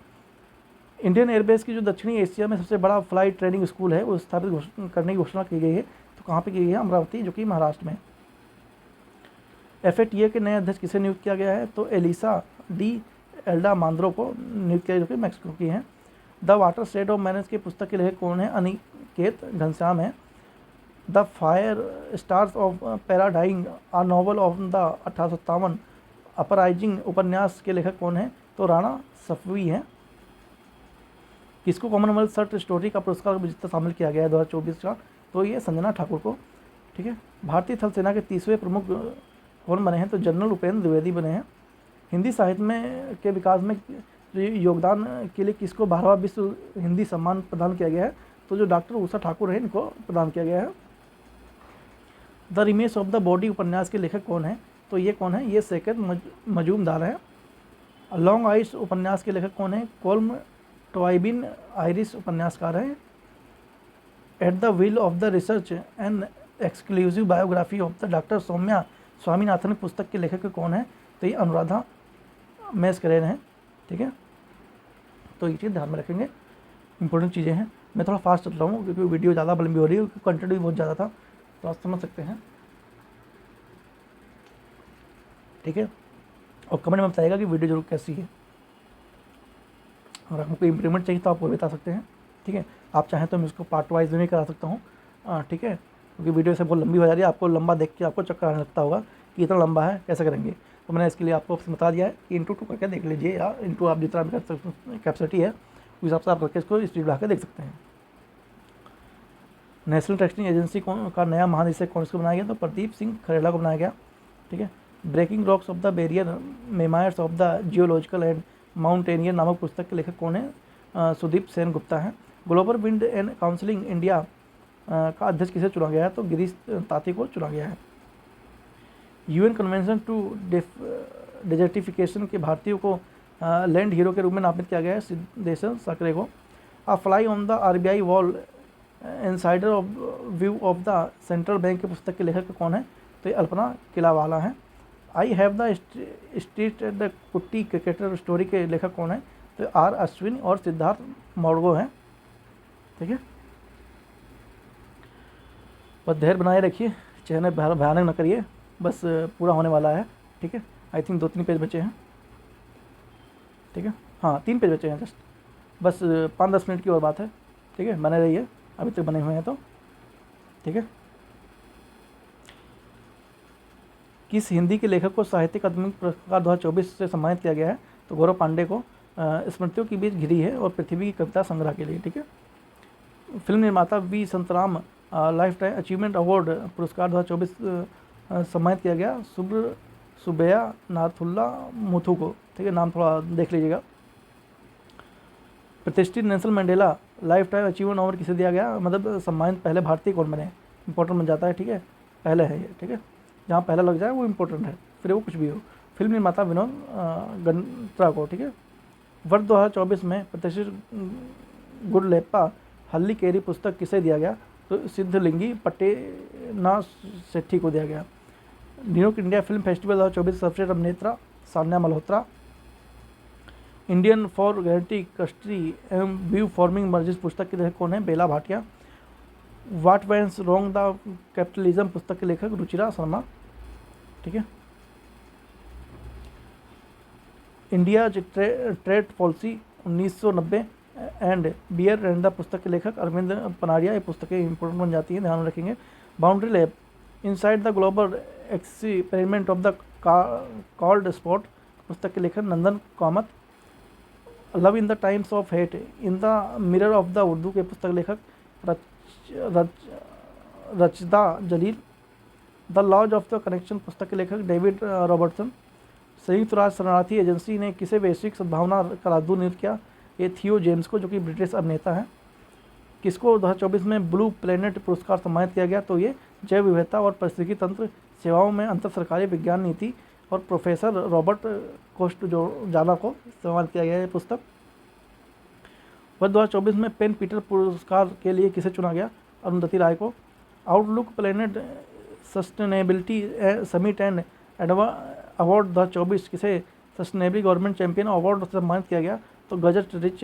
इंडियन एयरबेस की जो दक्षिणी एशिया में सबसे बड़ा फ्लाइट ट्रेनिंग स्कूल है, वो स्थापित करने की घोषणा की गई है। तो कहाँ पे की गई है? अमरावती, जो कि महाराष्ट्र में। FATA के नए अध्यक्ष किसे नियुक्त किया गया है? तो एलिसा डी एल्डा मांद्रो को नियुक्त किया, जो कि मैक्सिको की हैं। The water state of manage के पुस्तक के लेखक कौन है? अनिकेत घनश्याम है। The fire stars of parading a novel of the 1857 uprising उपन्यास के लेखक कौन है? तो राणा सफवी हैं। किसको कॉमनवेल्थ शॉर्ट स्टोरी का पुरस्कार विजेता शामिल किया गया है 2024 का? तो ये संजना ठाकुर को। ठीक है। भारतीय थल सेना के 30वें प्रमुख कौन बने हैं? तो जनरल उपेंद्र द्विवेदी बने हैं। हिंदी साहित्य में के विकास में योगदान के लिए किसको 12वां विश्व हिंदी सम्मान प्रदान किया गया है? तो जो डॉक्टर उषा ठाकुर है, इनको प्रदान किया गया है। द रिमेश ऑफ द बॉडी उपन्यास के लेखक कौन है? तो ये कौन है? ये शेखर मजूमदार है। लॉन्ग आइस उपन्यास के लेखक कौन है? कोल्म टॉयबिन आयरिश उपन्यासकार हैं। At the wheel of the research and exclusive biography of the doctor Soumya Swaminathan पुस्तक के लेखक कौन है? तो ये अनुराधा मैस्करेन है। ठीक है। तो ये चीज़ ध्यान में रखेंगे, इंपॉर्टेंट चीज़ें हैं। मैं थोड़ा फास्ट चल रहा हूँ क्योंकि वीडियो ज़्यादा लंबी हो रही है, कंटेंट भी बहुत ज़्यादा था, तो आप समझ सकते हैं। ठीक है। और कमेंट में बताइएगा कि वीडियो जरूर कैसी है, और हमको इम्प्रूवमेंट चाहिए तो आप वो बता सकते हैं। ठीक है। आप चाहें तो मैं इसको पार्ट वाइज में करा सकता हूँ। ठीक है। क्योंकि वीडियो से बहुत लंबी हो जा रही है, आपको लंबा देख के आपको चक्कर आने लगता होगा कि इतना लंबा है, कैसे करेंगे। तो मैंने इसके लिए आपको बता दिया है कि इंटू 2 करके देख लीजिए, या इंटू आप जितना भी कैपेसिटी है उस हिसाब से आप करके इसको स्पीड बढ़ा के देख सकते हैं। नेशनल टेस्टिंग एजेंसी का नया महानिदेशक कौन इसको बनाया गया? तो प्रदीप सिंह खरेला को बनाया गया। ठीक है। Breaking rocks of the barrier memoirs of the geological and mountaineer नामक पुस्तक के लेखक कौन है? सुदीप सेन गुप्ता है। Global wind and counselling India का अध्यक्ष किसे चुना गया है? तो गिरीश ताती को चुना गया है। UN कन्वेंशन टू डेजर्टिफिकेशन के भारतीयों को लैंड हीरो के रूप में नामित किया गया है सिद्धेश्वर सकरे को। अ fly on the RBI wall insider of view of the central bank के पुस्तक के लेखक कौन है? तो ये अल्पना किलावाला हैं। I have the street the कुट्टी क्रिकेटर स्टोरी के लेखक कौन है? तो R अश्विन और सिद्धार्थ मौर्गो हैं। ठीक है। बस धैर्य बनाए रखिए, चेहरे भयानक न करिए, बस पूरा होने वाला है। ठीक है। आई थिंक 2-3 पेज बचे हैं। ठीक है। हाँ 3 पेज बचे हैं जस्ट, बस 5-10 मिनट की और बात है, ठीक है, बने रहिए, अभी तक बने हुए हैं तो, ठीक है। किस हिंदी के लेखक को साहित्य अकादमी पुरस्कार 2024 से सम्मानित किया गया है? तो गौरव पांडे को स्मृतियों के बीच घिरी है और पृथ्वी की कविता संग्रह के लिए, ठीक है। फिल्म निर्माता V Santaram lifetime achievement award पुरस्कार 2024 सम्मानित किया गया सुबैया नाथुल्ला मुथु को, ठीक है, नाम थोड़ा देख लीजिएगा। प्रतिष्ठित Nelson Mandela life time achievement award किसे दिया गया? मतलब सम्मानित पहले भारतीय कौन बने? इंपॉर्टेंट बन जाता है, ठीक है, पहले है ये, ठीक है, जहाँ पहला लग जाए वो इंपॉर्टेंट है, फिर वो कुछ भी हो। फिल्म निर्माता विनोद गन्त्रा को, ठीक है। वर्ष 2024 में प्रतिष्ठित गुडलेप्पा हल्लीकेरी पुस्तक किसे दिया गया? तो सिद्धलिंगी पट्टेना सेट्ठी को दिया गया। न्यूयॉर्क इंडिया फिल्म फेस्टिवल 2024 सर्वश्रेष्ठ अभिनेत्रा Sanya Malhotra. Indian for guarantee custody एवं व्यू फॉर्मिंग मर्जिस पुस्तक के लेखक कौन है? Bela Bhatia. What went wrong the capitalism पुस्तक के लेखक रुचिरा शर्मा, ठीक है। इंडिया ट्रेड पॉलिसी 1990 एंड बियर एंड द पुस्तक के लेखक अरविंद पनारिया। ये पुस्तकें इंपॉर्टेंट बन जाती हैं, ध्यान रखेंगे। Boundary lab inside the global experiment of the cold spot पुस्तक के लेखक Nandan Kamath. Love in the times of hate in the mirror of the Urdu के पुस्तक लेखक Rachda Jalil. The laws of the connection पुस्तक के लेखक डेविड रॉबर्टसन। संयुक्त राष्ट्र शरणार्थी एजेंसी ने किसे वैश्विक सद्भावना का राजदूत नियुक्त किया? ये थियो जेम्स को, जो कि ब्रिटिश अभिनेता हैं। किसको 2024 में ब्लू प्लेनेट पुरस्कार सम्मानित किया गया? तो ये जैव विविधता और पारिस्थितिकी तंत्र सेवाओं में अंतर सरकारी विज्ञान नीति और प्रोफेसर रॉबर्ट कोस्ट जो जाना को सम्मानित किया गया है पुस्तक। वर्ष 2024 में पेन पीटर पुरस्कार के लिए किसे चुना गया? अरुंधति राय को। Outlook planet sustainability summit and award 2024 किसे सस्टेनेबल गवर्नमेंट चैंपियन अवार्ड से सम्मानित किया गया? तो Garden Reach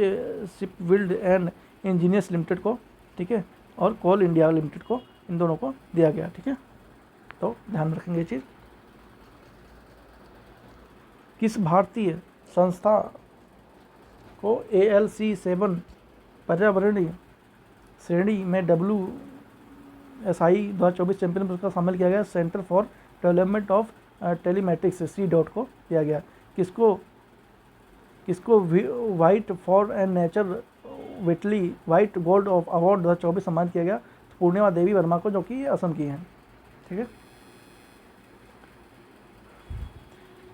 shipbuild and engineers limited को, ठीक है, और कोल इंडिया लिमिटेड को, इन दोनों को दिया गया, ठीक है। तो ध्यान रखेंगे ये चीज़। किस भारतीय संस्था को ALC7 पर्यावरणीय श्रेणी में WSI 2024 चैंपियन पुरस्कार शामिल किया गया? Centre for development of telematics C. को दिया गया। किसको white for and nature विटली white gold of award 2024 सम्मानित किया गया? तो पूर्णिमा देवी वर्मा को, जो कि असम की हैं, ठीक है।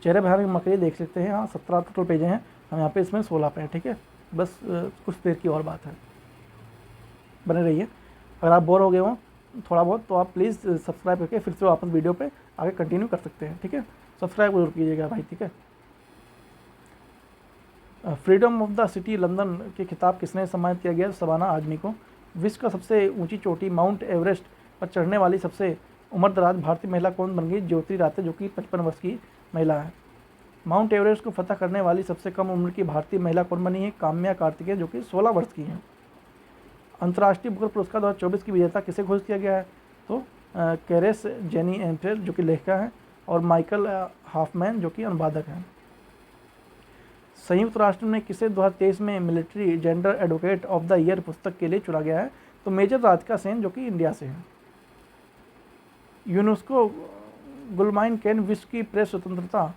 चेहरे बहार मकई देख सकते हैं, हाँ 17 टोटल पेज हैं, हम यहाँ पे इसमें 16 पे हैं, ठीक है। बस कुछ देर की और बात है, बने रहिए। अगर आप बोर हो गए हो थोड़ा बहुत तो आप प्लीज़ सब्सक्राइब करके फिर से वापस वीडियो पे आगे कंटिन्यू कर सकते हैं, ठीक है। सब्सक्राइब जरूर कीजिएगा भाई, ठीक है। Freedom of the city London के खिताब किसने सम्मानित किया गया? शबाना आजमी को। विश्व का सबसे ऊंची चोटी माउंट एवरेस्ट पर चढ़ने वाली सबसे उम्रदराज भारतीय महिला कौन बन गई? ज्योति राते, जो कि 55 वर्ष की महिला है। माउंट एवरेस्ट को फतह करने वाली सबसे कम उम्र की भारतीय महिला कौन बनी है? काम्या कार्तिकेय, जो कि 16 वर्ष की हैं। अंतर्राष्ट्रीय बुकर पुरस्कार 2024 की विजेता किसे घोषित किया गया है? तो कैरेस जेनी एम्फेर, जो कि लेखिका हैं, और माइकल हाफमैन, जो कि अनुवादक हैं। संयुक्त राष्ट्र ने किसे 2023 में military gender advocate of the year पुस्तक के लिए चुना गया है? तो मेजर राधिका सेन, जो कि इंडिया से हैं। यूनेस्को गुलमाइन कैन विश्व की प्रेस स्वतंत्रता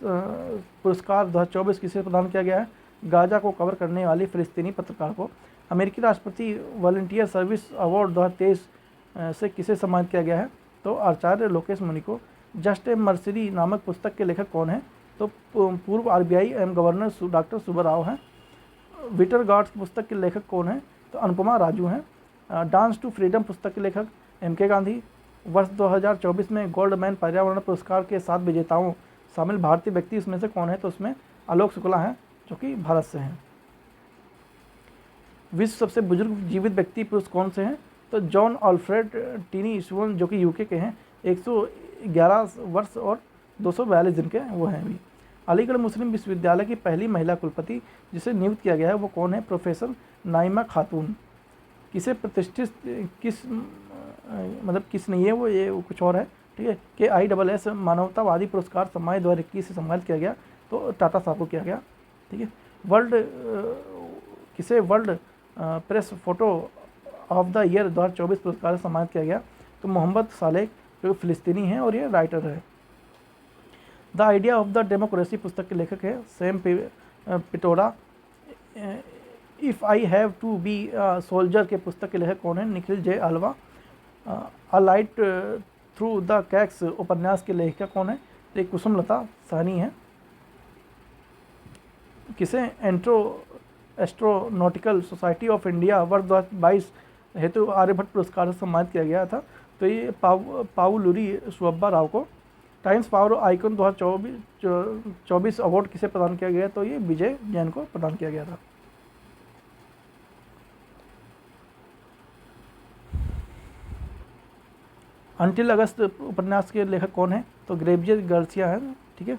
पुरस्कार 2024 किसे प्रदान किया गया है? गाजा को कवर करने वाली फिलिस्तीनी पत्रकार को। अमेरिकी राष्ट्रपति वॉलंटियर सर्विस अवार्ड 2023 से किसे सम्मानित किया गया है? तो आचार्य लोकेश मुनि को। जस्ट ए मर्सरी नामक पुस्तक के लेखक कौन है? तो पूर्व RBI एवं गवर्नर डॉक्टर सुब्बा राव हैं। विटर गार्ड्स पुस्तक के लेखक कौन है? तो अनुपमा राजू हैं। डांस टू फ्रीडम पुस्तक के लेखक MK गांधी। वर्ष 2024 में गोल्डमैन पर्यावरण पुरस्कार के 7 विजेताओं शामिल भारतीय व्यक्ति इसमें से कौन है? तो उसमें आलोक शुक्ला हैं, जो कि भारत से हैं। विश्व सबसे बुजुर्ग जीवित व्यक्ति पुरुष कौन से हैं? तो जॉन अल्फ्रेड टीनी स्वन, जो कि UK के हैं, 111 वर्ष और 242 दिन के वो हैं भी। अलीगढ़ मुस्लिम विश्वविद्यालय की पहली महिला कुलपति जिसे नियुक्त किया गया है वो कौन है? प्रोफेसर नाइमा खातून। किसे प्रतिष्ठित किस नहीं है वो, ये कुछ और है, ठीक है। कि ISS मानवतावादी पुरस्कार सम्मानित 2021 से सम्मानित किया गया? तो टाटा साहब को किया गया, ठीक है। किसे world press photo of the year 2024 पुरस्कार से सम्मानित किया गया? तो मोहम्मद सालेह जो फ़िलिस्तीनी हैं और ये राइटर है। The idea of the democracy पुस्तक के लेखक है Sam Pitroda. If I have to be soldier के पुस्तक के लेखक कौन है? Nikhil J Alva. A light through the cracks उपन्यास के लेखिका कौन है? तो एक कुसुमलता सहनी है। किसे एस्ट्रोनॉटिकल सोसाइटी ऑफ इंडिया वर्ष 2022 हेतु आर्यभट्ट पुरस्कार से सम्मानित किया गया था? तो ये पाउलुरी सुब्बा राव को। टाइम्स पावर आइकन 2024 अवार्ड किसे प्रदान किया गया? तो ये विजय जैन को प्रदान किया गया था। अंटिल अगस्त उपन्यास के लेखक कौन है? तो ग्रेवियर गार्सिया है। ठीक है।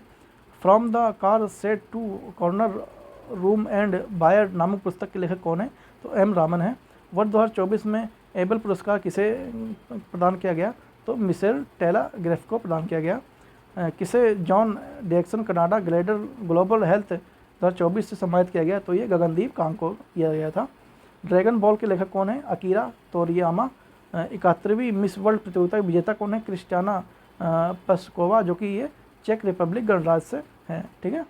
From the car set to corner room and buyer नामक पुस्तक के लेखक कौन है? तो एम रामन है। वर्ष 2024 में एबल पुरस्कार किसे प्रदान किया गया? तो मिशेल टेलाग्राफ को प्रदान किया गया। किसे जॉन डेक्सन कनाडा ग्लोबल हेल्थ 2024 से सम्मानित किया गया? तो ये गगनदीप कांग को किया गया था। ड्रैगन बॉल के लेखक कौन है? अकीरा तोरियामा। 71वीं मिस वर्ल्ड प्रतियोगिता की विजेता कौन है? क्रिस्टियाना प्लिस्कोवा, जो कि ये चेक रिपब्लिक गणराज्य से है। ठीक है।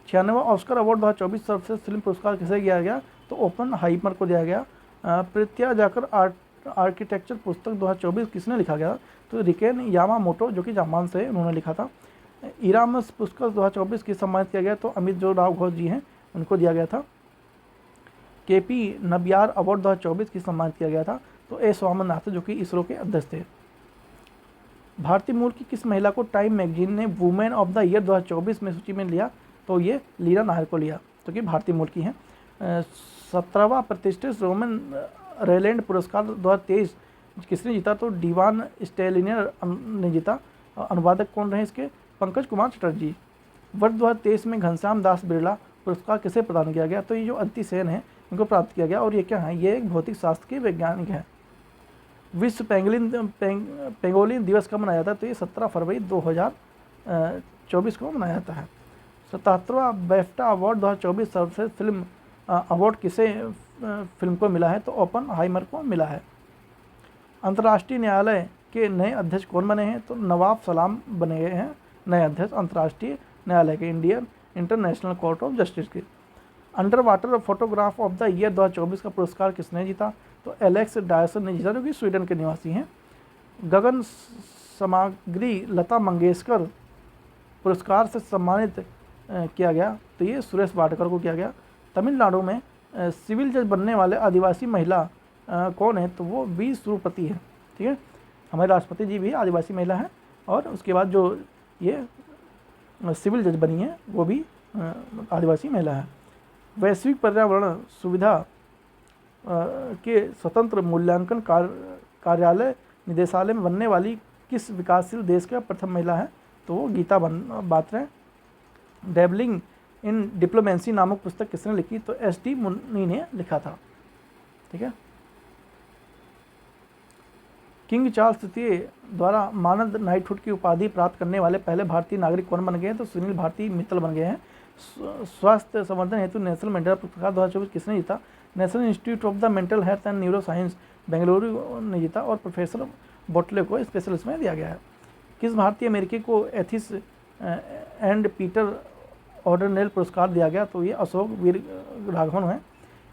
96वां ऑस्कर अवार्ड 2024 सर्वश्रेष्ठ फिल्म पुरस्कार किसे दिया गया? तो ओपेनहाइमर को दिया गया। प्रीत्या जाकर आर्किटेक्चर पुस्तक 2024 किसने लिखा गया? तो रिकेन यामामोटो, जो कि जापान से उन्होंने लिखा था। इरामस पुरस्कार 2024 किस सम्मानित किया गया? तो अमित जो राव घोष जी हैं उनको दिया गया था। केपी नबियार अवार्ड 2024 किस सम्मानित किया गया था? तो ए स्वामीनाथन, जो कि इसरो के अध्यक्ष थे। भारतीय मूल की किस महिला को टाइम मैगजीन ने वुमेन ऑफ द ईयर 2024 में सूची में लिया? तो ये लीना नायर को लिया, जो कि भारतीय मूल की हैं। 17वां प्रतिष्ठित रोमन रेलैंड पुरस्कार 2023 किसने जीता? तो डीवान स्टेलिनियर ने जीता। अनुवादक कौन रहे इसके? पंकज कुमार चटर्जी। वर्ष 2023 में घनश्याम दास बिरला पुरस्कार किसे प्रदान किया गया? तो ये जो अदिति सेन है इनको प्राप्त किया गया। और ये क्या है? ये एक भौतिक शास्त्र के वैज्ञानिक हैं। विश्व पेंगोलिन दिवस कब मनाया जाता है? तो ये 17 फरवरी 2024 को मनाया जाता है। 77वां बेफ्टा अवार्ड 2024 सर्वश्रेष्ठ फिल्म अवार्ड किसे फिल्म को मिला है? तो ओपेनहाइमर को मिला है। अंतर्राष्ट्रीय न्यायालय के नए अध्यक्ष कौन बने हैं? तो नवाब सलाम बने गए हैं नए अध्यक्ष अंतर्राष्ट्रीय न्यायालय के, Indian international court of justice के। Under water photograph of the year 2024 का पुरस्कार किसने जीता? तो एलेक्स डायसन ने जीता, जो कि स्वीडन के निवासी हैं। गगन सामग्री लता मंगेशकर पुरस्कार से सम्मानित किया गया? तो ये सुरेश वाडकर को किया गया। तमिलनाडु में सिविल जज बनने वाले आदिवासी महिला कौन है? तो वो वी सुरपति है। ठीक है। हमारे राष्ट्रपति जी भी आदिवासी महिला है, और उसके बाद जो ये सिविल जज बनी है वो भी आदिवासी महिला है। वैश्विक पर्यावरण सुविधा के स्वतंत्र मूल्यांकन कार्यालय निदेशालय में बनने वाली किस विकासशील देश का प्रथम महिला है? तो वो गीता बात्रे। डेबलिंग इन डिप्लोमेसी नामक पुस्तक किसने लिखी? तो एस.टी. मुनी ने लिखा था। ठीक है। किंग चार्ल्स तृतीय द्वारा मानद नाइटहुड की उपाधि प्राप्त करने वाले पहले भारतीय नागरिक कौन बन गए हैं? तो सुनील भारती मित्तल बन गए हैं। स्वास्थ्य संवर्धन हेतु नेशनल मेंडेला पुरस्कार 2024 किसने जीता? National institute of the mental health and neuro science Bengaluru ने जीता, और प्रोफेसर बोटले को स्पेशलिस्ट में दिया गया है। किस भारतीय अमेरिकी को एथिस एंड पीटर ऑर्डरनेल पुरस्कार दिया गया? तो ये अशोक वीर राघवन है।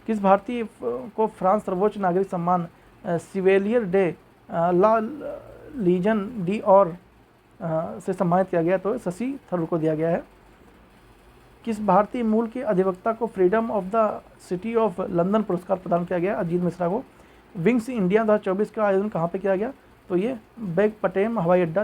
किस भारतीय को फ्रांस सर्वोच्च नागरिक सम्मान सिवेलियर डे ला लीजन डी और से सम्मानित किया गया? तो शशि थरूर को दिया गया है। किस भारतीय मूल के अधिवक्ता को freedom of the city of London पुरस्कार प्रदान किया गया? अजीत मिश्रा को। विंग्स इंडिया 2024 का आयोजन कहाँ पे किया गया? तो ये बैगपटेम हवाई अड्डा